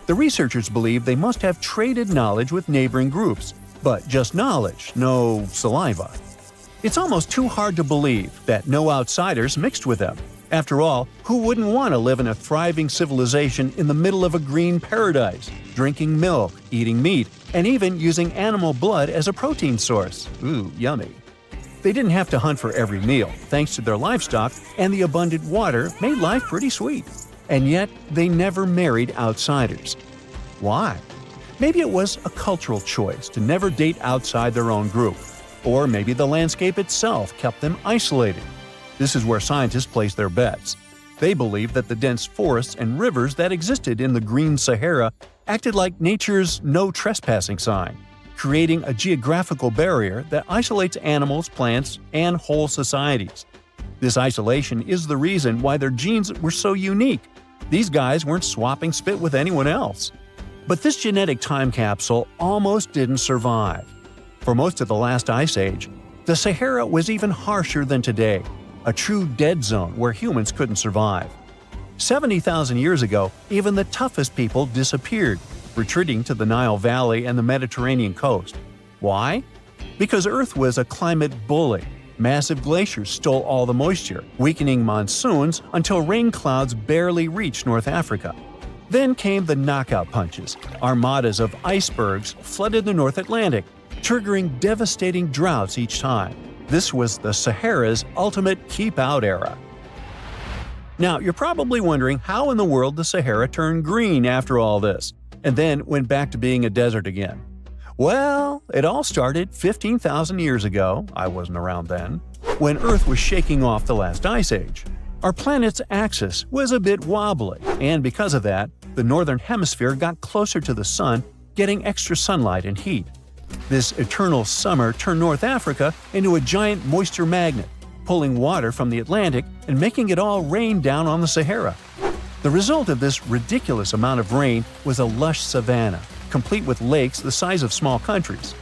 The researchers believe they must have traded knowledge with neighboring groups, but just knowledge, no saliva. It's almost too hard to believe that no outsiders mixed with them. After all, who wouldn't want to live in a thriving civilization in the middle of a green paradise, drinking milk, eating meat, and even using animal blood as a protein source? Ooh, yummy. They didn't have to hunt for every meal, thanks to their livestock, and the abundant water made life pretty sweet. And yet, they never married outsiders. Why? Maybe it was a cultural choice to never date outside their own group. Or maybe the landscape itself kept them isolated. This is where scientists place their bets. They believe that the dense forests and rivers that existed in the Green Sahara acted like nature's no trespassing sign, creating a geographical barrier that isolates animals, plants, and whole societies. This isolation is the reason why their genes were so unique. These guys weren't swapping spit with anyone else. But this genetic time capsule almost didn't survive. For most of the last ice age, the Sahara was even harsher than today, a true dead zone where humans couldn't survive. 70,000 years ago, even the toughest people disappeared, retreating to the Nile Valley and the Mediterranean coast. Why? Because Earth was a climate bully. Massive glaciers stole all the moisture, weakening monsoons until rain clouds barely reached North Africa. Then came the knockout punches. Armadas of icebergs flooded the North Atlantic, triggering devastating droughts each time. This was the Sahara's ultimate keep-out era. Now, you're probably wondering how in the world the Sahara turned green after all this, and then went back to being a desert again. Well, it all started 15,000 years ago, I wasn't around then, when Earth was shaking off the last ice age. Our planet's axis was a bit wobbly, and because of that, the northern hemisphere got closer to the sun, getting extra sunlight and heat. This eternal summer turned North Africa into a giant moisture magnet, pulling water from the Atlantic and making it all rain down on the Sahara. The result of this ridiculous amount of rain was a lush savanna, complete with lakes the size of small countries.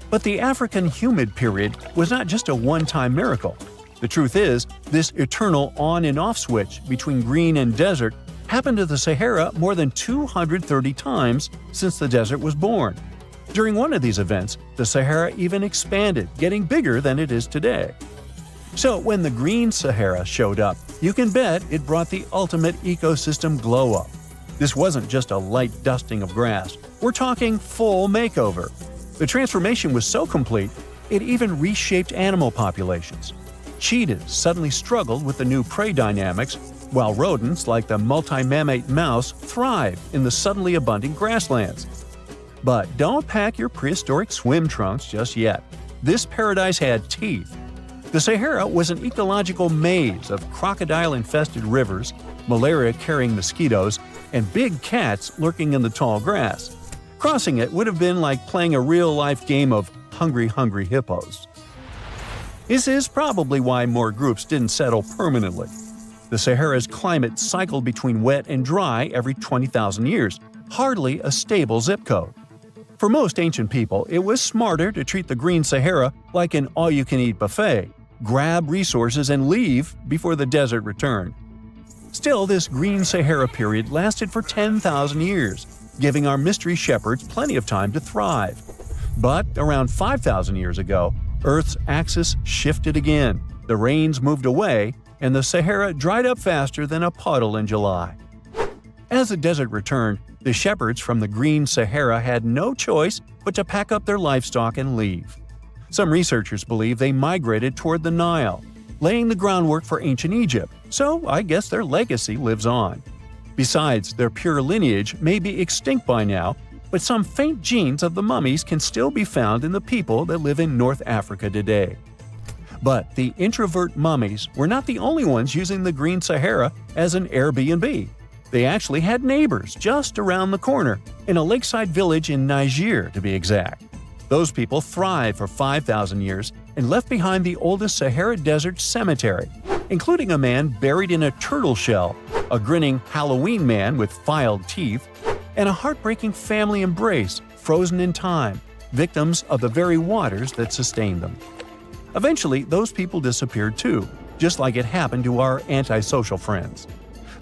But the African humid period was not just a one-time miracle. The truth is, this eternal on and off switch between green and desert happened to the Sahara more than 230 times since the desert was born. During one of these events, the Sahara even expanded, getting bigger than it is today. So when the green Sahara showed up, you can bet it brought the ultimate ecosystem glow-up. This wasn't just a light dusting of grass. We're talking full makeover. The transformation was so complete, it even reshaped animal populations. Cheetahs suddenly struggled with the new prey dynamics, while rodents like the multi-mammate mouse thrive in the suddenly abundant grasslands. But don't pack your prehistoric swim trunks just yet. This paradise had teeth. The Sahara was an ecological maze of crocodile-infested rivers, malaria-carrying mosquitoes, and big cats lurking in the tall grass. Crossing it would have been like playing a real-life game of Hungry Hungry Hippos. This is probably why more groups didn't settle permanently. The Sahara's climate cycled between wet and dry every 20,000 years, hardly a stable zip code. For most ancient people, it was smarter to treat the green Sahara like an all-you-can-eat buffet, grab resources and leave before the desert returned. Still, this green Sahara period lasted for 10,000 years, giving our mystery shepherds plenty of time to thrive. But around 5,000 years ago, Earth's axis shifted again, the rains moved away, and the Sahara dried up faster than a puddle in July. As the desert returned, the shepherds from the green Sahara had no choice but to pack up their livestock and leave. Some researchers believe they migrated toward the Nile, laying the groundwork for ancient Egypt, so I guess their legacy lives on. Besides, their pure lineage may be extinct by now, but some faint genes of the mummies can still be found in the people that live in North Africa today. But the introvert mummies were not the only ones using the green Sahara as an Airbnb. They actually had neighbors just around the corner, in a lakeside village in Niger to be exact. Those people thrived for 5,000 years and left behind the oldest Sahara Desert cemetery, including a man buried in a turtle shell, a grinning Halloween man with filed teeth, and a heartbreaking family embrace frozen in time, victims of the very waters that sustained them. Eventually, those people disappeared too, just like it happened to our antisocial friends.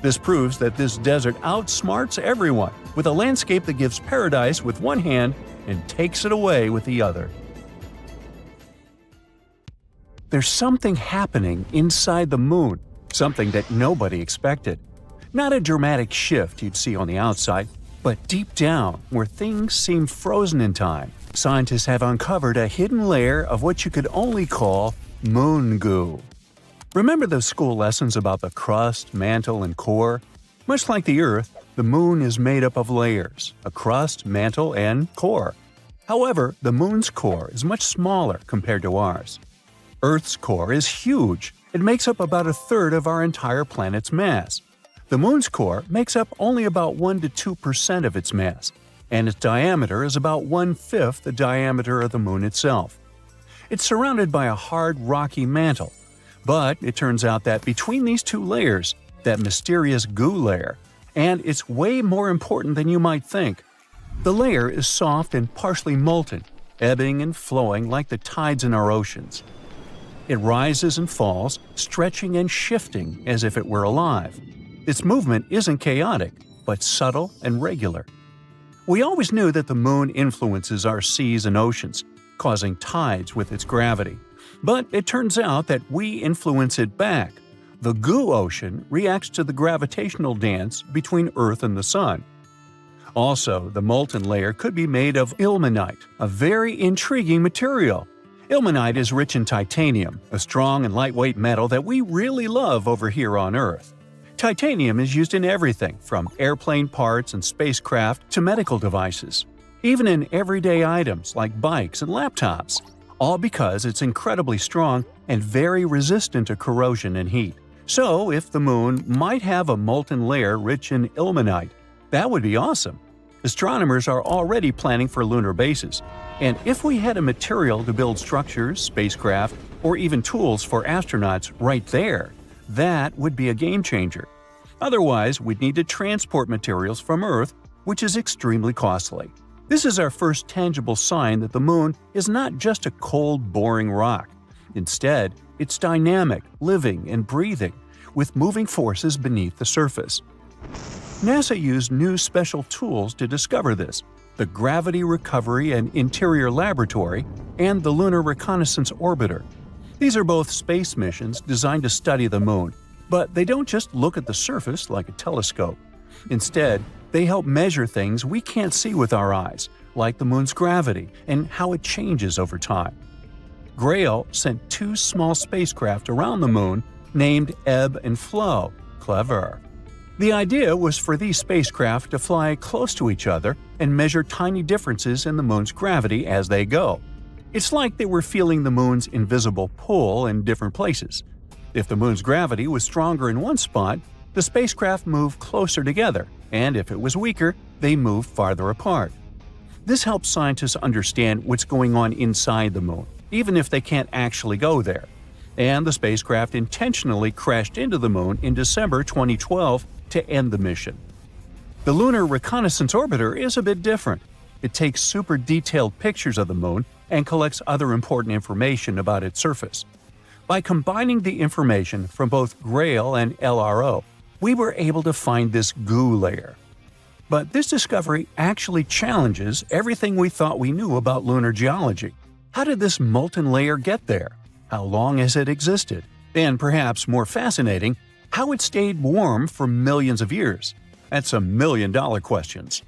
This proves that this desert outsmarts everyone, with a landscape that gives paradise with one hand and takes it away with the other. There's something happening inside the moon, something that nobody expected. Not a dramatic shift you'd see on the outside, but deep down, where things seem frozen in time, scientists have uncovered a hidden layer of what you could only call moon goo. Remember those school lessons about the crust, mantle, and core? Much like the Earth, the moon is made up of layers, a crust, mantle, and core. However, the moon's core is much smaller compared to ours. Earth's core is huge. It makes up about a third of our entire planet's mass. The moon's core makes up only about 1 to 2% of its mass, and its diameter is about 1/5 the diameter of the moon itself. It's surrounded by a hard, rocky mantle. But it turns out that between these two layers, that mysterious goo layer, and it's way more important than you might think. The layer is soft and partially molten, ebbing and flowing like the tides in our oceans. It rises and falls, stretching and shifting as if it were alive. Its movement isn't chaotic, but subtle and regular. We always knew that the moon influences our seas and oceans, causing tides with its gravity. But it turns out that we influence it back. The goo ocean reacts to the gravitational dance between Earth and the Sun. Also, the molten layer could be made of ilmenite, a very intriguing material. Ilmenite is rich in titanium, a strong and lightweight metal that we really love over here on Earth. Titanium is used in everything from airplane parts and spacecraft to medical devices, even in everyday items like bikes and laptops. All because it's incredibly strong and very resistant to corrosion and heat. So, if the moon might have a molten layer rich in ilmenite, that would be awesome. Astronomers are already planning for lunar bases, and if we had a material to build structures, spacecraft, or even tools for astronauts right there, that would be a game changer. Otherwise, we'd need to transport materials from Earth, which is extremely costly. This is our first tangible sign that the moon is not just a cold, boring rock. Instead, It's dynamic, living, and breathing, with moving forces beneath the surface. NASA used new special tools to discover this: the Gravity Recovery and Interior Laboratory and the Lunar Reconnaissance Orbiter. These are both space missions designed to study the moon, but they don't just look at the surface like a telescope. Instead, they help measure things we can't see with our eyes, like the moon's gravity and how it changes over time. GRAIL sent 2 small spacecraft around the moon named Ebb and Flow. Clever. The idea was for these spacecraft to fly close to each other and measure tiny differences in the moon's gravity as they go. It's like they were feeling the moon's invisible pull in different places. If the moon's gravity was stronger in one spot, the spacecraft moved closer together, and if it was weaker, they moved farther apart. This helps scientists understand what's going on inside the moon, even if they can't actually go there. And the spacecraft intentionally crashed into the moon in December 2012 to end the mission. The Lunar Reconnaissance Orbiter is a bit different. It takes super detailed pictures of the moon and collects other important information about its surface. By combining the information from both GRAIL and LRO, we were able to find this goo layer. But this discovery actually challenges everything we thought we knew about lunar geology. How did this molten layer get there? How long has it existed? And perhaps more fascinating, how it stayed warm for millions of years. That's some million-dollar questions.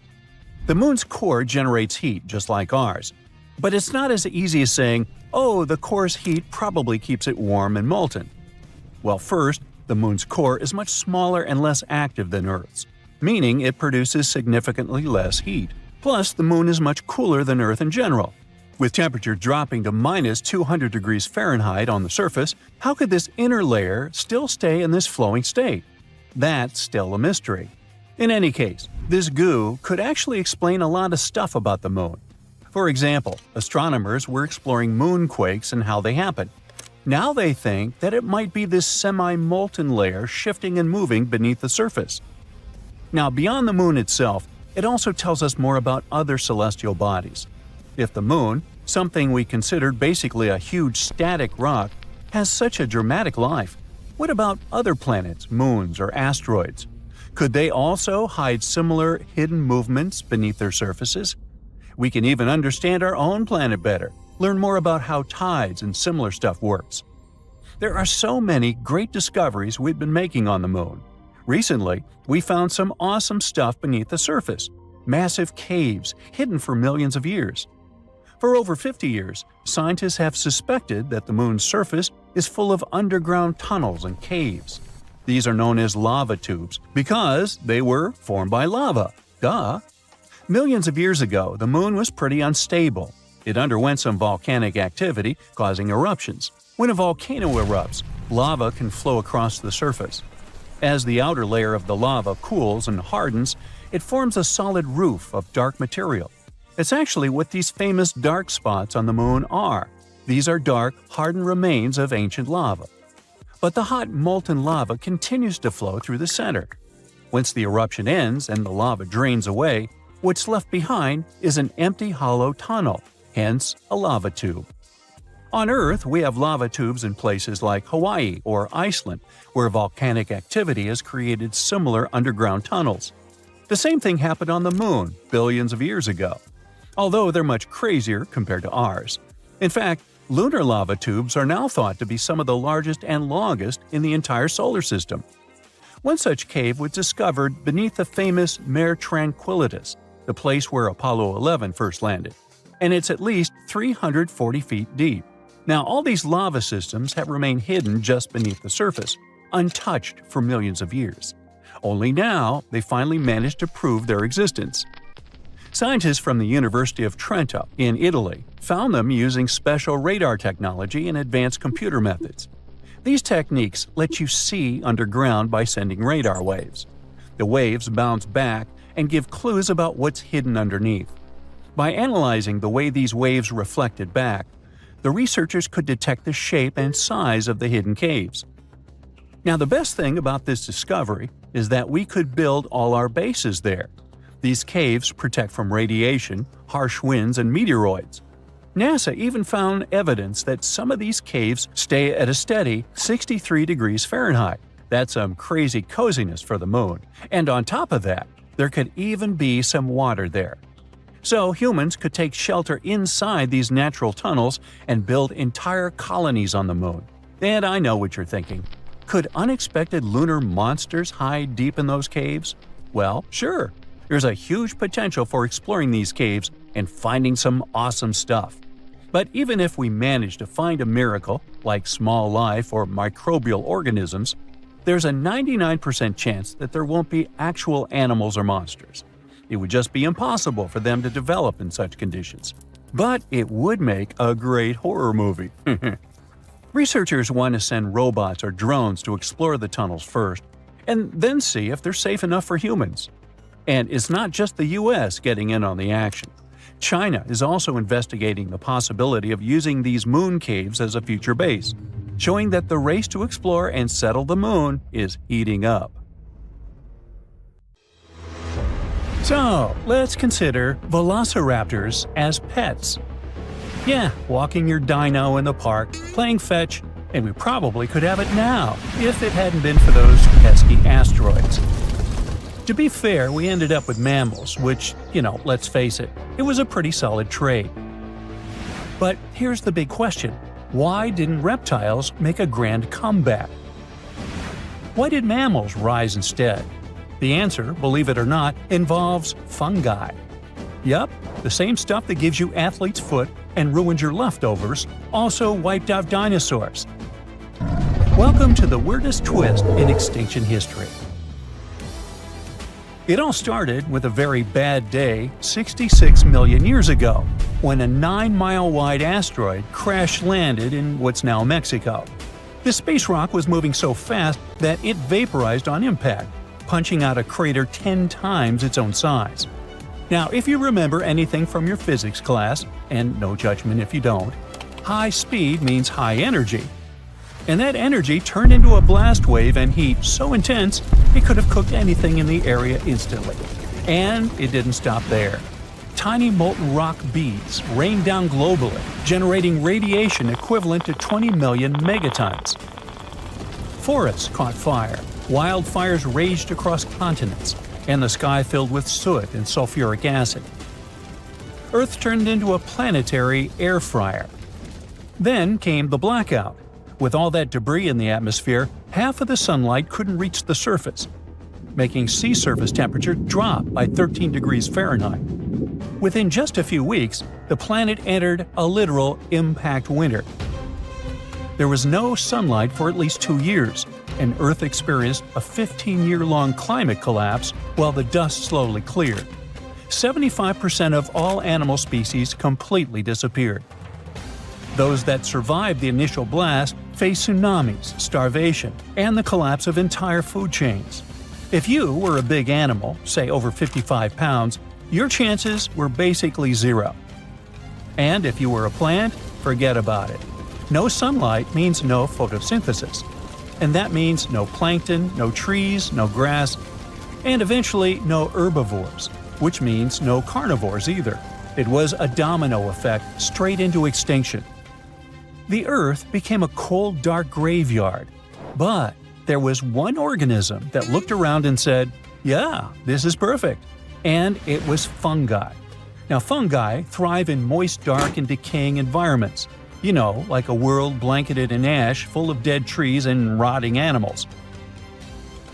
The moon's core generates heat just like ours. But it's not as easy as saying, oh, the core's heat probably keeps it warm and molten. Well, first, the moon's core is much smaller and less active than Earth's, meaning it produces significantly less heat. Plus, the moon is much cooler than Earth in general. With temperature dropping to minus 200 degrees Fahrenheit on the surface, how could this inner layer still stay in this flowing state? That's still a mystery. In any case, this goo could actually explain a lot of stuff about the moon. For example, astronomers were exploring moonquakes and how they happen. Now they think that it might be this semi-molten layer shifting and moving beneath the surface. Now, beyond the moon itself, it also tells us more about other celestial bodies. If the moon, something we considered basically a huge static rock, has such a dramatic life, what about other planets, moons, or asteroids? Could they also hide similar hidden movements beneath their surfaces? We can even understand our own planet better, learn more about how tides and similar stuff works. There are so many great discoveries we've been making on the moon. Recently, we found some awesome stuff beneath the surface, massive caves hidden for millions of years. For over 50 years, scientists have suspected that the moon's surface is full of underground tunnels and caves. These are known as lava tubes because they were formed by lava. Duh! Millions of years ago, the moon was pretty unstable. It underwent some volcanic activity, causing eruptions. When a volcano erupts, lava can flow across the surface. As the outer layer of the lava cools and hardens, it forms a solid roof of dark material. It's actually what these famous dark spots on the moon are. These are dark, hardened remains of ancient lava. But the hot, molten lava continues to flow through the center. Once the eruption ends and the lava drains away, what's left behind is an empty hollow tunnel, hence a lava tube. On Earth, we have lava tubes in places like Hawaii or Iceland, where volcanic activity has created similar underground tunnels. The same thing happened on the Moon billions of years ago, although they're much crazier compared to ours. In fact, lunar lava tubes are now thought to be some of the largest and longest in the entire solar system. One such cave was discovered beneath the famous Mare Tranquillitatis, the place where Apollo 11 first landed, and it's at least 340 feet deep. Now, all these lava systems have remained hidden just beneath the surface, untouched for millions of years. Only now, they finally managed to prove their existence. Scientists from the University of Trento in Italy found them using special radar technology and advanced computer methods. These techniques let you see underground by sending radar waves. The waves bounce back and give clues about what's hidden underneath. By analyzing the way these waves reflected back, the researchers could detect the shape and size of the hidden caves. Now, the best thing about this discovery is that we could build all our bases there. These caves protect from radiation, harsh winds, and meteoroids. NASA even found evidence that some of these caves stay at a steady 63 degrees Fahrenheit. That's some crazy coziness for the moon. And on top of that, there could even be some water there. So humans could take shelter inside these natural tunnels and build entire colonies on the moon. And I know what you're thinking. Could unexpected lunar monsters hide deep in those caves? Well, sure. There's a huge potential for exploring these caves and finding some awesome stuff. But even if we manage to find a miracle, like small life or microbial organisms, there's a 99% chance that there won't be actual animals or monsters. It would just be impossible for them to develop in such conditions. But it would make a great horror movie. Researchers want to send robots or drones to explore the tunnels first, and then see if they're safe enough for humans. And it's not just the US getting in on the action. China is also investigating the possibility of using these moon caves as a future base, showing that the race to explore and settle the moon is heating up. So, let's consider velociraptors as pets. Yeah, walking your dino in the park, playing fetch, and we probably could have it now if it hadn't been for those pesky asteroids. To be fair, we ended up with mammals, which, let's face it, it was a pretty solid trade. But here's the big question. Why didn't reptiles make a grand comeback? Why did mammals rise instead? The answer, believe it or not, involves fungi. Yup, the same stuff that gives you athlete's foot and ruins your leftovers also wiped out dinosaurs. Welcome to the weirdest twist in extinction history. It all started with a very bad day 66 million years ago, when a 9-mile-wide asteroid crash-landed in what's now Mexico. The space rock was moving so fast that it vaporized on impact, punching out a crater 10 times its own size. Now, if you remember anything from your physics class, and no judgment if you don't, high speed means high energy. And that energy turned into a blast wave and heat so intense it could have cooked anything in the area instantly. And it didn't stop there. Tiny molten rock beads rained down globally, generating radiation equivalent to 20 million megatons. Forests caught fire, wildfires raged across continents, and the sky filled with soot and sulfuric acid. Earth turned into a planetary air fryer. Then came the blackout. With all that debris in the atmosphere, half of the sunlight couldn't reach the surface, making sea surface temperature drop by 13 degrees Fahrenheit. Within just a few weeks, the planet entered a literal impact winter. There was no sunlight for at least 2 years, and Earth experienced a 15-year-long climate collapse while the dust slowly cleared. 75% of all animal species completely disappeared. Those that survived the initial blast faced tsunamis, starvation, and the collapse of entire food chains. If you were a big animal, say over 55 pounds, your chances were basically zero. And if you were a plant, forget about it. No sunlight means no photosynthesis. And that means no plankton, no trees, no grass, and eventually no herbivores, which means no carnivores either. It was a domino effect straight into extinction. The Earth became a cold, dark graveyard. But there was one organism that looked around and said, yeah, this is perfect. And it was fungi. Now, fungi thrive in moist, dark, and decaying environments. Like a world blanketed in ash full of dead trees and rotting animals.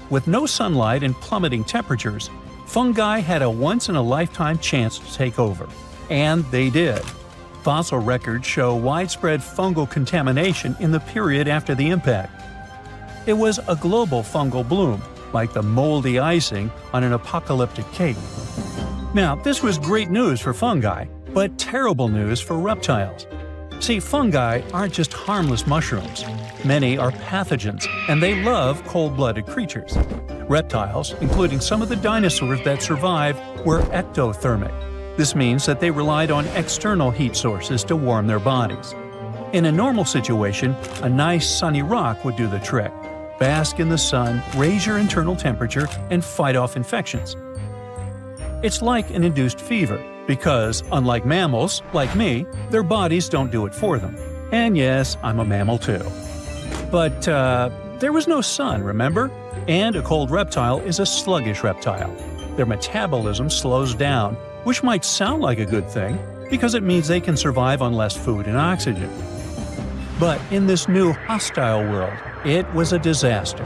With no sunlight and plummeting temperatures, fungi had a once-in-a-lifetime chance to take over. And they did. Fossil records show widespread fungal contamination in the period after the impact. It was a global fungal bloom, like the moldy icing on an apocalyptic cake. Now, this was great news for fungi, but terrible news for reptiles. See, fungi aren't just harmless mushrooms. Many are pathogens, and they love cold-blooded creatures. Reptiles, including some of the dinosaurs that survived, were ectothermic. This means that they relied on external heat sources to warm their bodies. In a normal situation, a nice sunny rock would do the trick. Bask in the sun, raise your internal temperature, and fight off infections. It's like an induced fever, Because, unlike mammals, like me, their bodies don't do it for them. And yes, I'm a mammal too. But, there was no sun, remember? And a cold reptile is a sluggish reptile. Their metabolism slows down, which might sound like a good thing, because it means they can survive on less food and oxygen. But in this new hostile world, it was a disaster.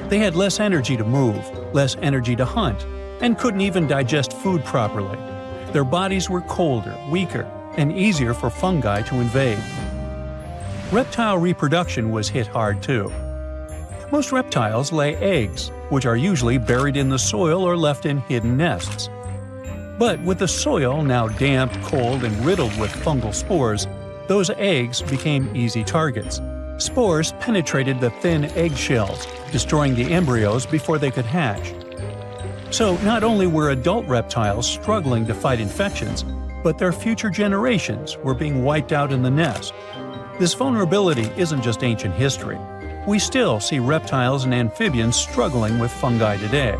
They had less energy to move, less energy to hunt, and couldn't even digest food properly. Their bodies were colder, weaker, and easier for fungi to invade. Reptile reproduction was hit hard too. Most reptiles lay eggs, which are usually buried in the soil or left in hidden nests. But with the soil now damp, cold, and riddled with fungal spores, those eggs became easy targets. Spores penetrated the thin egg shells, destroying the embryos before they could hatch. So not only were adult reptiles struggling to fight infections, but their future generations were being wiped out in the nest. This vulnerability isn't just ancient history. We still see reptiles and amphibians struggling with fungi today.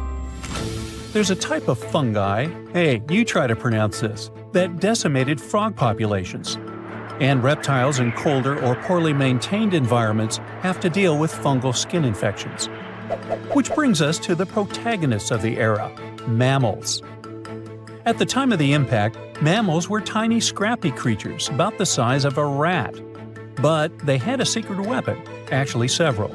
There's a type of fungi, hey, you try to pronounce this, that decimated frog populations. And reptiles in colder or poorly maintained environments have to deal with fungal skin infections. Which brings us to the protagonists of the era, mammals. At the time of the impact, mammals were tiny scrappy creatures about the size of a rat. But they had a secret weapon, actually several.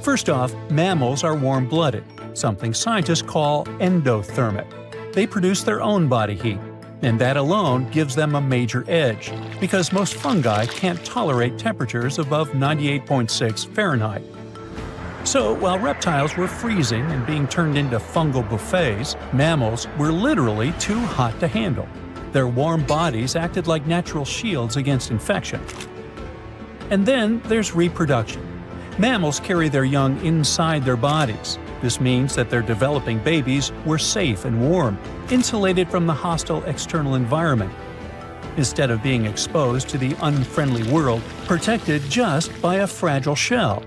First off, mammals are warm-blooded, something scientists call endothermic. They produce their own body heat, and that alone gives them a major edge, because most fungi can't tolerate temperatures above 98.6 Fahrenheit. So while reptiles were freezing and being turned into fungal buffets, mammals were literally too hot to handle. Their warm bodies acted like natural shields against infection. And then there's reproduction. Mammals carry their young inside their bodies. This means that their developing babies were safe and warm, insulated from the hostile external environment, instead of being exposed to the unfriendly world, protected just by a fragile shell.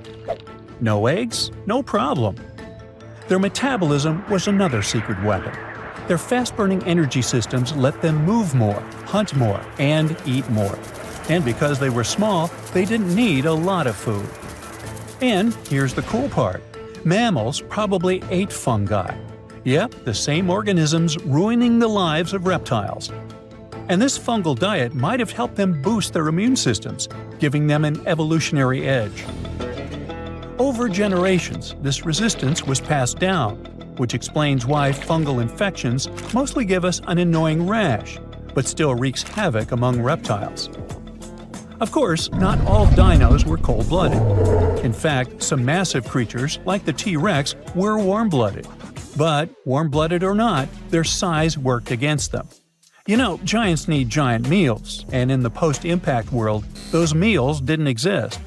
No eggs? No problem. Their metabolism was another secret weapon. Their fast-burning energy systems let them move more, hunt more, and eat more. And because they were small, they didn't need a lot of food. And here's the cool part. Mammals probably ate fungi. Yep, the same organisms ruining the lives of reptiles. And this fungal diet might have helped them boost their immune systems, giving them an evolutionary edge. Over generations, this resistance was passed down, which explains why fungal infections mostly give us an annoying rash, but still wreaks havoc among reptiles. Of course, not all dinos were cold-blooded. In fact, some massive creatures, like the T-Rex, were warm-blooded. But, warm-blooded or not, their size worked against them. You know, giants need giant meals, and in the post-impact world, those meals didn't exist.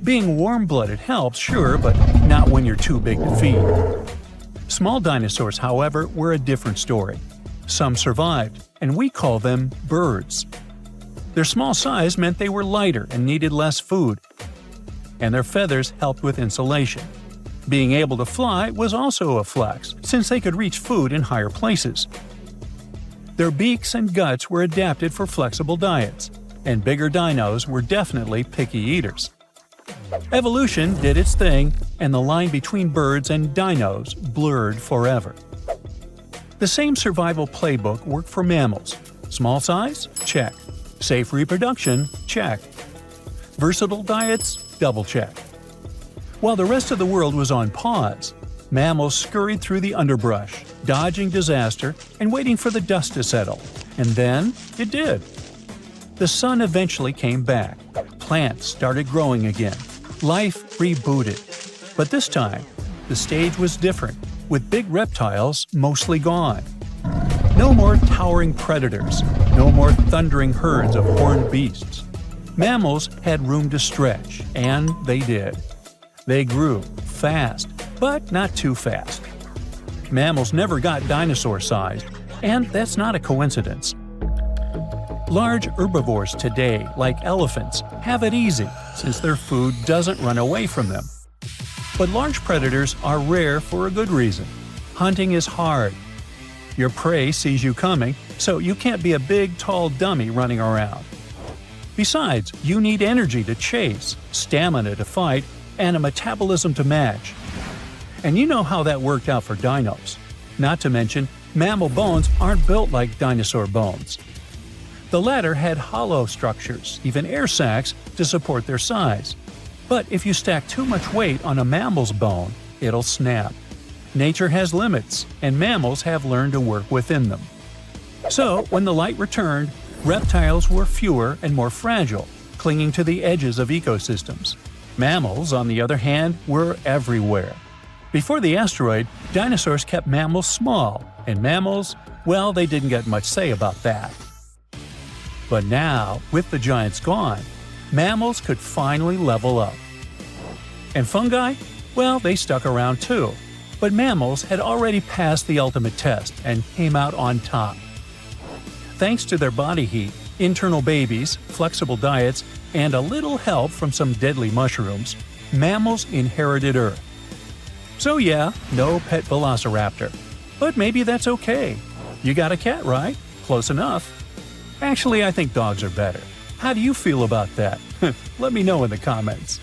Being warm-blooded helps, sure, but not when you're too big to feed. Small dinosaurs, however, were a different story. Some survived, and we call them birds. Their small size meant they were lighter and needed less food, and their feathers helped with insulation. Being able to fly was also a flex, since they could reach food in higher places. Their beaks and guts were adapted for flexible diets, and bigger dinos were definitely picky eaters. Evolution did its thing, and the line between birds and dinos blurred forever. The same survival playbook worked for mammals. Small size? Check. Safe reproduction? Check. Versatile diets? Double check. While the rest of the world was on pause, mammals scurried through the underbrush, dodging disaster and waiting for the dust to settle. And then it did. The sun eventually came back. Plants started growing again. Life rebooted. But this time, the stage was different, with big reptiles mostly gone. No more towering predators, no more thundering herds of horned beasts. Mammals had room to stretch, and they did. They grew fast, but not too fast. Mammals never got dinosaur-sized, and that's not a coincidence. Large herbivores today, like elephants, have it easy since their food doesn't run away from them. But large predators are rare for a good reason. Hunting is hard. Your prey sees you coming, so you can't be a big, tall dummy running around. Besides, you need energy to chase, stamina to fight, and a metabolism to match. And you know how that worked out for dinos. Not to mention, mammal bones aren't built like dinosaur bones. The latter had hollow structures, even air sacs, to support their size. But if you stack too much weight on a mammal's bone, it'll snap. Nature has limits, and mammals have learned to work within them. So, when the light returned, reptiles were fewer and more fragile, clinging to the edges of ecosystems. Mammals, on the other hand, were everywhere. Before the asteroid, dinosaurs kept mammals small, and mammals, well, they didn't get much say about that. But now, with the giants gone, mammals could finally level up. And fungi? Well, they stuck around too. But mammals had already passed the ultimate test and came out on top. Thanks to their body heat, internal babies, flexible diets, and a little help from some deadly mushrooms, mammals inherited Earth. So yeah, no pet velociraptor. But maybe that's okay. You got a cat, right? Close enough. Actually, I think dogs are better. How do you feel about that? Let me know in the comments.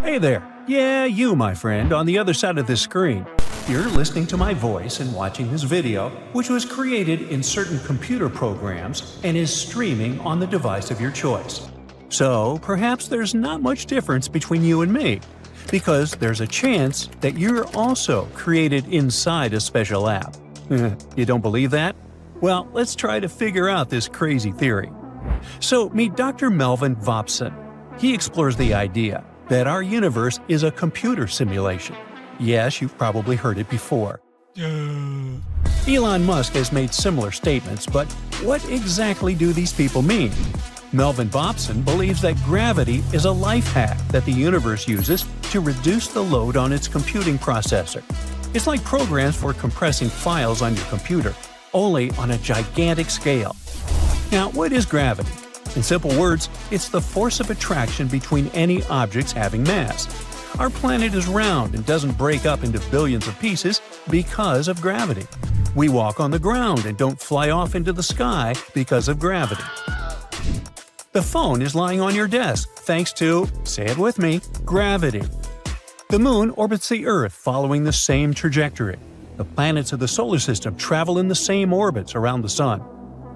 Hey there! Yeah, you, my friend, on the other side of this screen. You're listening to my voice and watching this video, which was created in certain computer programs and is streaming on the device of your choice. So, perhaps there's not much difference between you and me, because there's a chance that you're also created inside a special app. You don't believe that? Well, let's try to figure out this crazy theory. So, meet Dr. Melvin Vopson. He explores the idea that our universe is a computer simulation. Yes, you've probably heard it before. Elon Musk has made similar statements, but what exactly do these people mean? Melvin Vopson believes that gravity is a life hack that the universe uses to reduce the load on its computing processor. It's like programs for compressing files on your computer, only on a gigantic scale. Now, what is gravity? In simple words, it's the force of attraction between any objects having mass. Our planet is round and doesn't break up into billions of pieces because of gravity. We walk on the ground and don't fly off into the sky because of gravity. The phone is lying on your desk thanks to, say it with me, gravity. The moon orbits the Earth following the same trajectory. The planets of the solar system travel in the same orbits around the sun.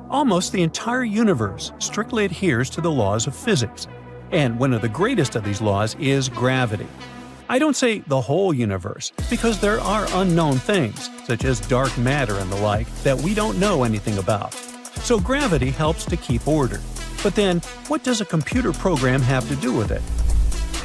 Almost the entire universe strictly adheres to the laws of physics, and one of the greatest of these laws is gravity. I don't say the whole universe, because there are unknown things, such as dark matter and the like, that we don't know anything about. So gravity helps to keep order. But then, what does a computer program have to do with it?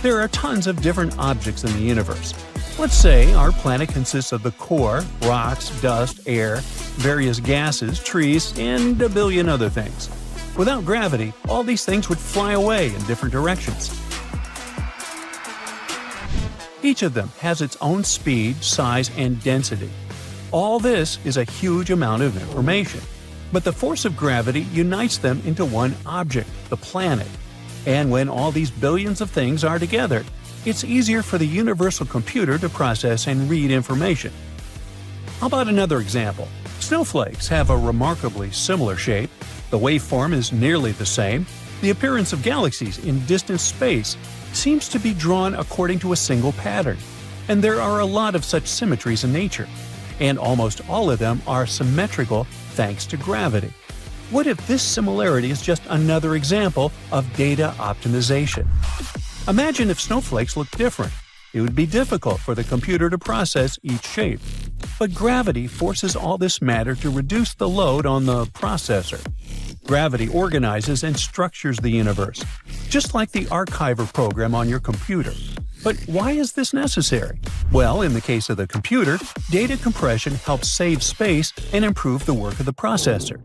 There are tons of different objects in the universe. Let's say our planet consists of the core, rocks, dust, air, various gases, trees, and a billion other things. Without gravity, all these things would fly away in different directions. Each of them has its own speed, size, and density. All this is a huge amount of information. But the force of gravity unites them into one object, the planet. And when all these billions of things are together, it's easier for the universal computer to process and read information. How about another example? Snowflakes have a remarkably similar shape. The waveform is nearly the same. The appearance of galaxies in distant space seems to be drawn according to a single pattern. And there are a lot of such symmetries in nature. And almost all of them are symmetrical thanks to gravity. What if this similarity is just another example of data optimization? Imagine if snowflakes looked different. It would be difficult for the computer to process each shape. But gravity forces all this matter to reduce the load on the processor. Gravity organizes and structures the universe, just like the archiver program on your computer. But why is this necessary? Well, in the case of the computer, data compression helps save space and improve the work of the processor.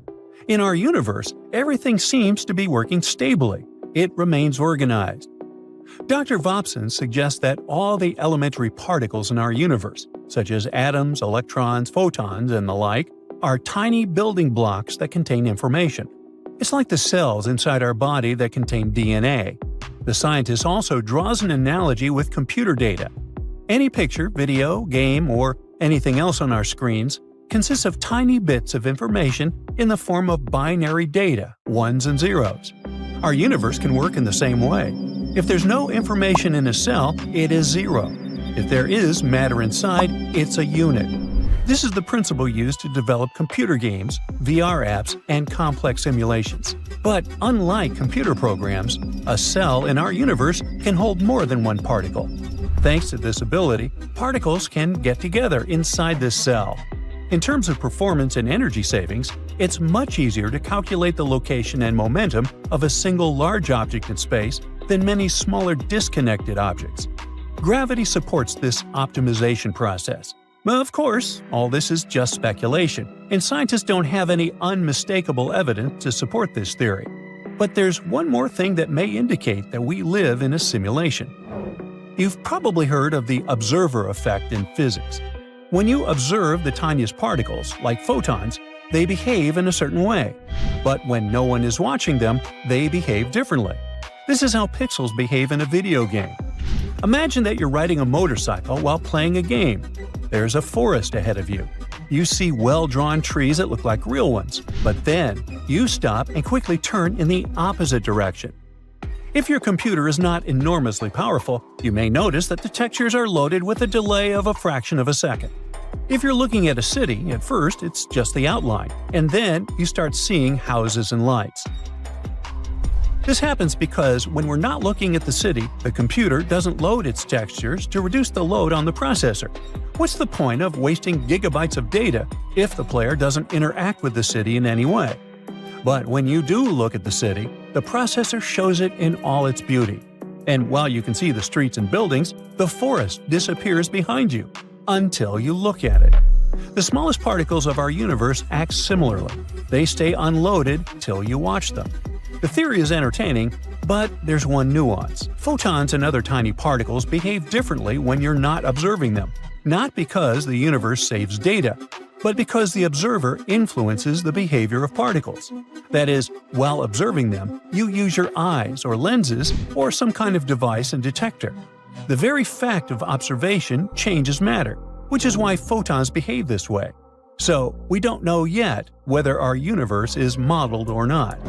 In our universe, everything seems to be working stably. It remains organized. Dr. Vopson suggests that all the elementary particles in our universe, such as atoms, electrons, photons, and the like, are tiny building blocks that contain information. It's like the cells inside our body that contain DNA. The scientist also draws an analogy with computer data. Any picture, video, game, or anything else on our screens consists of tiny bits of information in the form of binary data, ones and zeros. Our universe can work in the same way. If there's no information in a cell, it is zero. If there is matter inside, it's a unit. This is the principle used to develop computer games, VR apps, and complex simulations. But unlike computer programs, a cell in our universe can hold more than one particle. Thanks to this ability, particles can get together inside this cell. In terms of performance and energy savings, it's much easier to calculate the location and momentum of a single large object in space than many smaller disconnected objects. Gravity supports this optimization process. Of course, all this is just speculation, and scientists don't have any unmistakable evidence to support this theory. But there's one more thing that may indicate that we live in a simulation. You've probably heard of the observer effect in physics. When you observe the tiniest particles, like photons, they behave in a certain way. But when no one is watching them, they behave differently. This is how pixels behave in a video game. Imagine that you're riding a motorcycle while playing a game. There's a forest ahead of you. You see well-drawn trees that look like real ones, but then you stop and quickly turn in the opposite direction. If your computer is not enormously powerful, you may notice that the textures are loaded with a delay of a fraction of a second. If you're looking at a city, at first it's just the outline, and then you start seeing houses and lights. This happens because when we're not looking at the city, the computer doesn't load its textures to reduce the load on the processor. What's the point of wasting gigabytes of data if the player doesn't interact with the city in any way? But when you do look at the city, the processor shows it in all its beauty. And while you can see the streets and buildings, the forest disappears behind you until you look at it. The smallest particles of our universe act similarly. They stay unloaded till you watch them. The theory is entertaining, but there's one nuance. Photons and other tiny particles behave differently when you're not observing them. Not because the universe saves data, but because the observer influences the behavior of particles. That is, while observing them, you use your eyes or lenses or some kind of device and detector. The very fact of observation changes matter, which is why photons behave this way. So, we don't know yet whether our universe is modeled or not.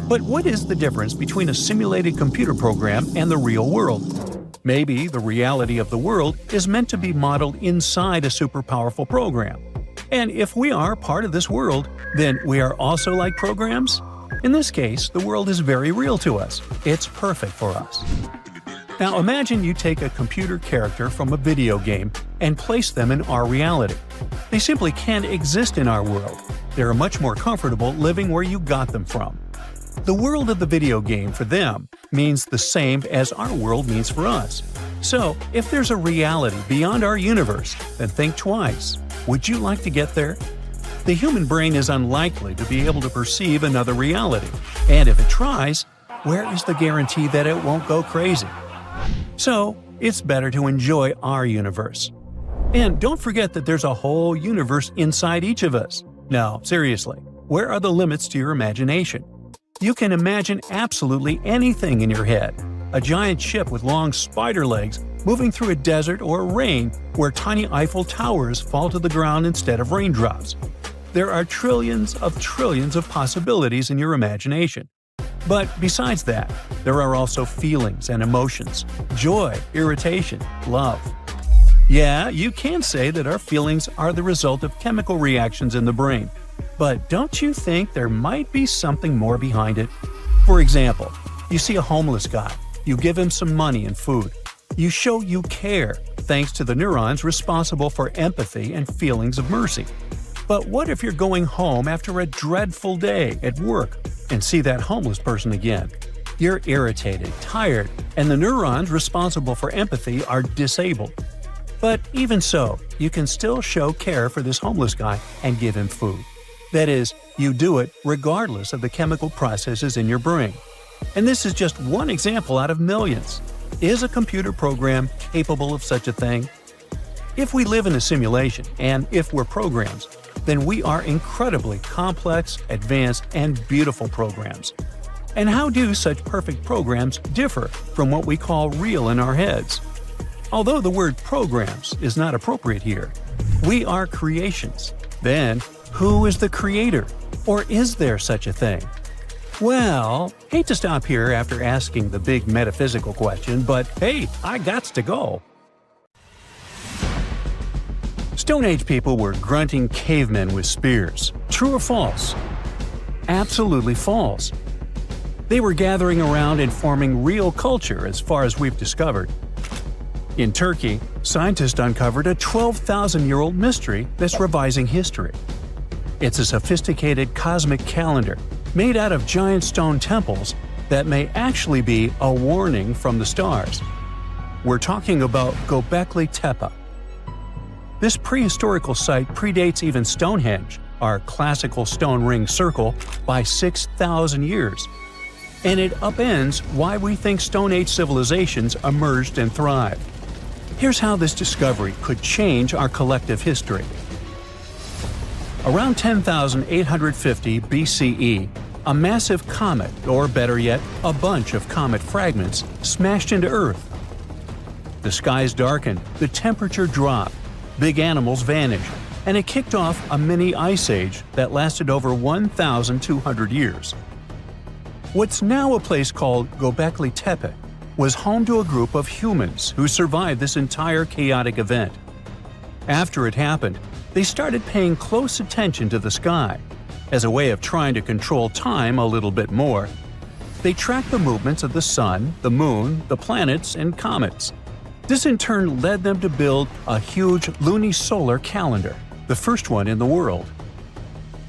But what is the difference between a simulated computer program and the real world? Maybe the reality of the world is meant to be modeled inside a super powerful program. And if we are part of this world, then we are also like programs? In this case, the world is very real to us. It's perfect for us. Now imagine you take a computer character from a video game and place them in our reality. They simply can't exist in our world. They're much more comfortable living where you got them from. The world of the video game for them means the same as our world means for us. So, if there's a reality beyond our universe, then think twice. Would you like to get there? The human brain is unlikely to be able to perceive another reality, and if it tries, where is the guarantee that it won't go crazy? So, it's better to enjoy our universe. And don't forget that there's a whole universe inside each of us. No, seriously, where are the limits to your imagination? You can imagine absolutely anything in your head. A giant ship with long spider legs moving through a desert or rain where tiny Eiffel Towers fall to the ground instead of raindrops. There are trillions of possibilities in your imagination. But besides that, there are also feelings and emotions, joy, irritation, love. Yeah, you can say that our feelings are the result of chemical reactions in the brain. But don't you think there might be something more behind it? For example, you see a homeless guy. You give him some money and food. You show you care, thanks to the neurons responsible for empathy and feelings of mercy. But what if you're going home after a dreadful day at work and see that homeless person again? You're irritated, tired, and the neurons responsible for empathy are disabled. But even so, you can still show care for this homeless guy and give him food. That is, you do it regardless of the chemical processes in your brain. And this is just one example out of millions. Is a computer program capable of such a thing? If we live in a simulation, and if we're programs, then we are incredibly complex, advanced, and beautiful programs. And how do such perfect programs differ from what we call real in our heads? Although the word programs is not appropriate here. We are creations. Then, who is the creator? Or is there such a thing? Well, hate to stop here after asking the big metaphysical question, but hey, I gots to go. Stone Age people were grunting cavemen with spears. True or false? Absolutely false. They were gathering around and forming real culture as far as we've discovered. In Turkey, scientists uncovered a 12,000-year-old mystery that's revising history. It's a sophisticated cosmic calendar made out of giant stone temples that may actually be a warning from the stars. We're talking about Gobekli Tepe. This prehistorical site predates even Stonehenge, our classical stone ring circle, by 6,000 years. And it upends why we think Stone Age civilizations emerged and thrived. Here's how this discovery could change our collective history. Around 10,850 BCE, a massive comet, or better yet, a bunch of comet fragments, smashed into Earth. The skies darkened, the temperature dropped, big animals vanished, and it kicked off a mini ice age that lasted over 1,200 years. What's now a place called Gobekli Tepe was home to a group of humans who survived this entire chaotic event. After it happened, they started paying close attention to the sky. As a way of trying to control time a little bit more, they tracked the movements of the sun, the moon, the planets, and comets. This in turn led them to build a huge lunisolar calendar, the first one in the world.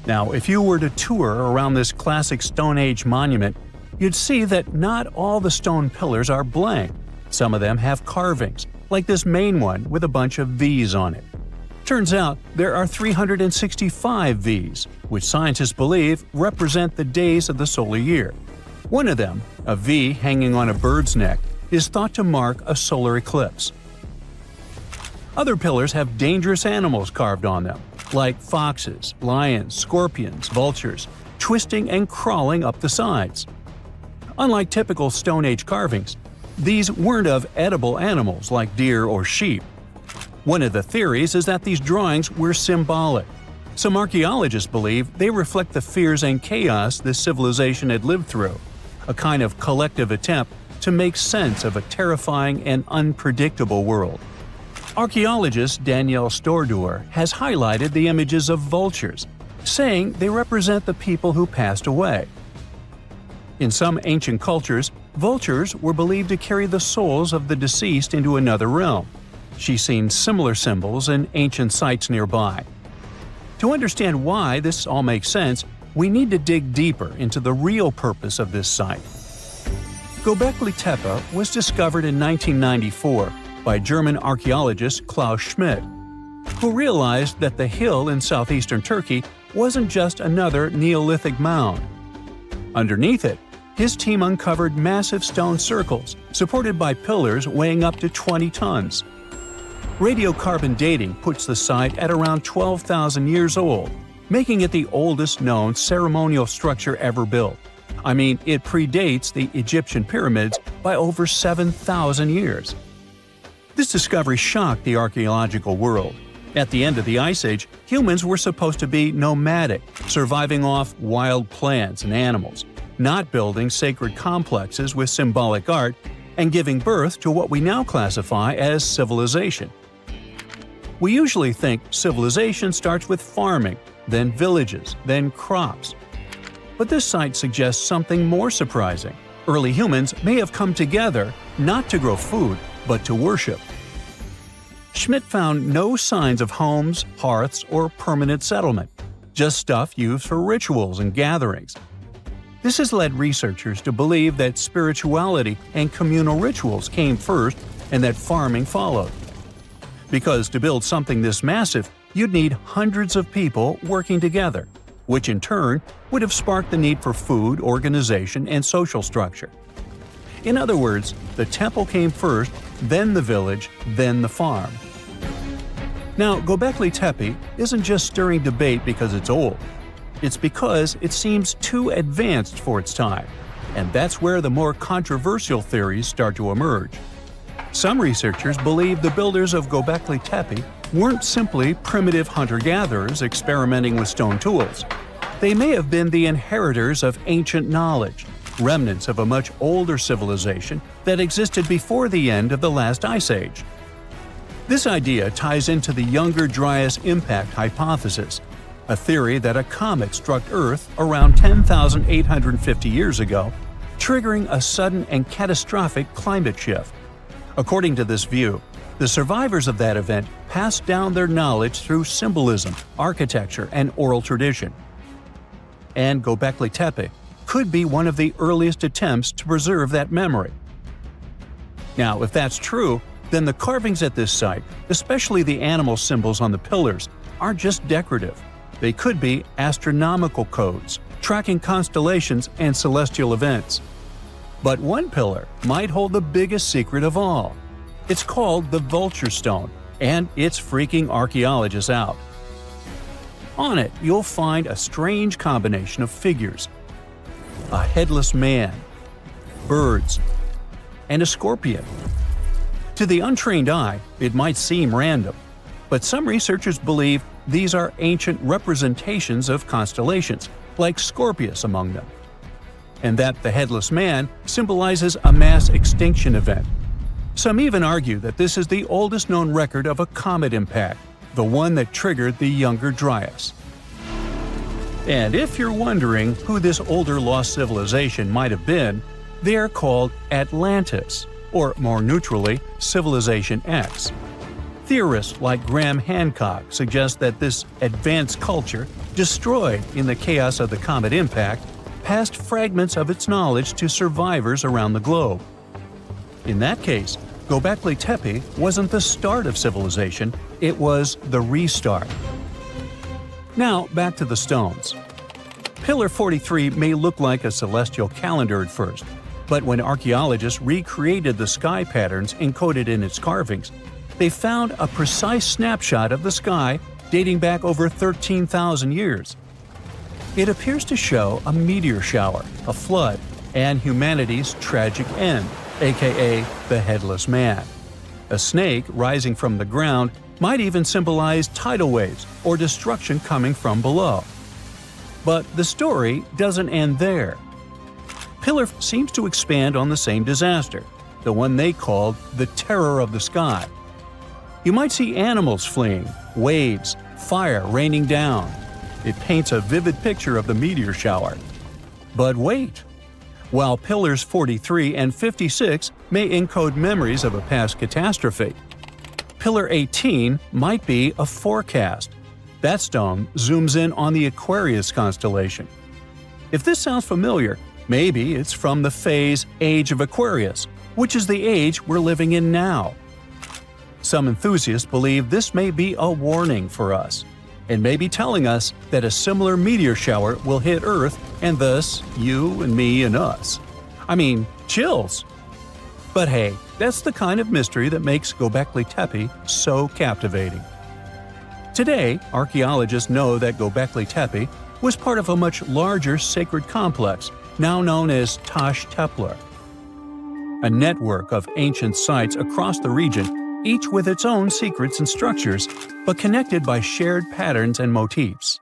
Now, if you were to tour around this classic Stone Age monument, you'd see that not all the stone pillars are blank. Some of them have carvings, like this main one with a bunch of V's on it. Turns out there are 365 V's, which scientists believe represent the days of the solar year. One of them, a V hanging on a bird's neck, is thought to mark a solar eclipse. Other pillars have dangerous animals carved on them, like foxes, lions, scorpions, vultures, twisting and crawling up the sides. Unlike typical Stone Age carvings, these weren't of edible animals like deer or sheep. One of the theories is that these drawings were symbolic. Some archaeologists believe they reflect the fears and chaos this civilization had lived through, a kind of collective attempt to make sense of a terrifying and unpredictable world. Archaeologist Danielle Stordour has highlighted the images of vultures, saying they represent the people who passed away. In some ancient cultures, vultures were believed to carry the souls of the deceased into another realm. She's seen similar symbols in ancient sites nearby. To understand why this all makes sense, we need to dig deeper into the real purpose of this site. Gobekli Tepe was discovered in 1994 by German archaeologist Klaus Schmidt, who realized that the hill in southeastern Turkey wasn't just another Neolithic mound. Underneath it, his team uncovered massive stone circles supported by pillars weighing up to 20 tons. Radiocarbon dating puts the site at around 12,000 years old, making it the oldest known ceremonial structure ever built. I mean, it predates the Egyptian pyramids by over 7,000 years. This discovery shocked the archaeological world. At the end of the Ice Age, humans were supposed to be nomadic, surviving off wild plants and animals, not building sacred complexes with symbolic art, and giving birth to what we now classify as civilization. We usually think civilization starts with farming, then villages, then crops. But this site suggests something more surprising. Early humans may have come together not to grow food, but to worship. Schmidt found no signs of homes, hearths, or permanent settlement, just stuff used for rituals and gatherings. This has led researchers to believe that spirituality and communal rituals came first and that farming followed. Because to build something this massive, you'd need hundreds of people working together, which in turn would have sparked the need for food, organization, and social structure. In other words, the temple came first, then the village, then the farm. Now, Gobekli Tepe isn't just stirring debate because it's old. It's because it seems too advanced for its time, and that's where the more controversial theories start to emerge. Some researchers believe the builders of Gobekli Tepe weren't simply primitive hunter-gatherers experimenting with stone tools. They may have been the inheritors of ancient knowledge, remnants of a much older civilization that existed before the end of the last ice age. This idea ties into the Younger Dryas impact hypothesis, a theory that a comet struck Earth around 10,850 years ago, triggering a sudden and catastrophic climate shift. According to this view, the survivors of that event passed down their knowledge through symbolism, architecture, and oral tradition. And Gobekli Tepe could be one of the earliest attempts to preserve that memory. Now, if that's true, then the carvings at this site, especially the animal symbols on the pillars, aren't just decorative. They could be astronomical codes, tracking constellations and celestial events. But one pillar might hold the biggest secret of all. It's called the Vulture Stone, and it's freaking archaeologists out. On it, you'll find a strange combination of figures: a headless man, birds, and a scorpion. To the untrained eye, it might seem random, but some researchers believe these are ancient representations of constellations, like Scorpius among them, and that the headless man symbolizes a mass extinction event. Some even argue that this is the oldest known record of a comet impact, the one that triggered the Younger Dryas. And if you're wondering who this older lost civilization might have been, they are called Atlantis, or more neutrally, Civilization X. Theorists like Graham Hancock suggest that this advanced culture, destroyed in the chaos of the comet impact, passed fragments of its knowledge to survivors around the globe. In that case, Gobekli Tepe wasn't the start of civilization, it was the restart. Now, back to the stones. Pillar 43 may look like a celestial calendar at first, but when archaeologists recreated the sky patterns encoded in its carvings, they found a precise snapshot of the sky dating back over 13,000 years. It appears to show a meteor shower, a flood, and humanity's tragic end, aka the Headless Man. A snake rising from the ground might even symbolize tidal waves or destruction coming from below. But the story doesn't end there. Pillar seems to expand on the same disaster, the one they called the Terror of the Sky. You might see animals fleeing, waves, fire raining down. It paints a vivid picture of the meteor shower. But wait! While Pillars 43 and 56 may encode memories of a past catastrophe, Pillar 18 might be a forecast. That stone zooms in on the Aquarius constellation. If this sounds familiar, maybe it's from the phase Age of Aquarius, which is the age we're living in now. Some enthusiasts believe this may be a warning for us, and may be telling us that a similar meteor shower will hit Earth and thus you and me and us. I mean, chills! But hey, that's the kind of mystery that makes Gobekli Tepe so captivating. Today, archaeologists know that Gobekli Tepe was part of a much larger sacred complex, now known as Tash Tepler, a network of ancient sites across the region, each with its own secrets and structures, but connected by shared patterns and motifs.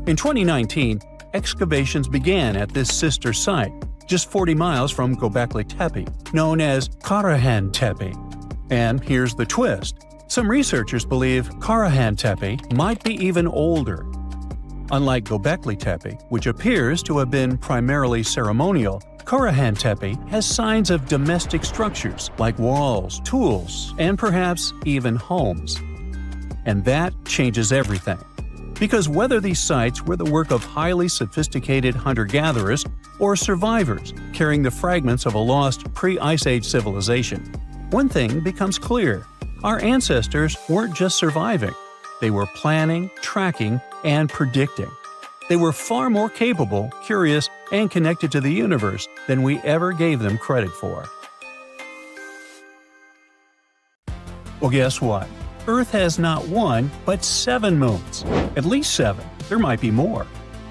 In 2019, excavations began at this sister site, just 40 miles from Gobekli Tepe, known as Karahan Tepe. And here's the twist. Some researchers believe Karahan Tepe might be even older. Unlike Gobekli Tepe, which appears to have been primarily ceremonial, Karahan Tepe has signs of domestic structures like walls, tools, and perhaps even homes. And that changes everything. Because whether these sites were the work of highly sophisticated hunter-gatherers or survivors carrying the fragments of a lost pre-Ice Age civilization, one thing becomes clear. Our ancestors weren't just surviving. They were planning, tracking, and predicting. They were far more capable, curious, and connected to the universe than we ever gave them credit for. Well, guess what? Earth has not one, but 7 moons. At least 7. There might be more.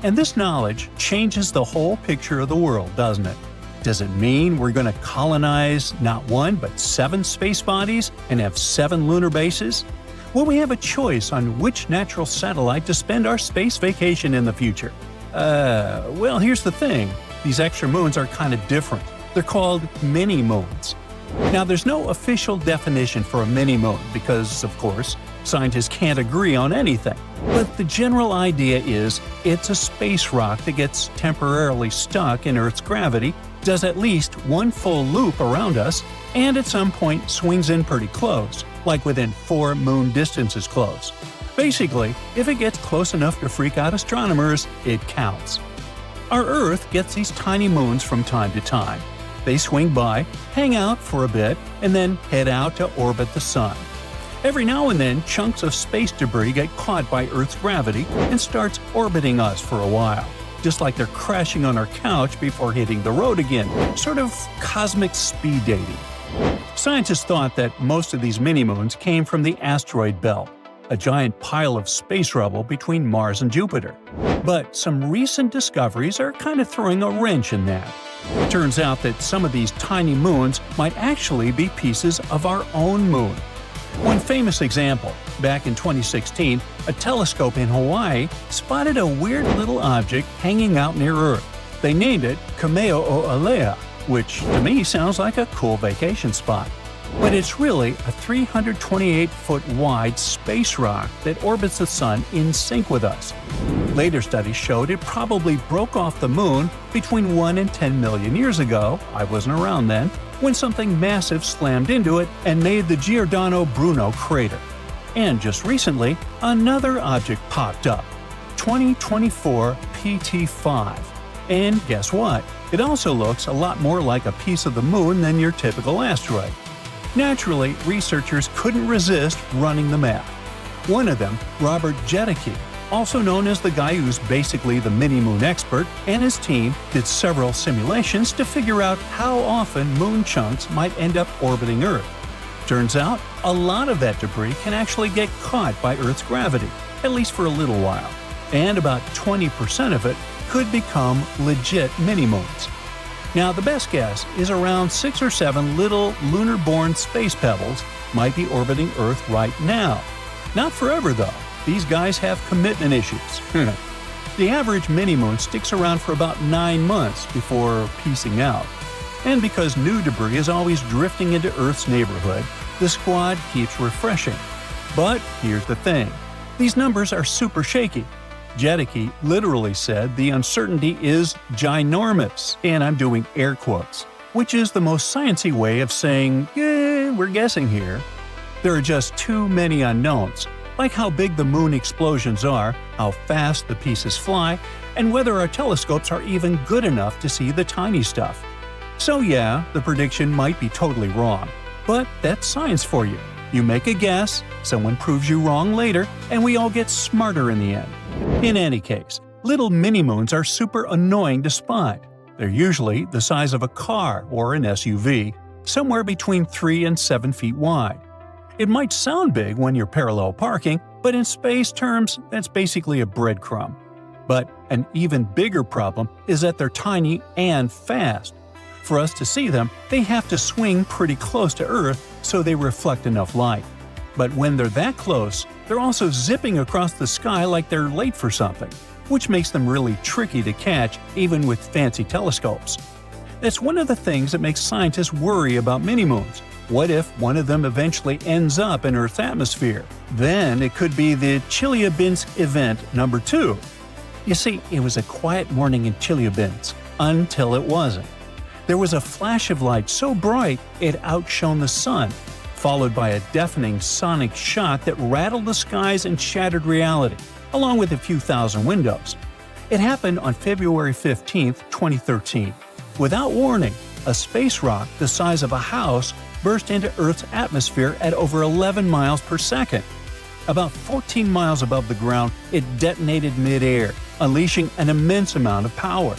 And this knowledge changes the whole picture of the world, doesn't it? Does it mean we're going to colonize not one but 7 space bodies and have 7 lunar bases? Will we have a choice on which natural satellite to spend our space vacation in the future? Well, here's the thing. These extra moons are kind of different. They're called mini-moons. Now, there's no official definition for a mini-moon because, of course, scientists can't agree on anything. But the general idea is it's a space rock that gets temporarily stuck in Earth's gravity, does at least one full loop around us, and at some point swings in pretty close, like within 4 moon distances close. Basically, if it gets close enough to freak out astronomers, it counts. Our Earth gets these tiny moons from time to time. They swing by, hang out for a bit, and then head out to orbit the Sun. Every now and then, chunks of space debris get caught by Earth's gravity and starts orbiting us for a while, just like they're crashing on our couch before hitting the road again, sort of cosmic speed dating. Scientists thought that most of these mini-moons came from the asteroid belt, a giant pile of space rubble between Mars and Jupiter. But some recent discoveries are kind of throwing a wrench in that. It turns out that some of these tiny moons might actually be pieces of our own moon. One famous example, back in 2016, a telescope in Hawaii spotted a weird little object hanging out near Earth. They named it Kameo'olea, which to me sounds like a cool vacation spot. But it's really a 328-foot wide space rock that orbits the Sun in sync with us. Later studies showed it probably broke off the Moon between 1 and 10 million years ago, I wasn't around then, when something massive slammed into it and made the Giordano Bruno crater. And just recently, another object popped up, 2024 PT5. And guess what? It also looks a lot more like a piece of the Moon than your typical asteroid. Naturally, researchers couldn't resist running the math. One of them, Robert Jedicke, also known as the guy who's basically the mini-moon expert, and his team did several simulations to figure out how often moon chunks might end up orbiting Earth. Turns out, a lot of that debris can actually get caught by Earth's gravity, at least for a little while, and about 20% of it could become legit mini-moons. Now, the best guess is around 6 or 7 little lunar-born space pebbles might be orbiting Earth right now. Not forever, though. These guys have commitment issues. The average mini-moon sticks around for about 9 months before peacing out. And because new debris is always drifting into Earth's neighborhood, the squad keeps refreshing. But here's the thing. These numbers are super shaky. Jedicke literally said the uncertainty is ginormous, and I'm doing air quotes, which is the most sciencey way of saying, we're guessing here. There are just too many unknowns, like how big the moon explosions are, how fast the pieces fly, and whether our telescopes are even good enough to see the tiny stuff. So yeah, the prediction might be totally wrong, but that's science for you. You make a guess, someone proves you wrong later, and we all get smarter in the end. In any case, little mini-moons are super annoying to spot. They're usually the size of a car or an SUV, somewhere between 3 and 7 feet wide. It might sound big when you're parallel parking, but in space terms, that's basically a breadcrumb. But an even bigger problem is that they're tiny and fast. For us to see them, they have to swing pretty close to Earth so they reflect enough light. But when they're that close, they're also zipping across the sky like they're late for something, which makes them really tricky to catch even with fancy telescopes. That's one of the things that makes scientists worry about mini-moons. What if one of them eventually ends up in Earth's atmosphere? Then it could be the Chelyabinsk event number 2. You see, it was a quiet morning in Chelyabinsk until it wasn't. There was a flash of light so bright it outshone the sun, followed by a deafening sonic shock that rattled the skies and shattered reality, along with a few thousand windows. It happened on February 15, 2013. Without warning, a space rock the size of a house burst into Earth's atmosphere at over 11 miles per second. About 14 miles above the ground, it detonated mid-air, unleashing an immense amount of power.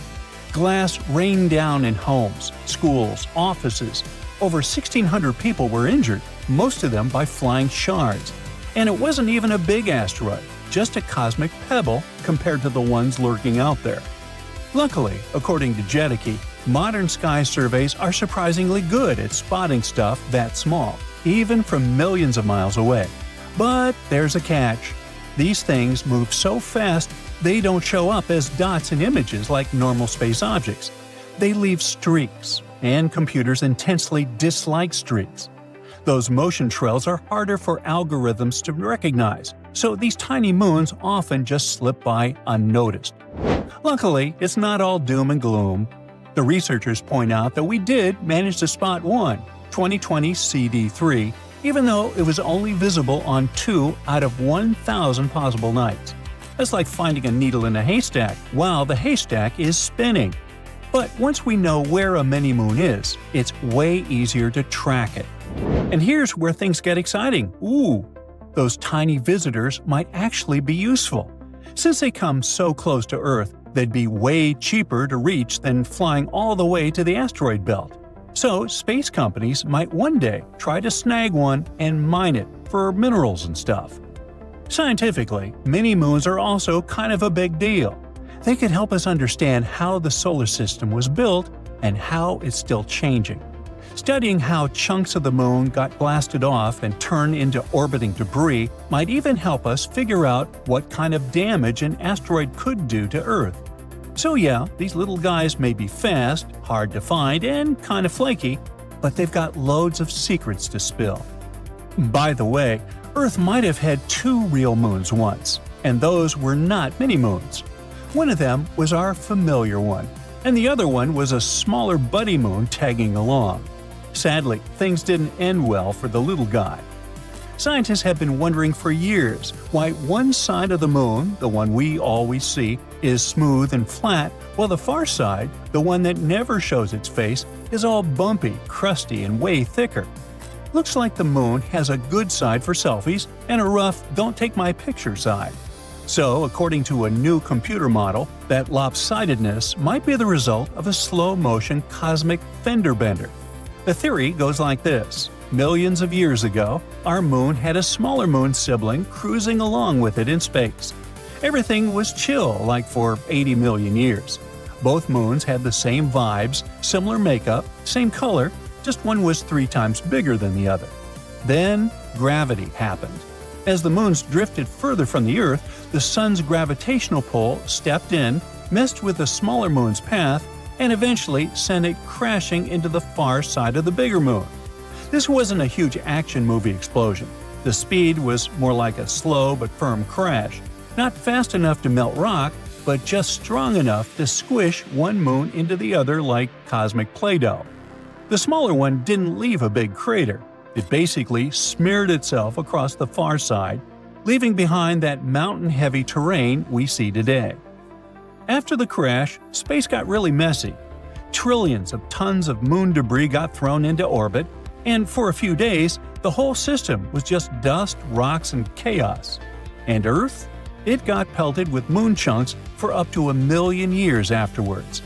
Glass rained down in homes, schools, offices. Over 1,600 people were injured, most of them by flying shards. And it wasn't even a big asteroid, just a cosmic pebble compared to the ones lurking out there. Luckily, according to Jedicke, Modern sky surveys are surprisingly good at spotting stuff that small, even from millions of miles away. But there's a catch. These things move so fast they don't show up as dots in images like normal space objects. They leave streaks, and computers intensely dislike streaks. Those motion trails are harder for algorithms to recognize, so these tiny moons often just slip by unnoticed. Luckily, it's not all doom and gloom. The researchers point out that we did manage to spot one, 2020 CD3, even though it was only visible on 2 out of 1,000 possible nights. That's like finding a needle in a haystack while the haystack is spinning. But once we know where a mini-moon is, it's way easier to track it. And here's where things get exciting. Those tiny visitors might actually be useful. Since they come so close to Earth, they'd be way cheaper to reach than flying all the way to the asteroid belt. So space companies might one day try to snag one and mine it for minerals and stuff. Scientifically, mini-moons are also kind of a big deal. They could help us understand how the solar system was built and how it's still changing. Studying how chunks of the moon got blasted off and turned into orbiting debris might even help us figure out what kind of damage an asteroid could do to Earth. So yeah, these little guys may be fast, hard to find, and kind of flaky, but they've got loads of secrets to spill. By the way, Earth might have had 2 real moons once, and those were not mini-moons. One of them was our familiar one, and the other one was a smaller buddy moon tagging along. Sadly, things didn't end well for the little guy. Scientists have been wondering for years why one side of the moon, the one we always see, is smooth and flat, while the far side, the one that never shows its face, is all bumpy, crusty, and way thicker. Looks like the moon has a good side for selfies and a rough don't-take-my-picture side. So, according to a new computer model, that lopsidedness might be the result of a slow-motion cosmic fender bender. The theory goes like this. Millions of years ago, our moon had a smaller moon sibling cruising along with it in space. Everything was chill like for 80 million years. Both moons had the same vibes, similar makeup, same color, just one was 3 times bigger than the other. Then, gravity happened. As the moons drifted further from the Earth, the sun's gravitational pull stepped in, messed with the smaller moon's path, and eventually sent it crashing into the far side of the bigger moon. This wasn't a huge action movie explosion. The speed was more like a slow but firm crash, not fast enough to melt rock, but just strong enough to squish one moon into the other like cosmic Play-Doh. The smaller one didn't leave a big crater. It basically smeared itself across the far side, leaving behind that mountain-heavy terrain we see today. After the crash, space got really messy. Trillions of tons of moon debris got thrown into orbit, and for a few days, the whole system was just dust, rocks, and chaos. And Earth? It got pelted with moon chunks for up to 1 million years afterwards.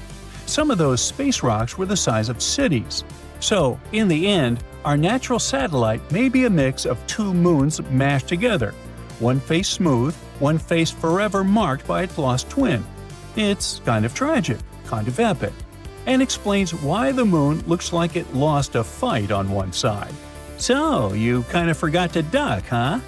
Some of those space rocks were the size of cities. So, in the end, our natural satellite may be a mix of 2 moons mashed together. One face smooth, one face forever marked by its lost twin. It's kind of tragic, kind of epic, and explains why the moon looks like it lost a fight on one side. So, you kind of forgot to duck, huh?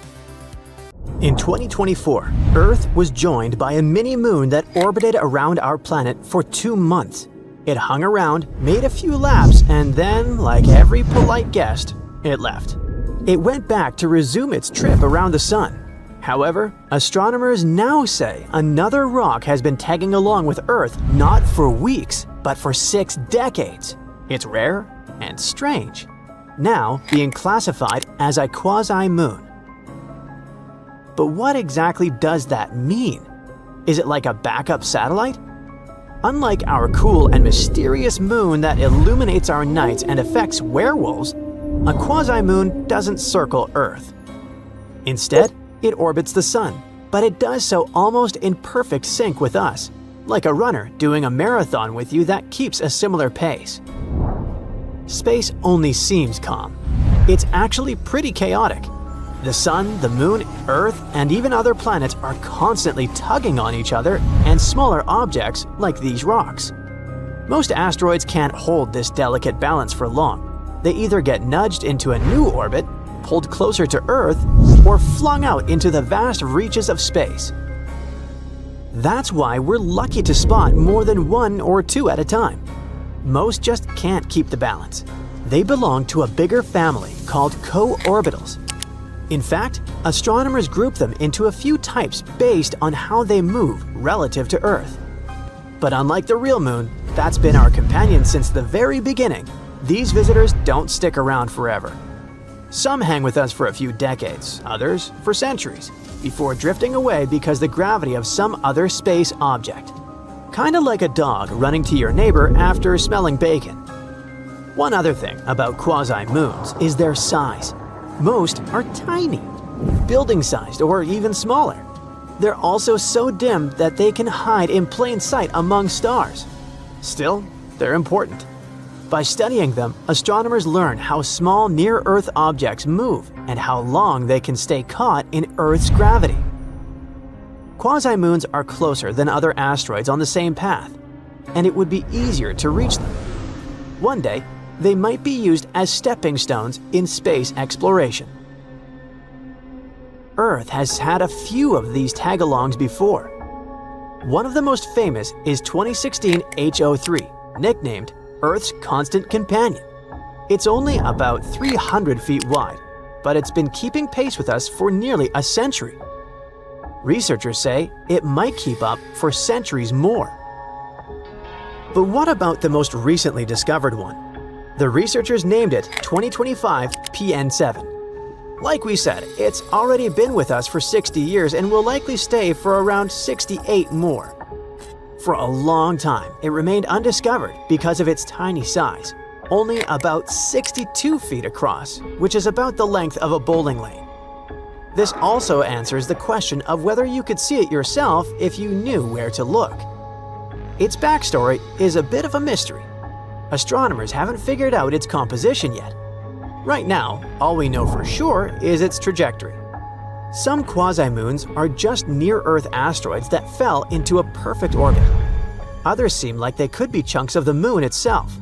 In 2024, Earth was joined by a mini-moon that orbited around our planet for 2 months. It hung around, made a few laps, and then, like every polite guest, it left. It went back to resume its trip around the Sun. However, astronomers now say another rock has been tagging along with Earth not for weeks, but for 6 decades. It's rare and strange, now being classified as a quasi-moon. But what exactly does that mean? Is it like a backup satellite? Unlike our cool and mysterious moon that illuminates our nights and affects werewolves, a quasi-moon doesn't circle Earth. Instead, it orbits the Sun, but it does so almost in perfect sync with us, like a runner doing a marathon with you that keeps a similar pace. Space only seems calm. It's actually pretty chaotic. The Sun, the Moon, Earth, and even other planets are constantly tugging on each other and smaller objects like these rocks. Most asteroids can't hold this delicate balance for long. They either get nudged into a new orbit, pulled closer to Earth, or flung out into the vast reaches of space. That's why we're lucky to spot more than one or two at a time. Most just can't keep the balance. They belong to a bigger family called co-orbitals. In fact, astronomers group them into a few types based on how they move relative to Earth. But unlike the real moon, that's been our companion since the very beginning, these visitors don't stick around forever. Some hang with us for a few decades, others for centuries, before drifting away because the gravity of some other space object. Kinda like a dog running to your neighbor after smelling bacon. One other thing about quasi-moons is their size. Most are tiny, building-sized or even smaller. They're also so dim that they can hide in plain sight among stars. Still, they're important. By studying them, astronomers learn how small near-Earth objects move and how long they can stay caught in Earth's gravity. Quasi-moons are closer than other asteroids on the same path, and it would be easier to reach them. One day, they might be used as stepping stones in space exploration. Earth has had a few of these tag-alongs before. One of the most famous is 2016 HO3, nicknamed Earth's Constant Companion. It's only about 300 feet wide, but it's been keeping pace with us for nearly a century. Researchers say it might keep up for centuries more. But what about the most recently discovered one? The researchers named it 2025 PN7. Like we said, it's already been with us for 60 years and will likely stay for around 68 more. For a long time, it remained undiscovered because of its tiny size, only about 62 feet across, which is about the length of a bowling lane. This also answers the question of whether you could see it yourself if you knew where to look. Its backstory is a bit of a mystery. Astronomers haven't figured out its composition yet. Right now, all we know for sure is its trajectory. Some quasi-moons are just near-Earth asteroids that fell into a perfect orbit. Others seem like they could be chunks of the moon itself.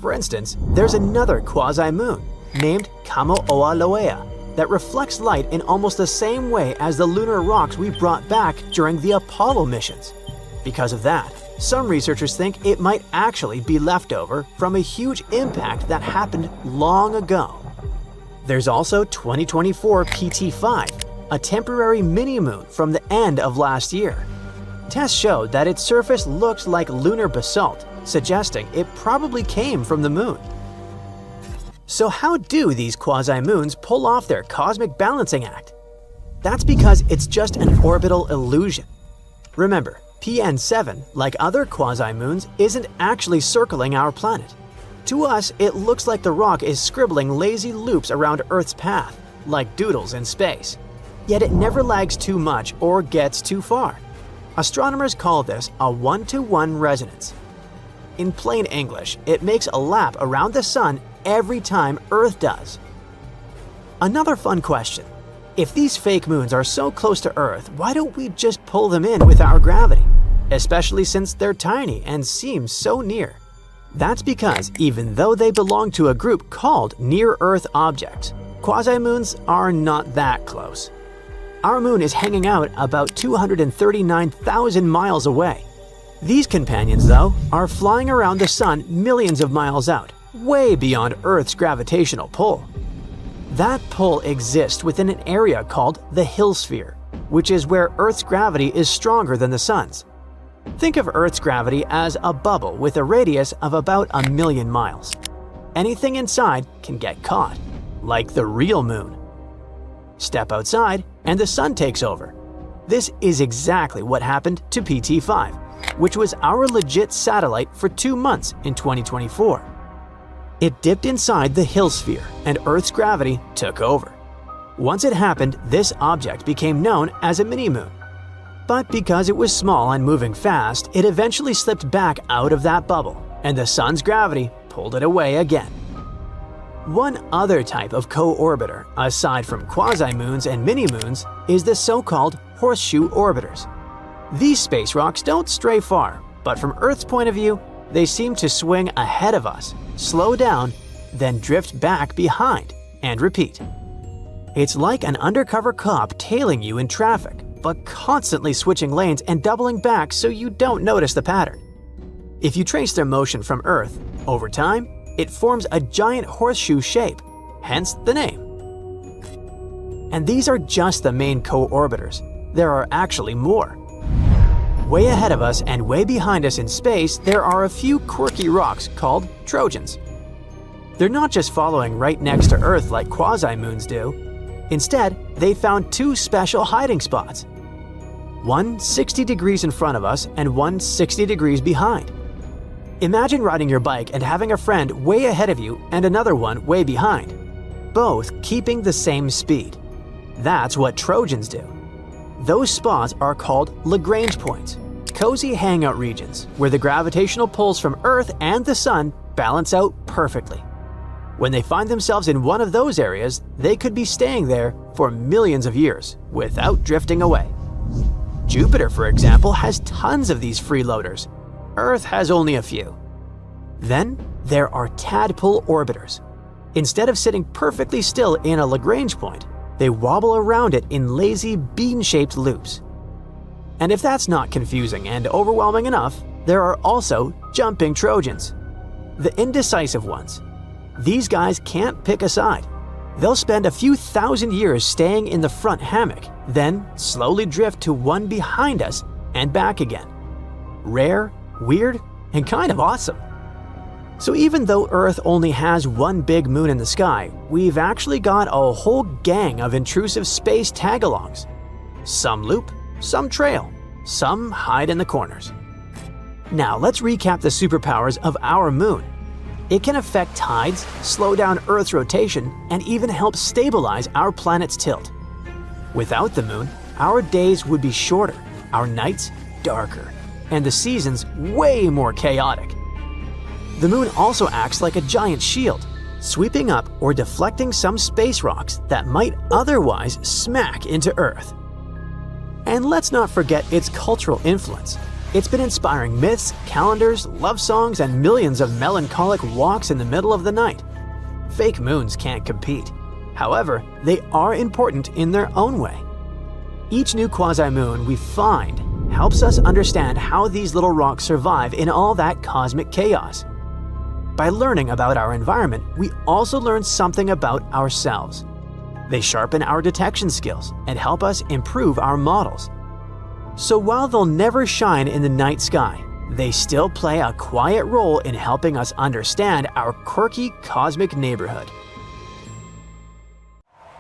For instance, there's another quasi-moon named Kamo'olaloa that reflects light in almost the same way as the lunar rocks we brought back during the Apollo missions. Because of that, some researchers think it might actually be leftover from a huge impact that happened long ago. There's also 2024 PT5, a temporary mini-moon from the end of last year. Tests showed that its surface looked like lunar basalt, suggesting it probably came from the moon. So how do these quasi-moons pull off their cosmic balancing act? That's because it's just an orbital illusion. Remember, PN7, like other quasi-moons, isn't actually circling our planet. To us, it looks like the rock is scribbling lazy loops around Earth's path, like doodles in space. Yet it never lags too much or gets too far. Astronomers call this a one-to-one resonance. In plain English, it makes a lap around the sun every time Earth does. Another fun question. If these fake moons are so close to Earth, why don't we just pull them in with our gravity? Especially since they're tiny and seem so near. That's because even though they belong to a group called near-Earth objects, quasi-moons are not that close. Our moon is hanging out about 239,000 miles away. These companions, though, are flying around the sun millions of miles out, way beyond Earth's gravitational pull. That pull exists within an area called the Hill sphere, which is where Earth's gravity is stronger than the sun's. Think of Earth's gravity as a bubble with a radius of about 1,000,000 miles. Anything inside can get caught, like the real moon. Step outside, and the sun takes over. This is exactly what happened to PT5, which was our legit satellite for 2 months in 2024. It dipped inside the Hill sphere, and Earth's gravity took over. Once it happened, this object became known as a mini-moon. But because it was small and moving fast, it eventually slipped back out of that bubble, and the sun's gravity pulled it away again. One other type of co-orbiter, aside from quasi-moons and mini-moons, is the so-called horseshoe orbiters. These space rocks don't stray far, but from Earth's point of view, they seem to swing ahead of us, slow down, then drift back behind, and repeat. It's like an undercover cop tailing you in traffic, but constantly switching lanes and doubling back so you don't notice the pattern. If you trace their motion from Earth, over time, it forms a giant horseshoe shape, hence the name. And these are just the main co-orbiters. There are actually more. Way ahead of us and way behind us in space, there are a few quirky rocks called Trojans. They're not just following right next to Earth like quasi-moons do. Instead, they found two special hiding spots. One 60 degrees in front of us and one 60 degrees behind. Imagine riding your bike and having a friend way ahead of you and another one way behind, both keeping the same speed. That's what Trojans do. Those spots are called Lagrange points, cozy hangout regions where the gravitational pulls from Earth and the Sun balance out perfectly. When they find themselves in one of those areas, they could be staying there for millions of years without drifting away. Jupiter, for example, has tons of these freeloaders. Earth has only a few. Then there are tadpole orbiters. Instead of sitting perfectly still in a Lagrange point, they wobble around it in lazy bean-shaped loops. And if that's not confusing and overwhelming enough, there are also jumping Trojans, the indecisive ones. These guys can't pick a side. They'll spend a few thousand years staying in the front hammock, then slowly drift to one behind us and back again. Rare, weird, and kind of awesome. So even though Earth only has one big moon in the sky, we've actually got a whole gang of intrusive space tagalongs. Some loop, some trail, some hide in the corners. Now let's recap the superpowers of our moon. It can affect tides, slow down Earth's rotation, and even help stabilize our planet's tilt. Without the moon, our days would be shorter, our nights darker, and the seasons way more chaotic. The moon also acts like a giant shield, sweeping up or deflecting some space rocks that might otherwise smack into Earth. And let's not forget its cultural influence. It's been inspiring myths, calendars, love songs, and millions of melancholic walks in the middle of the night. Fake moons can't compete. However, they are important in their own way. Each new quasi-moon we find helps us understand how these little rocks survive in all that cosmic chaos. By learning about our environment, we also learn something about ourselves. They sharpen our detection skills and help us improve our models. So while they'll never shine in the night sky, they still play a quiet role in helping us understand our quirky cosmic neighborhood.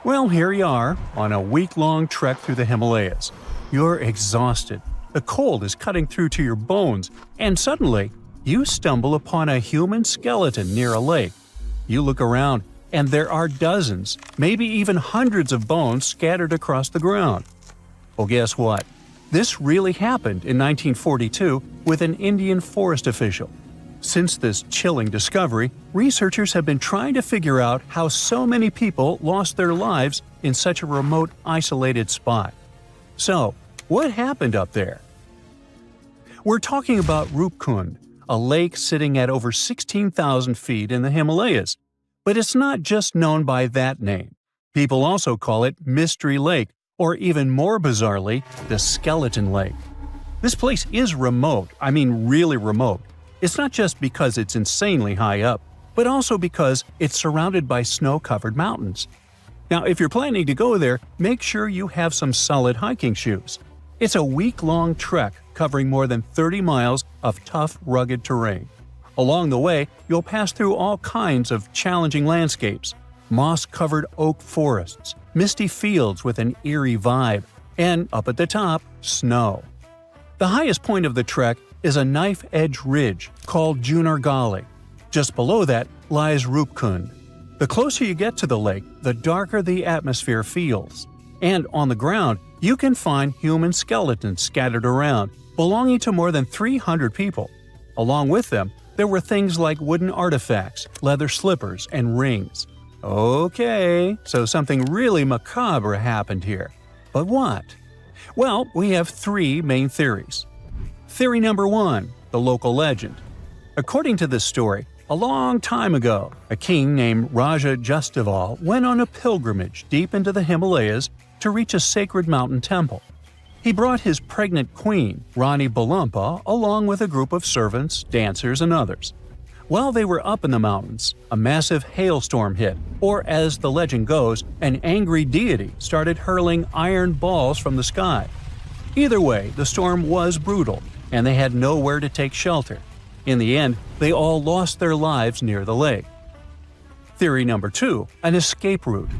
Well, here you are, on a week-long trek through the Himalayas. You're exhausted, the cold is cutting through to your bones, and suddenly, you stumble upon a human skeleton near a lake. You look around, and there are dozens, maybe even hundreds of bones scattered across the ground. Well, guess what? This really happened in 1942 with an Indian forest official. Since this chilling discovery, researchers have been trying to figure out how so many people lost their lives in such a remote, isolated spot. So, what happened up there? We're talking about Rupkund, a lake sitting at over 16,000 feet in the Himalayas. But it's not just known by that name. People also call it Mystery Lake, or even more bizarrely, the Skeleton Lake. This place is remote, I mean really remote. It's not just because it's insanely high up, but also because it's surrounded by snow-covered mountains. Now, if you're planning to go there, make sure you have some solid hiking shoes. It's a week-long trek covering more than 30 miles of tough, rugged terrain. Along the way, you'll pass through all kinds of challenging landscapes, moss-covered oak forests, misty fields with an eerie vibe, and up at the top, snow. The highest point of the trek is a knife-edge ridge called Junargali. Just below that lies Rupkund. The closer you get to the lake, the darker the atmosphere feels. And on the ground, you can find human skeletons scattered around, belonging to more than 300 people. Along with them, there were things like wooden artifacts, leather slippers, and rings. Okay, so something really macabre happened here. But what? Well, we have three main theories. Theory number one, the local legend. According to this story, a long time ago, a king named Raja Justival went on a pilgrimage deep into the Himalayas to reach a sacred mountain temple. He brought his pregnant queen, Rani Balumpa, along with a group of servants, dancers, and others. While they were up in the mountains, a massive hailstorm hit, or as the legend goes, an angry deity started hurling iron balls from the sky. Either way, the storm was brutal, and they had nowhere to take shelter. In the end, they all lost their lives near the lake. Theory number 2, an escape route.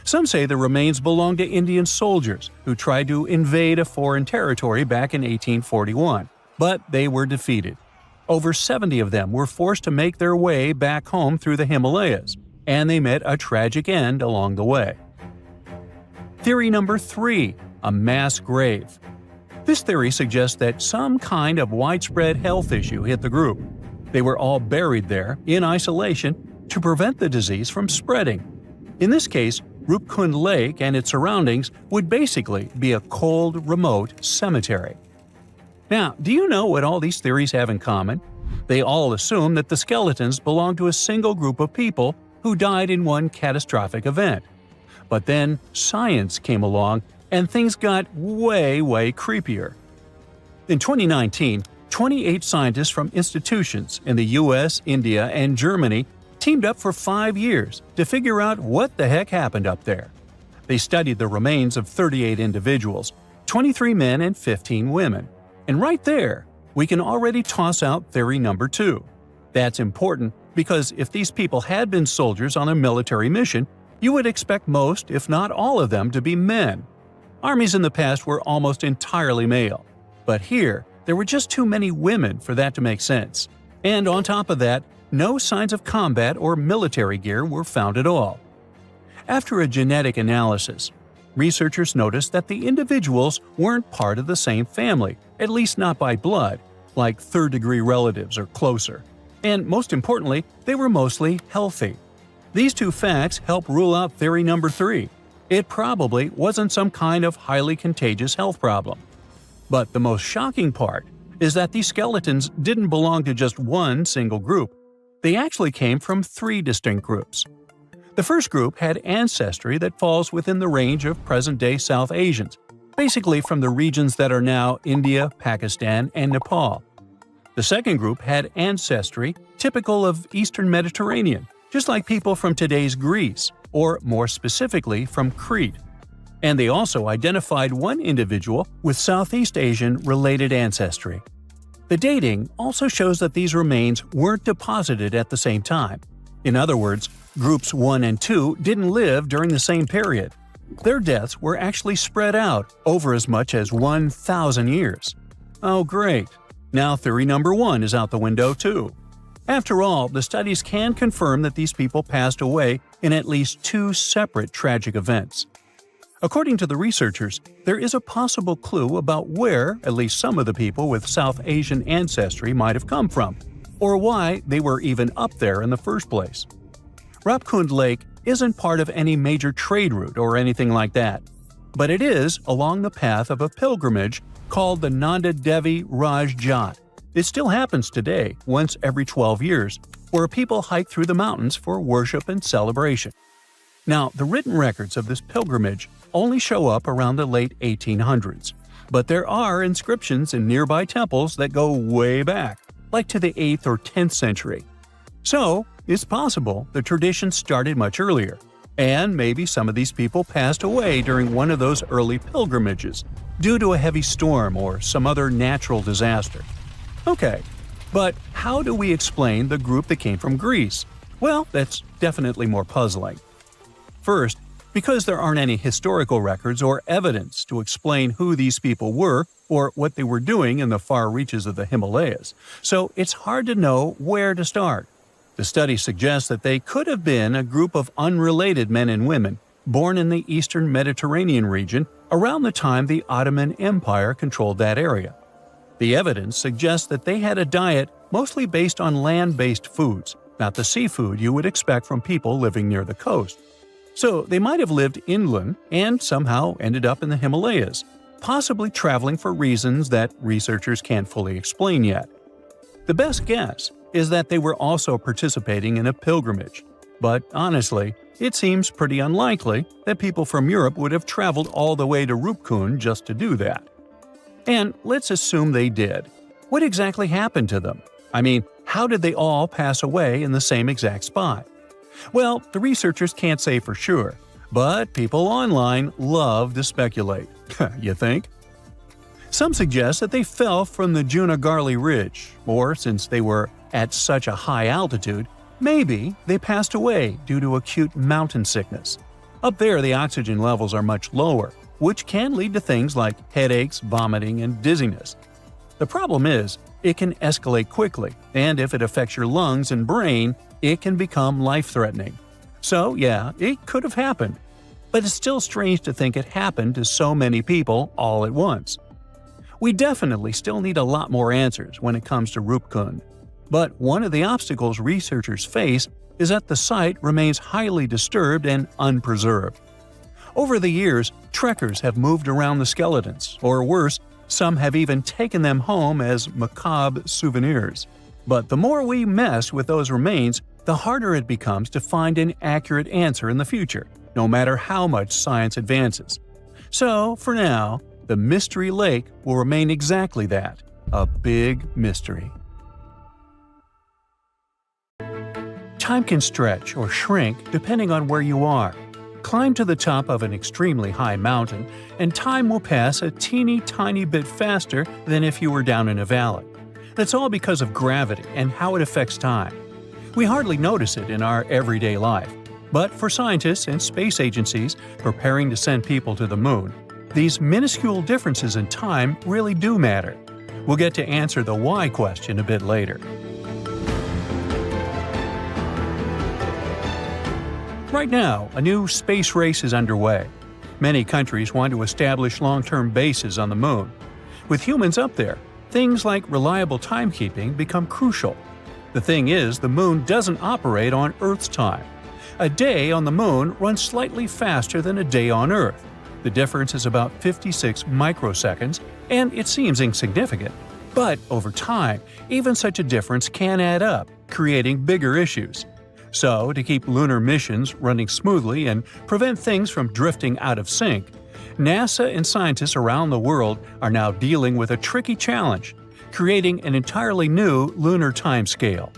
Some say the remains belong to Indian soldiers who tried to invade a foreign territory back in 1841, but they were defeated. Over 70 of them were forced to make their way back home through the Himalayas, and they met a tragic end along the way. Theory number 3, a mass grave. This theory suggests that some kind of widespread health issue hit the group. They were all buried there, in isolation, to prevent the disease from spreading. In this case, Rupkund Lake and its surroundings would basically be a cold, remote cemetery. Now, do you know what all these theories have in common? They all assume that the skeletons belong to a single group of people who died in one catastrophic event. But then science came along and things got way creepier. In 2019, 28 scientists from institutions in the US, India, and Germany teamed up for 5 years to figure out what the heck happened up there. They studied the remains of 38 individuals, 23 men and 15 women. And right there, we can already toss out theory number 2. That's important because if these people had been soldiers on a military mission, you would expect most, if not all of them, to be men. Armies in the past were almost entirely male. But here, there were just too many women for that to make sense. And on top of that, no signs of combat or military gear were found at all. After a genetic analysis, researchers noticed that the individuals weren't part of the same family, at least not by blood, like third-degree relatives or closer. And most importantly, they were mostly healthy. These two facts help rule out theory number 3. It probably wasn't some kind of highly contagious health problem. But the most shocking part is that these skeletons didn't belong to just one single group. They actually came from 3 distinct groups. The first group had ancestry that falls within the range of present-day South Asians, basically from the regions that are now India, Pakistan, and Nepal. The second group had ancestry typical of Eastern Mediterranean, just like people from today's Greece, or more specifically from Crete. And they also identified one individual with Southeast Asian related ancestry. The dating also shows that these remains weren't deposited at the same time. In other words, groups 1 and 2 didn't live during the same period. Their deaths were actually spread out over as much as 1,000 years. Oh great, now theory number 1 is out the window too. After all, the studies can confirm that these people passed away in at least 2 separate tragic events. According to the researchers, there is a possible clue about where at least some of the people with South Asian ancestry might have come from, or why they were even up there in the first place. Rupkund Lake isn't part of any major trade route or anything like that, but it is along the path of a pilgrimage called the Nanda Devi Raj Jat. It still happens today, once every 12 years, where people hike through the mountains for worship and celebration. Now, the written records of this pilgrimage only show up around the late 1800s, but there are inscriptions in nearby temples that go way back, like to the 8th or 10th century. So, it's possible the tradition started much earlier, and maybe some of these people passed away during one of those early pilgrimages, due to a heavy storm or some other natural disaster. Okay, but how do we explain the group that came from Greece? Well, that's definitely more puzzling. First, because there aren't any historical records or evidence to explain who these people were or what they were doing in the far reaches of the Himalayas, so it's hard to know where to start. The study suggests that they could have been a group of unrelated men and women born in the Eastern Mediterranean region around the time the Ottoman Empire controlled that area. The evidence suggests that they had a diet mostly based on land-based foods, not the seafood you would expect from people living near the coast. So they might have lived inland and somehow ended up in the Himalayas, possibly traveling for reasons that researchers can't fully explain yet. The best guess is that they were also participating in a pilgrimage. But honestly, it seems pretty unlikely that people from Europe would have traveled all the way to Rupkund just to do that. And let's assume they did. What exactly happened to them? I mean, how did they all pass away in the same exact spot? Well, the researchers can't say for sure, but people online love to speculate. You think? Some suggest that they fell from the Junagarli Ridge, or since they were at such a high altitude, maybe they passed away due to acute mountain sickness. Up there, the oxygen levels are much lower, which can lead to things like headaches, vomiting, and dizziness. The problem is, it can escalate quickly, and if it affects your lungs and brain, it can become life-threatening. So yeah, it could have happened. But it's still strange to think it happened to so many people all at once. We definitely still need a lot more answers when it comes to Rupkund. But one of the obstacles researchers face is that the site remains highly disturbed and unpreserved. Over the years, trekkers have moved around the skeletons, or worse, some have even taken them home as macabre souvenirs. But the more we mess with those remains, the harder it becomes to find an accurate answer in the future, no matter how much science advances. So, for now, the Mystery Lake will remain exactly that, a big mystery. Time can stretch or shrink depending on where you are. Climb to the top of an extremely high mountain, and time will pass a teeny tiny bit faster than if you were down in a valley. That's all because of gravity and how it affects time. We hardly notice it in our everyday life, but for scientists and space agencies preparing to send people to the moon, these minuscule differences in time really do matter. We'll get to answer the why question a bit later. Right now, a new space race is underway. Many countries want to establish long-term bases on the moon. With humans up there, things like reliable timekeeping become crucial. The thing is, the moon doesn't operate on Earth's time. A day on the moon runs slightly faster than a day on Earth. The difference is about 56 microseconds, and it seems insignificant. But over time, even such a difference can add up, creating bigger issues. So, to keep lunar missions running smoothly and prevent things from drifting out of sync, NASA and scientists around the world are now dealing with a tricky challenge, creating an entirely new lunar timescale.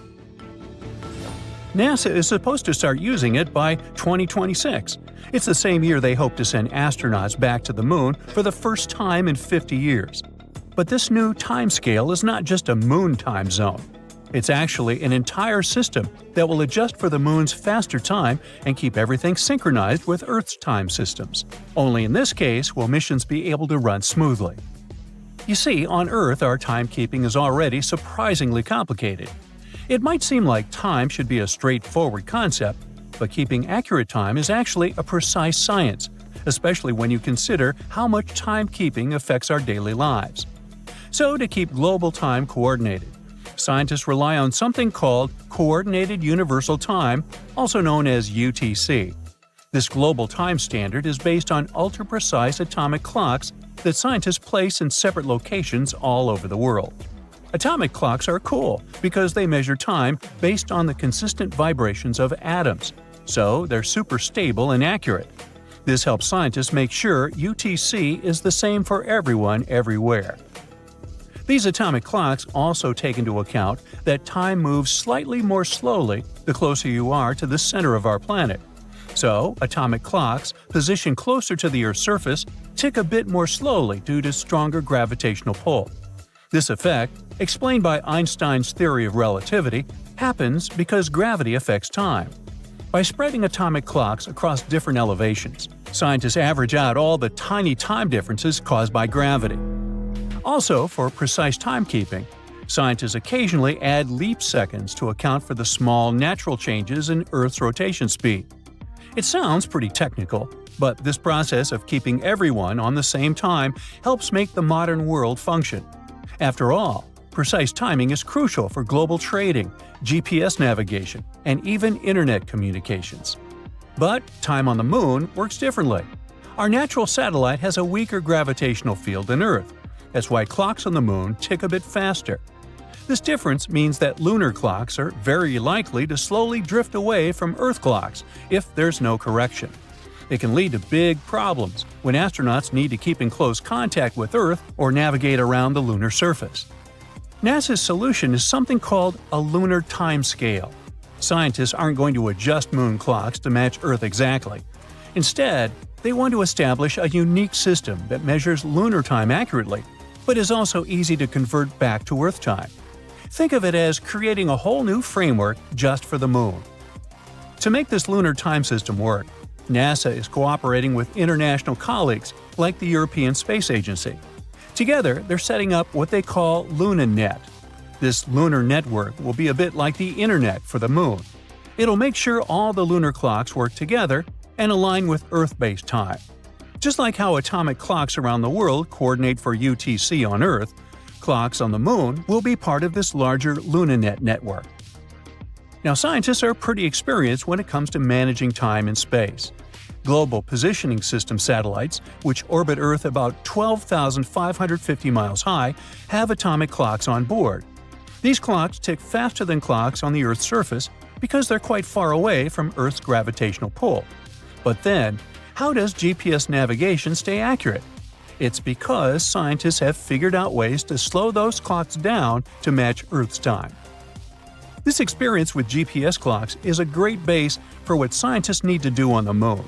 NASA is supposed to start using it by 2026. It's the same year they hope to send astronauts back to the moon for the first time in 50 years. But this new timescale is not just a moon time zone. It's actually an entire system that will adjust for the moon's faster time and keep everything synchronized with Earth's time systems. Only in this case will missions be able to run smoothly. You see, on Earth our timekeeping is already surprisingly complicated. It might seem like time should be a straightforward concept, but keeping accurate time is actually a precise science, especially when you consider how much timekeeping affects our daily lives. So, to keep global time coordinated, scientists rely on something called Coordinated Universal Time, also known as UTC. This global time standard is based on ultra-precise atomic clocks that scientists place in separate locations all over the world. Atomic clocks are cool because they measure time based on the consistent vibrations of atoms, so they're super stable and accurate. This helps scientists make sure UTC is the same for everyone everywhere. These atomic clocks also take into account that time moves slightly more slowly the closer you are to the center of our planet. So, atomic clocks positioned closer to the Earth's surface tick a bit more slowly due to stronger gravitational pull. This effect, explained by Einstein's theory of relativity, happens because gravity affects time. By spreading atomic clocks across different elevations, scientists average out all the tiny time differences caused by gravity. Also, for precise timekeeping, scientists occasionally add leap seconds to account for the small natural changes in Earth's rotation speed. It sounds pretty technical, but this process of keeping everyone on the same time helps make the modern world function. After all, precise timing is crucial for global trading, GPS navigation, and even internet communications. But time on the moon works differently. Our natural satellite has a weaker gravitational field than Earth. That's why clocks on the moon tick a bit faster. This difference means that lunar clocks are very likely to slowly drift away from Earth clocks if there's no correction. It can lead to big problems when astronauts need to keep in close contact with Earth or navigate around the lunar surface. NASA's solution is something called a lunar time scale. Scientists aren't going to adjust moon clocks to match Earth exactly. Instead, they want to establish a unique system that measures lunar time accurately, but is also easy to convert back to Earth time. Think of it as creating a whole new framework just for the moon. To make this lunar time system work, NASA is cooperating with international colleagues like the European Space Agency. Together, they're setting up what they call LunaNet. This lunar network will be a bit like the Internet for the moon. It'll make sure all the lunar clocks work together and align with Earth-based time. Just like how atomic clocks around the world coordinate for UTC on Earth, clocks on the moon will be part of this larger LunaNet network. Now, scientists are pretty experienced when it comes to managing time in space. Global Positioning System satellites, which orbit Earth about 12,550 miles high, have atomic clocks on board. These clocks tick faster than clocks on the Earth's surface because they're quite far away from Earth's gravitational pull. But then, how does GPS navigation stay accurate? It's because scientists have figured out ways to slow those clocks down to match Earth's time. This experience with GPS clocks is a great base for what scientists need to do on the moon.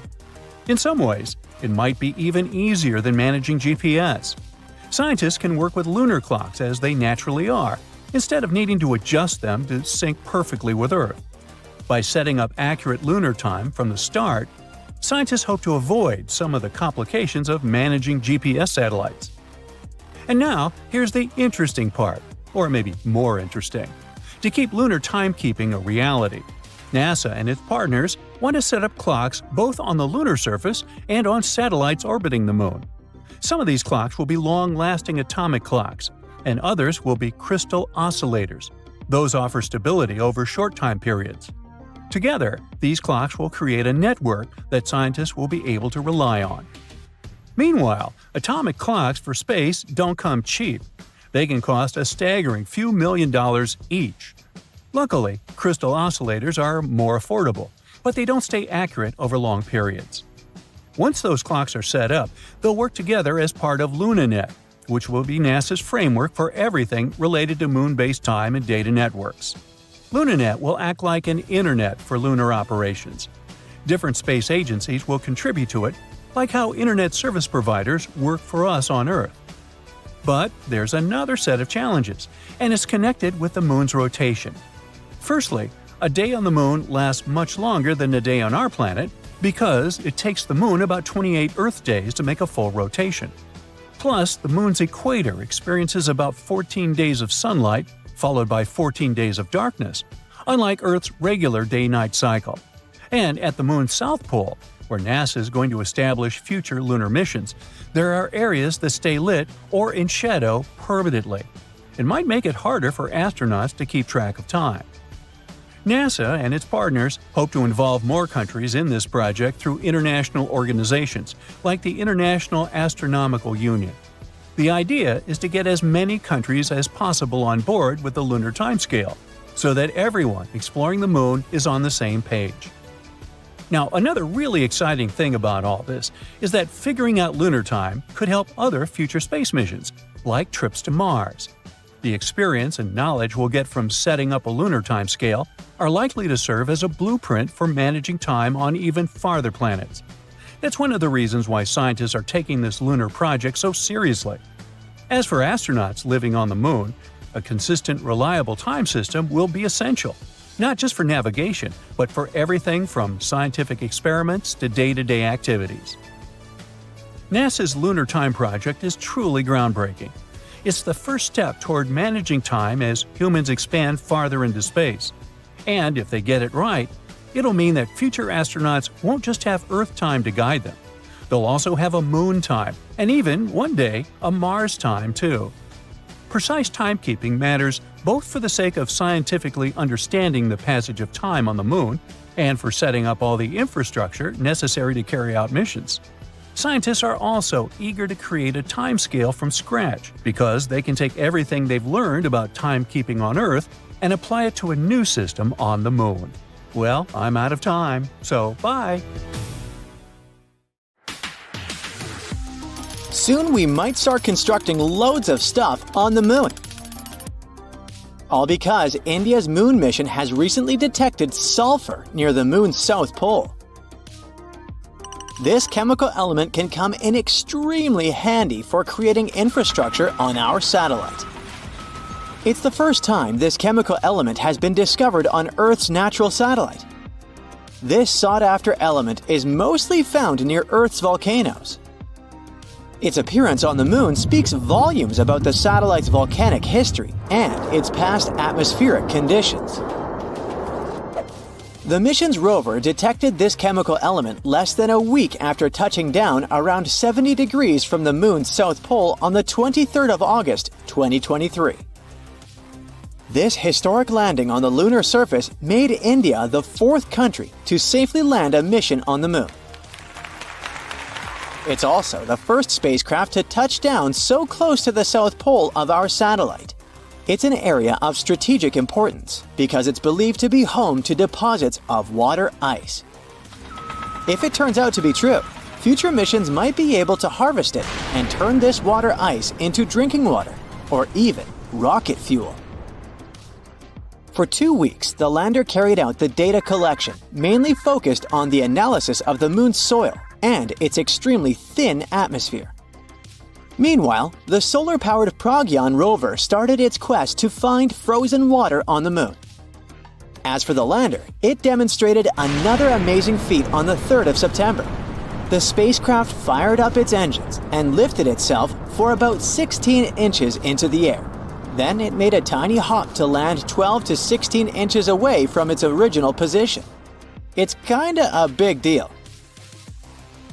In some ways, it might be even easier than managing GPS. Scientists can work with lunar clocks as they naturally are, instead of needing to adjust them to sync perfectly with Earth. By setting up accurate lunar time from the start, scientists hope to avoid some of the complications of managing GPS satellites. And now, here's the interesting part, or maybe more interesting. To keep lunar timekeeping a reality, NASA and its partners want to set up clocks both on the lunar surface and on satellites orbiting the moon. Some of these clocks will be long-lasting atomic clocks, and others will be crystal oscillators. Those offer stability over short time periods. Together, these clocks will create a network that scientists will be able to rely on. Meanwhile, atomic clocks for space don't come cheap. They can cost a staggering few $1,000,000 each. Luckily, crystal oscillators are more affordable, but they don't stay accurate over long periods. Once those clocks are set up, they'll work together as part of LunaNet, which will be NASA's framework for everything related to moon-based time and data networks. LunaNet will act like an internet for lunar operations. Different space agencies will contribute to it, like how internet service providers work for us on Earth. But there's another set of challenges, and it's connected with the moon's rotation. Firstly, a day on the moon lasts much longer than a day on our planet because it takes the moon about 28 Earth days to make a full rotation. Plus, the moon's equator experiences about 14 days of sunlight, followed by 14 days of darkness, unlike Earth's regular day-night cycle. And at the moon's south pole, where NASA is going to establish future lunar missions, there are areas that stay lit or in shadow permanently. It might make it harder for astronauts to keep track of time. NASA and its partners hope to involve more countries in this project through international organizations like the International Astronomical Union. The idea is to get as many countries as possible on board with the lunar timescale, so that everyone exploring the moon is on the same page. Now, another really exciting thing about all this is that figuring out lunar time could help other future space missions, like trips to Mars. The experience and knowledge we'll get from setting up a lunar timescale are likely to serve as a blueprint for managing time on even farther planets. That's one of the reasons why scientists are taking this lunar project so seriously. As for astronauts living on the moon, a consistent, reliable time system will be essential, not just for navigation, but for everything from scientific experiments to day-to-day activities. NASA's Lunar Time Project is truly groundbreaking. It's the first step toward managing time as humans expand farther into space. And if they get it right, it'll mean that future astronauts won't just have Earth time to guide them. They'll also have a moon time, and even, one day, a Mars time too. Precise timekeeping matters both for the sake of scientifically understanding the passage of time on the moon and for setting up all the infrastructure necessary to carry out missions. Scientists are also eager to create a timescale from scratch because they can take everything they've learned about timekeeping on Earth and apply it to a new system on the Moon. Well, I'm out of time, so bye! Soon we might start constructing loads of stuff on the Moon. All because India's moon mission has recently detected sulfur near the Moon's south pole. This chemical element can come in extremely handy for creating infrastructure on our satellite. It's the first time this chemical element has been discovered on Earth's natural satellite. This sought-after element is mostly found near Earth's volcanoes. Its appearance on the Moon speaks volumes about the satellite's volcanic history and its past atmospheric conditions. The mission's rover detected this chemical element less than a week after touching down around 70 degrees from the Moon's south pole on the 23rd of August, 2023. This historic landing on the lunar surface made India the fourth country to safely land a mission on the Moon. It's also the first spacecraft to touch down so close to the south pole of our satellite. It's an area of strategic importance because it's believed to be home to deposits of water ice. If it turns out to be true, future missions might be able to harvest it and turn this water ice into drinking water or even rocket fuel. For 2 weeks, the lander carried out the data collection, mainly focused on the analysis of the Moon's soil and its extremely thin atmosphere. Meanwhile, the solar-powered Pragyan rover started its quest to find frozen water on the Moon. As for the lander, it demonstrated another amazing feat on the 3rd of September. The spacecraft fired up its engines and lifted itself for about 16 inches into the air. Then it made a tiny hop to land 12 to 16 inches away from its original position. It's kinda a big deal.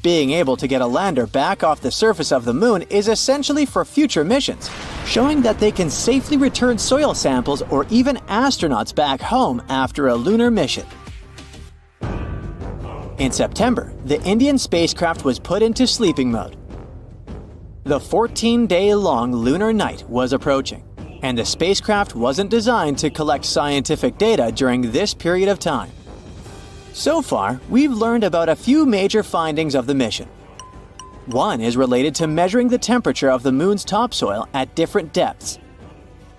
Being able to get a lander back off the surface of the Moon is essentially for future missions, showing that they can safely return soil samples or even astronauts back home after a lunar mission. In September, the Indian spacecraft was put into sleeping mode. The 14-day-long lunar night was approaching, and the spacecraft wasn't designed to collect scientific data during this period of time. So far, we've learned about a few major findings of the mission. One is related to measuring the temperature of the Moon's topsoil at different depths.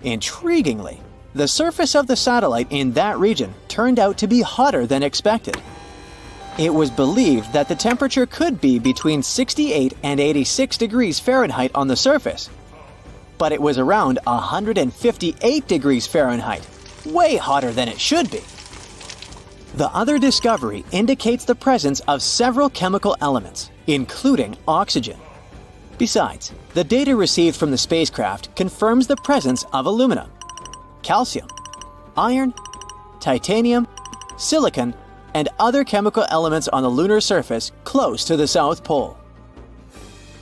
Intriguingly, the surface of the satellite in that region turned out to be hotter than expected. It was believed that the temperature could be between 68 and 86 degrees Fahrenheit on the surface, but it was around 158 degrees Fahrenheit, way hotter than it should be. The other discovery indicates the presence of several chemical elements, including oxygen. Besides, the data received from the spacecraft confirms the presence of aluminum, calcium, iron, titanium, silicon, and other chemical elements on the lunar surface close to the South Pole.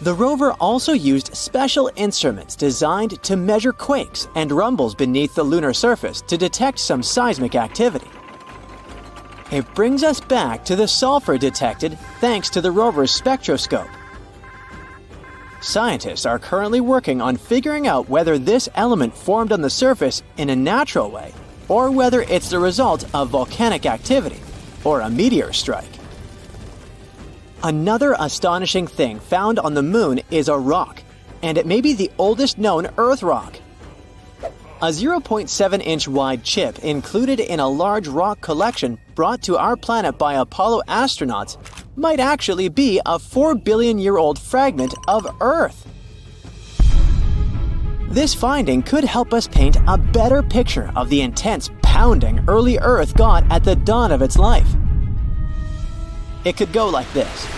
The rover also used special instruments designed to measure quakes and rumbles beneath the lunar surface to detect some seismic activity. It brings us back to the sulfur detected thanks to the rover's spectroscope. Scientists are currently working on figuring out whether this element formed on the surface in a natural way or whether it's the result of volcanic activity or a meteor strike. Another astonishing thing found on the Moon is a rock, and it may be the oldest known Earth rock. A 0.7-inch wide chip included in a large rock collection brought to our planet by Apollo astronauts might actually be a 4-billion-year-old fragment of Earth. This finding could help us paint a better picture of the intense pounding early Earth got at the dawn of its life. It could go like this.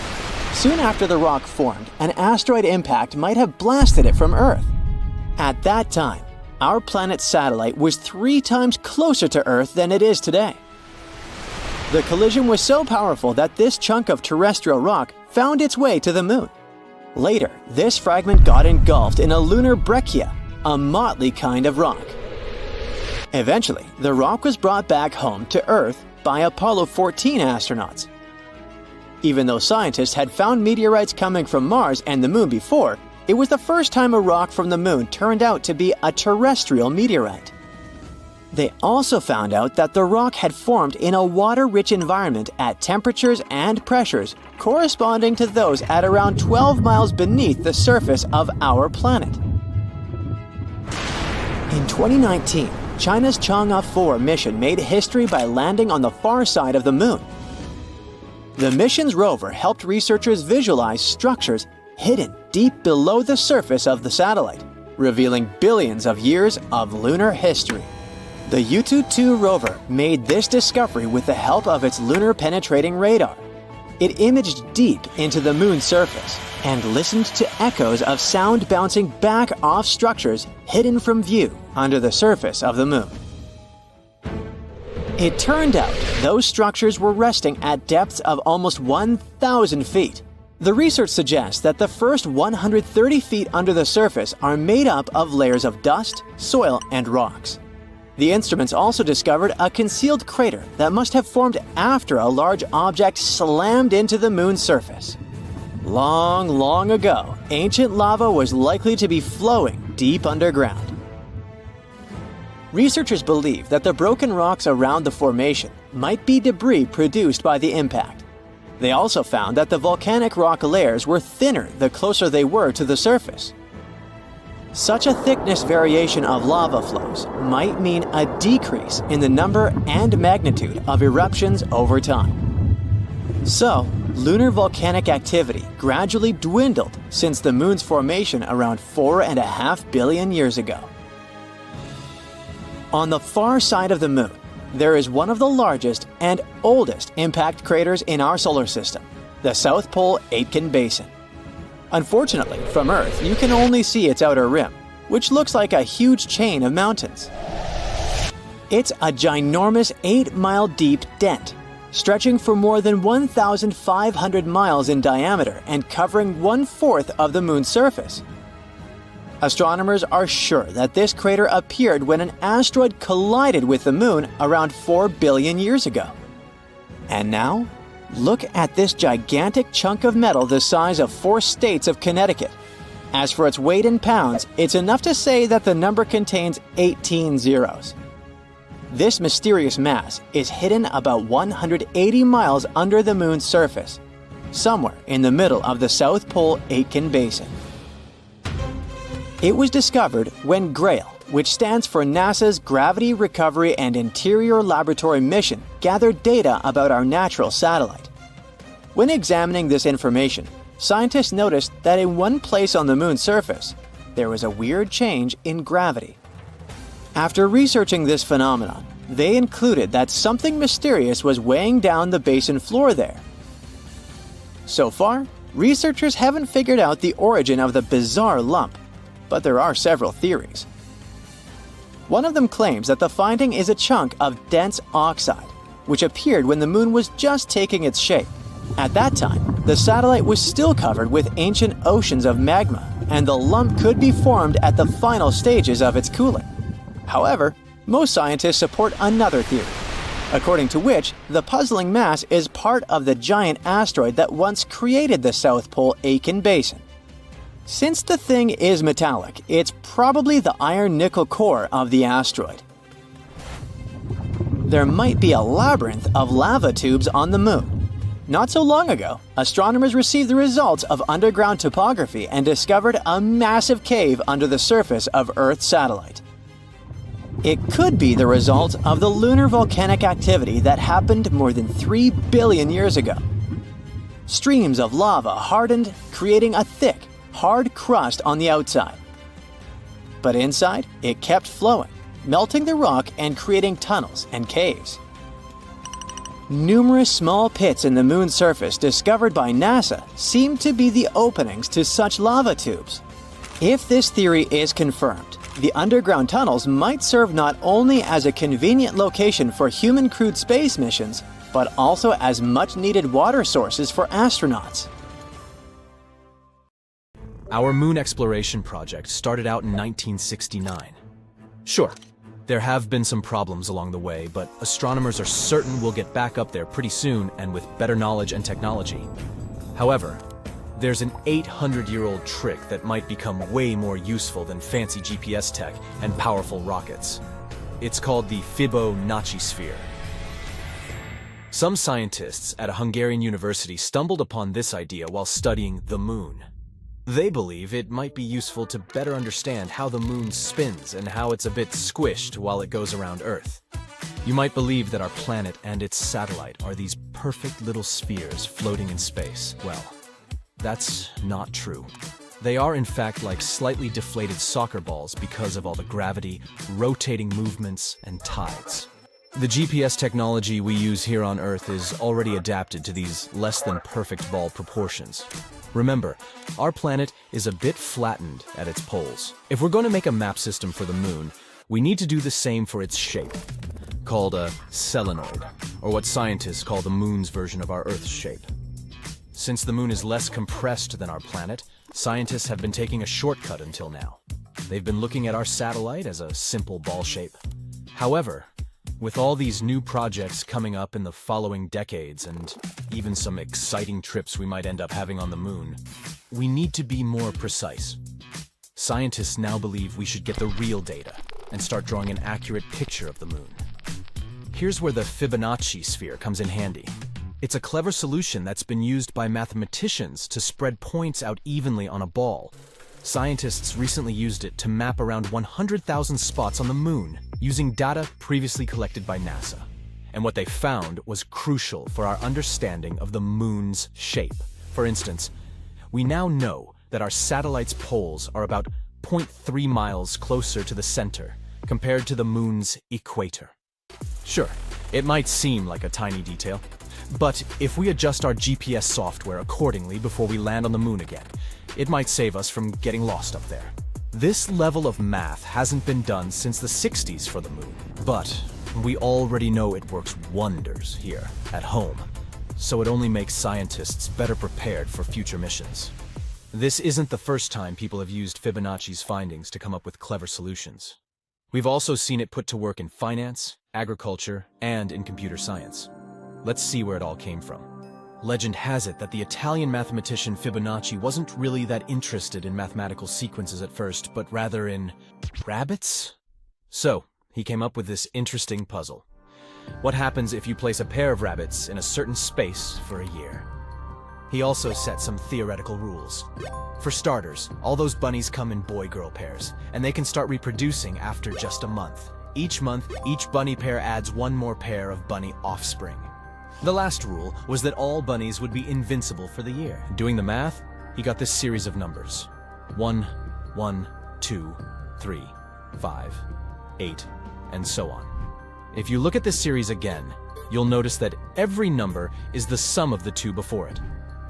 Soon after the rock formed, an asteroid impact might have blasted it from Earth. At that time, our planet's satellite was 3 times closer to Earth than it is today. The collision was so powerful that this chunk of terrestrial rock found its way to the Moon. Later, this fragment got engulfed in a lunar breccia, a motley kind of rock. Eventually, the rock was brought back home to Earth by Apollo 14 astronauts. Even though scientists had found meteorites coming from Mars and the Moon before, it was the first time a rock from the Moon turned out to be a terrestrial meteorite. They also found out that the rock had formed in a water-rich environment at temperatures and pressures corresponding to those at around 12 miles beneath the surface of our planet. In 2019, China's Chang'e 4 mission made history by landing on the far side of the Moon. The mission's rover helped researchers visualize structures hidden deep below the surface of the satellite, revealing billions of years of lunar history. The Yutu-2 rover made this discovery with the help of its lunar-penetrating radar. It imaged deep into the Moon's surface and listened to echoes of sound bouncing back off structures hidden from view under the surface of the Moon. It turned out those structures were resting at depths of almost 1,000 feet. The research suggests that the first 130 feet under the surface are made up of layers of dust, soil, and rocks. The instruments also discovered a concealed crater that must have formed after a large object slammed into the Moon's surface. Long, long ago, ancient lava was likely to be flowing deep underground. Researchers believe that the broken rocks around the formation might be debris produced by the impact. They also found that the volcanic rock layers were thinner the closer they were to the surface. Such a thickness variation of lava flows might mean a decrease in the number and magnitude of eruptions over time. So, lunar volcanic activity gradually dwindled since the Moon's formation around 4.5 billion years ago. On the far side of the Moon, there is one of the largest and oldest impact craters in our solar system, the South Pole-Aitken basin. Unfortunately, from Earth, you can only see its outer rim, which looks like a huge chain of mountains. It's a ginormous 8-mile deep dent, stretching for more than 1,500 miles in diameter and covering 1/4 of the Moon's surface. Astronomers are sure that this crater appeared when an asteroid collided with the Moon around 4 billion years ago. And now, look at this gigantic chunk of metal the size of 4 states of Connecticut. As for its weight in pounds, it's enough to say that the number contains 18 zeros. This mysterious mass is hidden about 180 miles under the Moon's surface, somewhere in the middle of the South Pole-Aitken basin. It was discovered when GRAIL, which stands for NASA's Gravity Recovery and Interior Laboratory mission, gathered data about our natural satellite. When examining this information, scientists noticed that in one place on the Moon's surface, there was a weird change in gravity. After researching this phenomenon, they concluded that something mysterious was weighing down the basin floor there. So far, researchers haven't figured out the origin of the bizarre lump, but there are several theories. One of them claims that the finding is a chunk of dense oxide, which appeared when the Moon was just taking its shape. At that time, the satellite was still covered with ancient oceans of magma, and the lump could be formed at the final stages of its cooling. However, most scientists support another theory, according to which the puzzling mass is part of the giant asteroid that once created the South Pole-Aitken basin. Since the thing is metallic, it's probably the iron-nickel core of the asteroid. There might be a labyrinth of lava tubes on the Moon. Not so long ago, astronomers received the results of underground topography and discovered a massive cave under the surface of Earth's satellite. It could be the result of the lunar volcanic activity that happened more than 3 billion years ago. Streams of lava hardened, creating a thick, hard crust on the outside. But inside, it kept flowing, melting the rock and creating tunnels and caves. Numerous small pits in the Moon's surface discovered by NASA seem to be the openings to such lava tubes. If this theory is confirmed, the underground tunnels might serve not only as a convenient location for human-crewed space missions, but also as much-needed water sources for astronauts. Our moon exploration project started out in 1969. Sure, There have been some problems along the way, but astronomers are certain we'll get back up there pretty soon and with better knowledge and technology. However, there's an 800-year-old trick that might become way more useful than fancy GPS tech and powerful rockets. It's called the Fibonacci sphere. Some scientists at a Hungarian university stumbled upon this idea while studying the moon. They believe it might be useful to better understand how the moon spins and how it's a bit squished while it goes around Earth. You might believe that our planet and its satellite are these perfect little spheres floating in space. Well, that's not true. They are in fact like slightly deflated soccer balls because of all the gravity, rotating movements, and tides. The GPS technology we use here on Earth is already adapted to these less than perfect ball proportions. Remember, our planet is a bit flattened at its poles. If we're going to make a map system for the moon, we need to do the same for its shape, called a solenoid, or what scientists call the moon's version of our Earth's shape. Since the moon is less compressed than our planet, scientists have been taking a shortcut until now. They've been looking at our satellite as a simple ball shape. However, with all these new projects coming up in the following decades and even some exciting trips we might end up having on the moon, we need to be more precise. Scientists now believe we should get the real data and start drawing an accurate picture of the moon. Here's where the Fibonacci sphere comes in handy. It's a clever solution that's been used by mathematicians to spread points out evenly on a ball. Scientists recently used it to map around 100,000 spots on the moon using data previously collected by NASA. And what they found was crucial for our understanding of the moon's shape. For instance, we now know that our satellite's poles are about 0.3 miles closer to the center compared to the moon's equator. Sure, it might seem like a tiny detail, but if we adjust our GPS software accordingly before we land on the moon again, it might save us from getting lost up there. This level of math hasn't been done since the 60s for the moon, but we already know it works wonders here at home, so it only makes scientists better prepared for future missions. This isn't the first time people have used Fibonacci's findings to come up with clever solutions. We've also seen it put to work in finance, agriculture, and in computer science. Let's see where it all came from. Legend has it that the Italian mathematician Fibonacci wasn't really that interested in mathematical sequences at first, but rather in rabbits? So, he came up with this interesting puzzle. What happens if you place a pair of rabbits in a certain space for a year? He also set some theoretical rules. For starters, all those bunnies come in boy-girl pairs, and they can start reproducing after just a month. Each month, each bunny pair adds one more pair of bunny offspring. The last rule was that all bunnies would be invincible for the year. Doing the math, he got this series of numbers. 1, 1, 2, 3, 5, 8, and so on. If you look at this series again, you'll notice that every number is the sum of the two before it.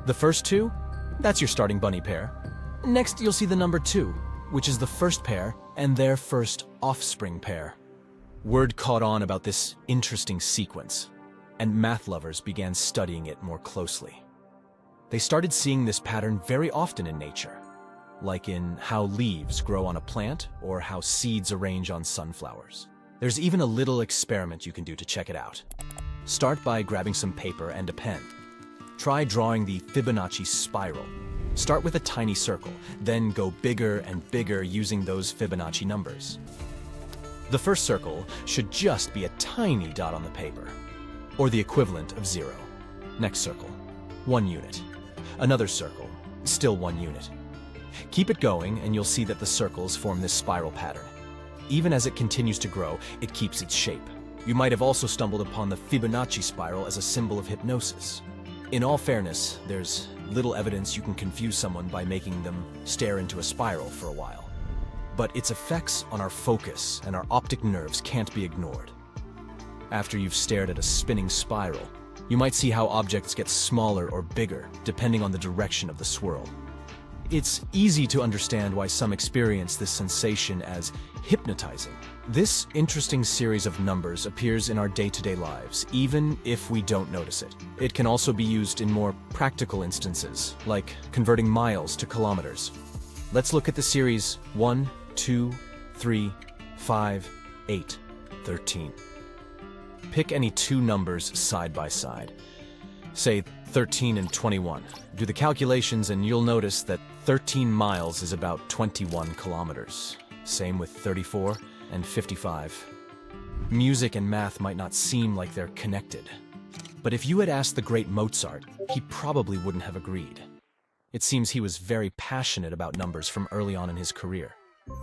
The first two, that's your starting bunny pair. Next, you'll see the number 2, which is the first pair and their first offspring pair. Word caught on about this interesting sequence, and math lovers began studying it more closely. They started seeing this pattern very often in nature, like in how leaves grow on a plant or how seeds arrange on sunflowers. There's even a little experiment you can do to check it out. Start by grabbing some paper and a pen. Try drawing the Fibonacci spiral. Start with a tiny circle, then go bigger and bigger using those Fibonacci numbers. The first circle should just be a tiny dot on the paper, or the equivalent of 0. Next circle, 1 unit. Another circle, still 1 unit. Keep it going and you'll see that the circles form this spiral pattern. Even as it continues to grow, it keeps its shape. You might have also stumbled upon the Fibonacci spiral as a symbol of hypnosis. In all fairness, there's little evidence you can confuse someone by making them stare into a spiral for a while. But its effects on our focus and our optic nerves can't be ignored. After you've stared at a spinning spiral, you might see how objects get smaller or bigger depending on the direction of the swirl. It's easy to understand why some experience this sensation as hypnotizing. This interesting series of numbers appears in our day-to-day lives, even if we don't notice it. It can also be used in more practical instances, like converting miles to kilometers. Let's look at the series 1, 2, 3, 5, 8. 13. Pick any two numbers side by side. Say 13 and 21. Do the calculations and you'll notice that 13 miles is about 21 kilometers. Same with 34 and 55. Music and math might not seem like they're connected. But if you had asked the great Mozart, he probably wouldn't have agreed. It seems he was very passionate about numbers from early on in his career.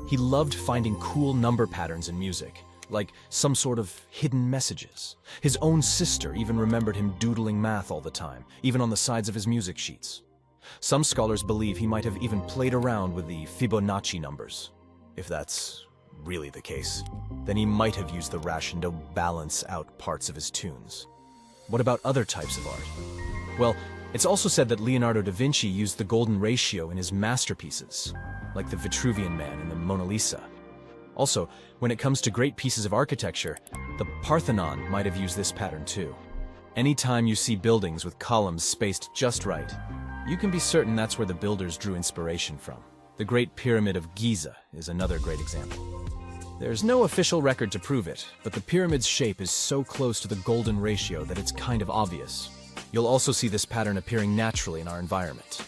He loved finding cool number patterns in music, like some sort of hidden messages. His own sister even remembered him doodling math all the time, even on the sides of his music sheets. Some scholars believe he might have even played around with the Fibonacci numbers. If that's really the case, then he might have used the ration to balance out parts of his tunes. What about other types of art? Well, it's also said that Leonardo da Vinci used the golden ratio in his masterpieces, like the Vitruvian Man and the Mona Lisa. Also, when it comes to great pieces of architecture, the Parthenon might have used this pattern too. Anytime you see buildings with columns spaced just right, you can be certain that's where the builders drew inspiration from. The Great Pyramid of Giza is another great example. There's no official record to prove it, but the pyramid's shape is so close to the golden ratio that it's kind of obvious. You'll also see this pattern appearing naturally in our environment.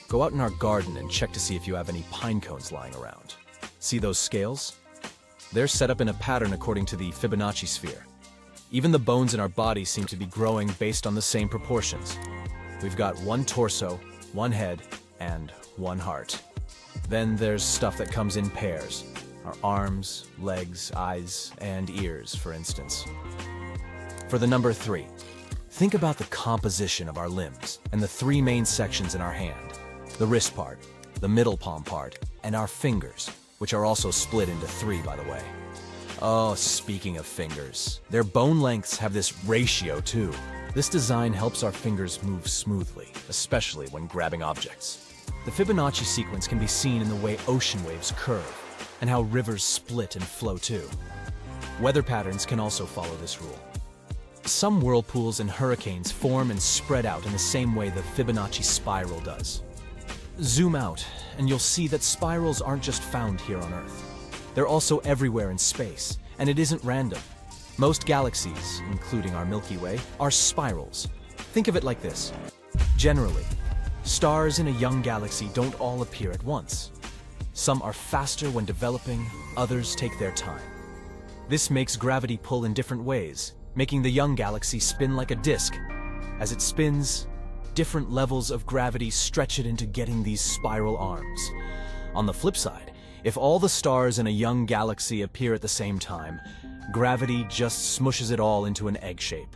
Go out in our garden and check to see if you have any pine cones lying around. See those scales? They're set up in a pattern according to the Fibonacci sphere. Even the bones in our body seem to be growing based on the same proportions. We've got one torso, one head, and one heart. Then there's stuff that comes in pairs. Our arms, legs, eyes, and ears, for instance. For the number 3, think about the composition of our limbs and the 3 main sections in our hand. The wrist part, the middle palm part, and our fingers, which are also split into 3, by the way. Oh, speaking of fingers, their bone lengths have this ratio too. This design helps our fingers move smoothly, especially when grabbing objects. The Fibonacci sequence can be seen in the way ocean waves curve, and how rivers split and flow too. Weather patterns can also follow this rule. Some whirlpools and hurricanes form and spread out in the same way the Fibonacci spiral does. Zoom out, and you'll see that spirals aren't just found here on Earth. They're also everywhere in space, and it isn't random. Most galaxies, including our Milky Way, are spirals. Think of it like this. Generally, stars in a young galaxy don't all appear at once. Some are faster when developing, others take their time. This makes gravity pull in different ways, making the young galaxy spin like a disk. As it spins, different levels of gravity stretch it into getting these spiral arms. On the flip side, if all the stars in a young galaxy appear at the same time, gravity just smushes it all into an egg shape.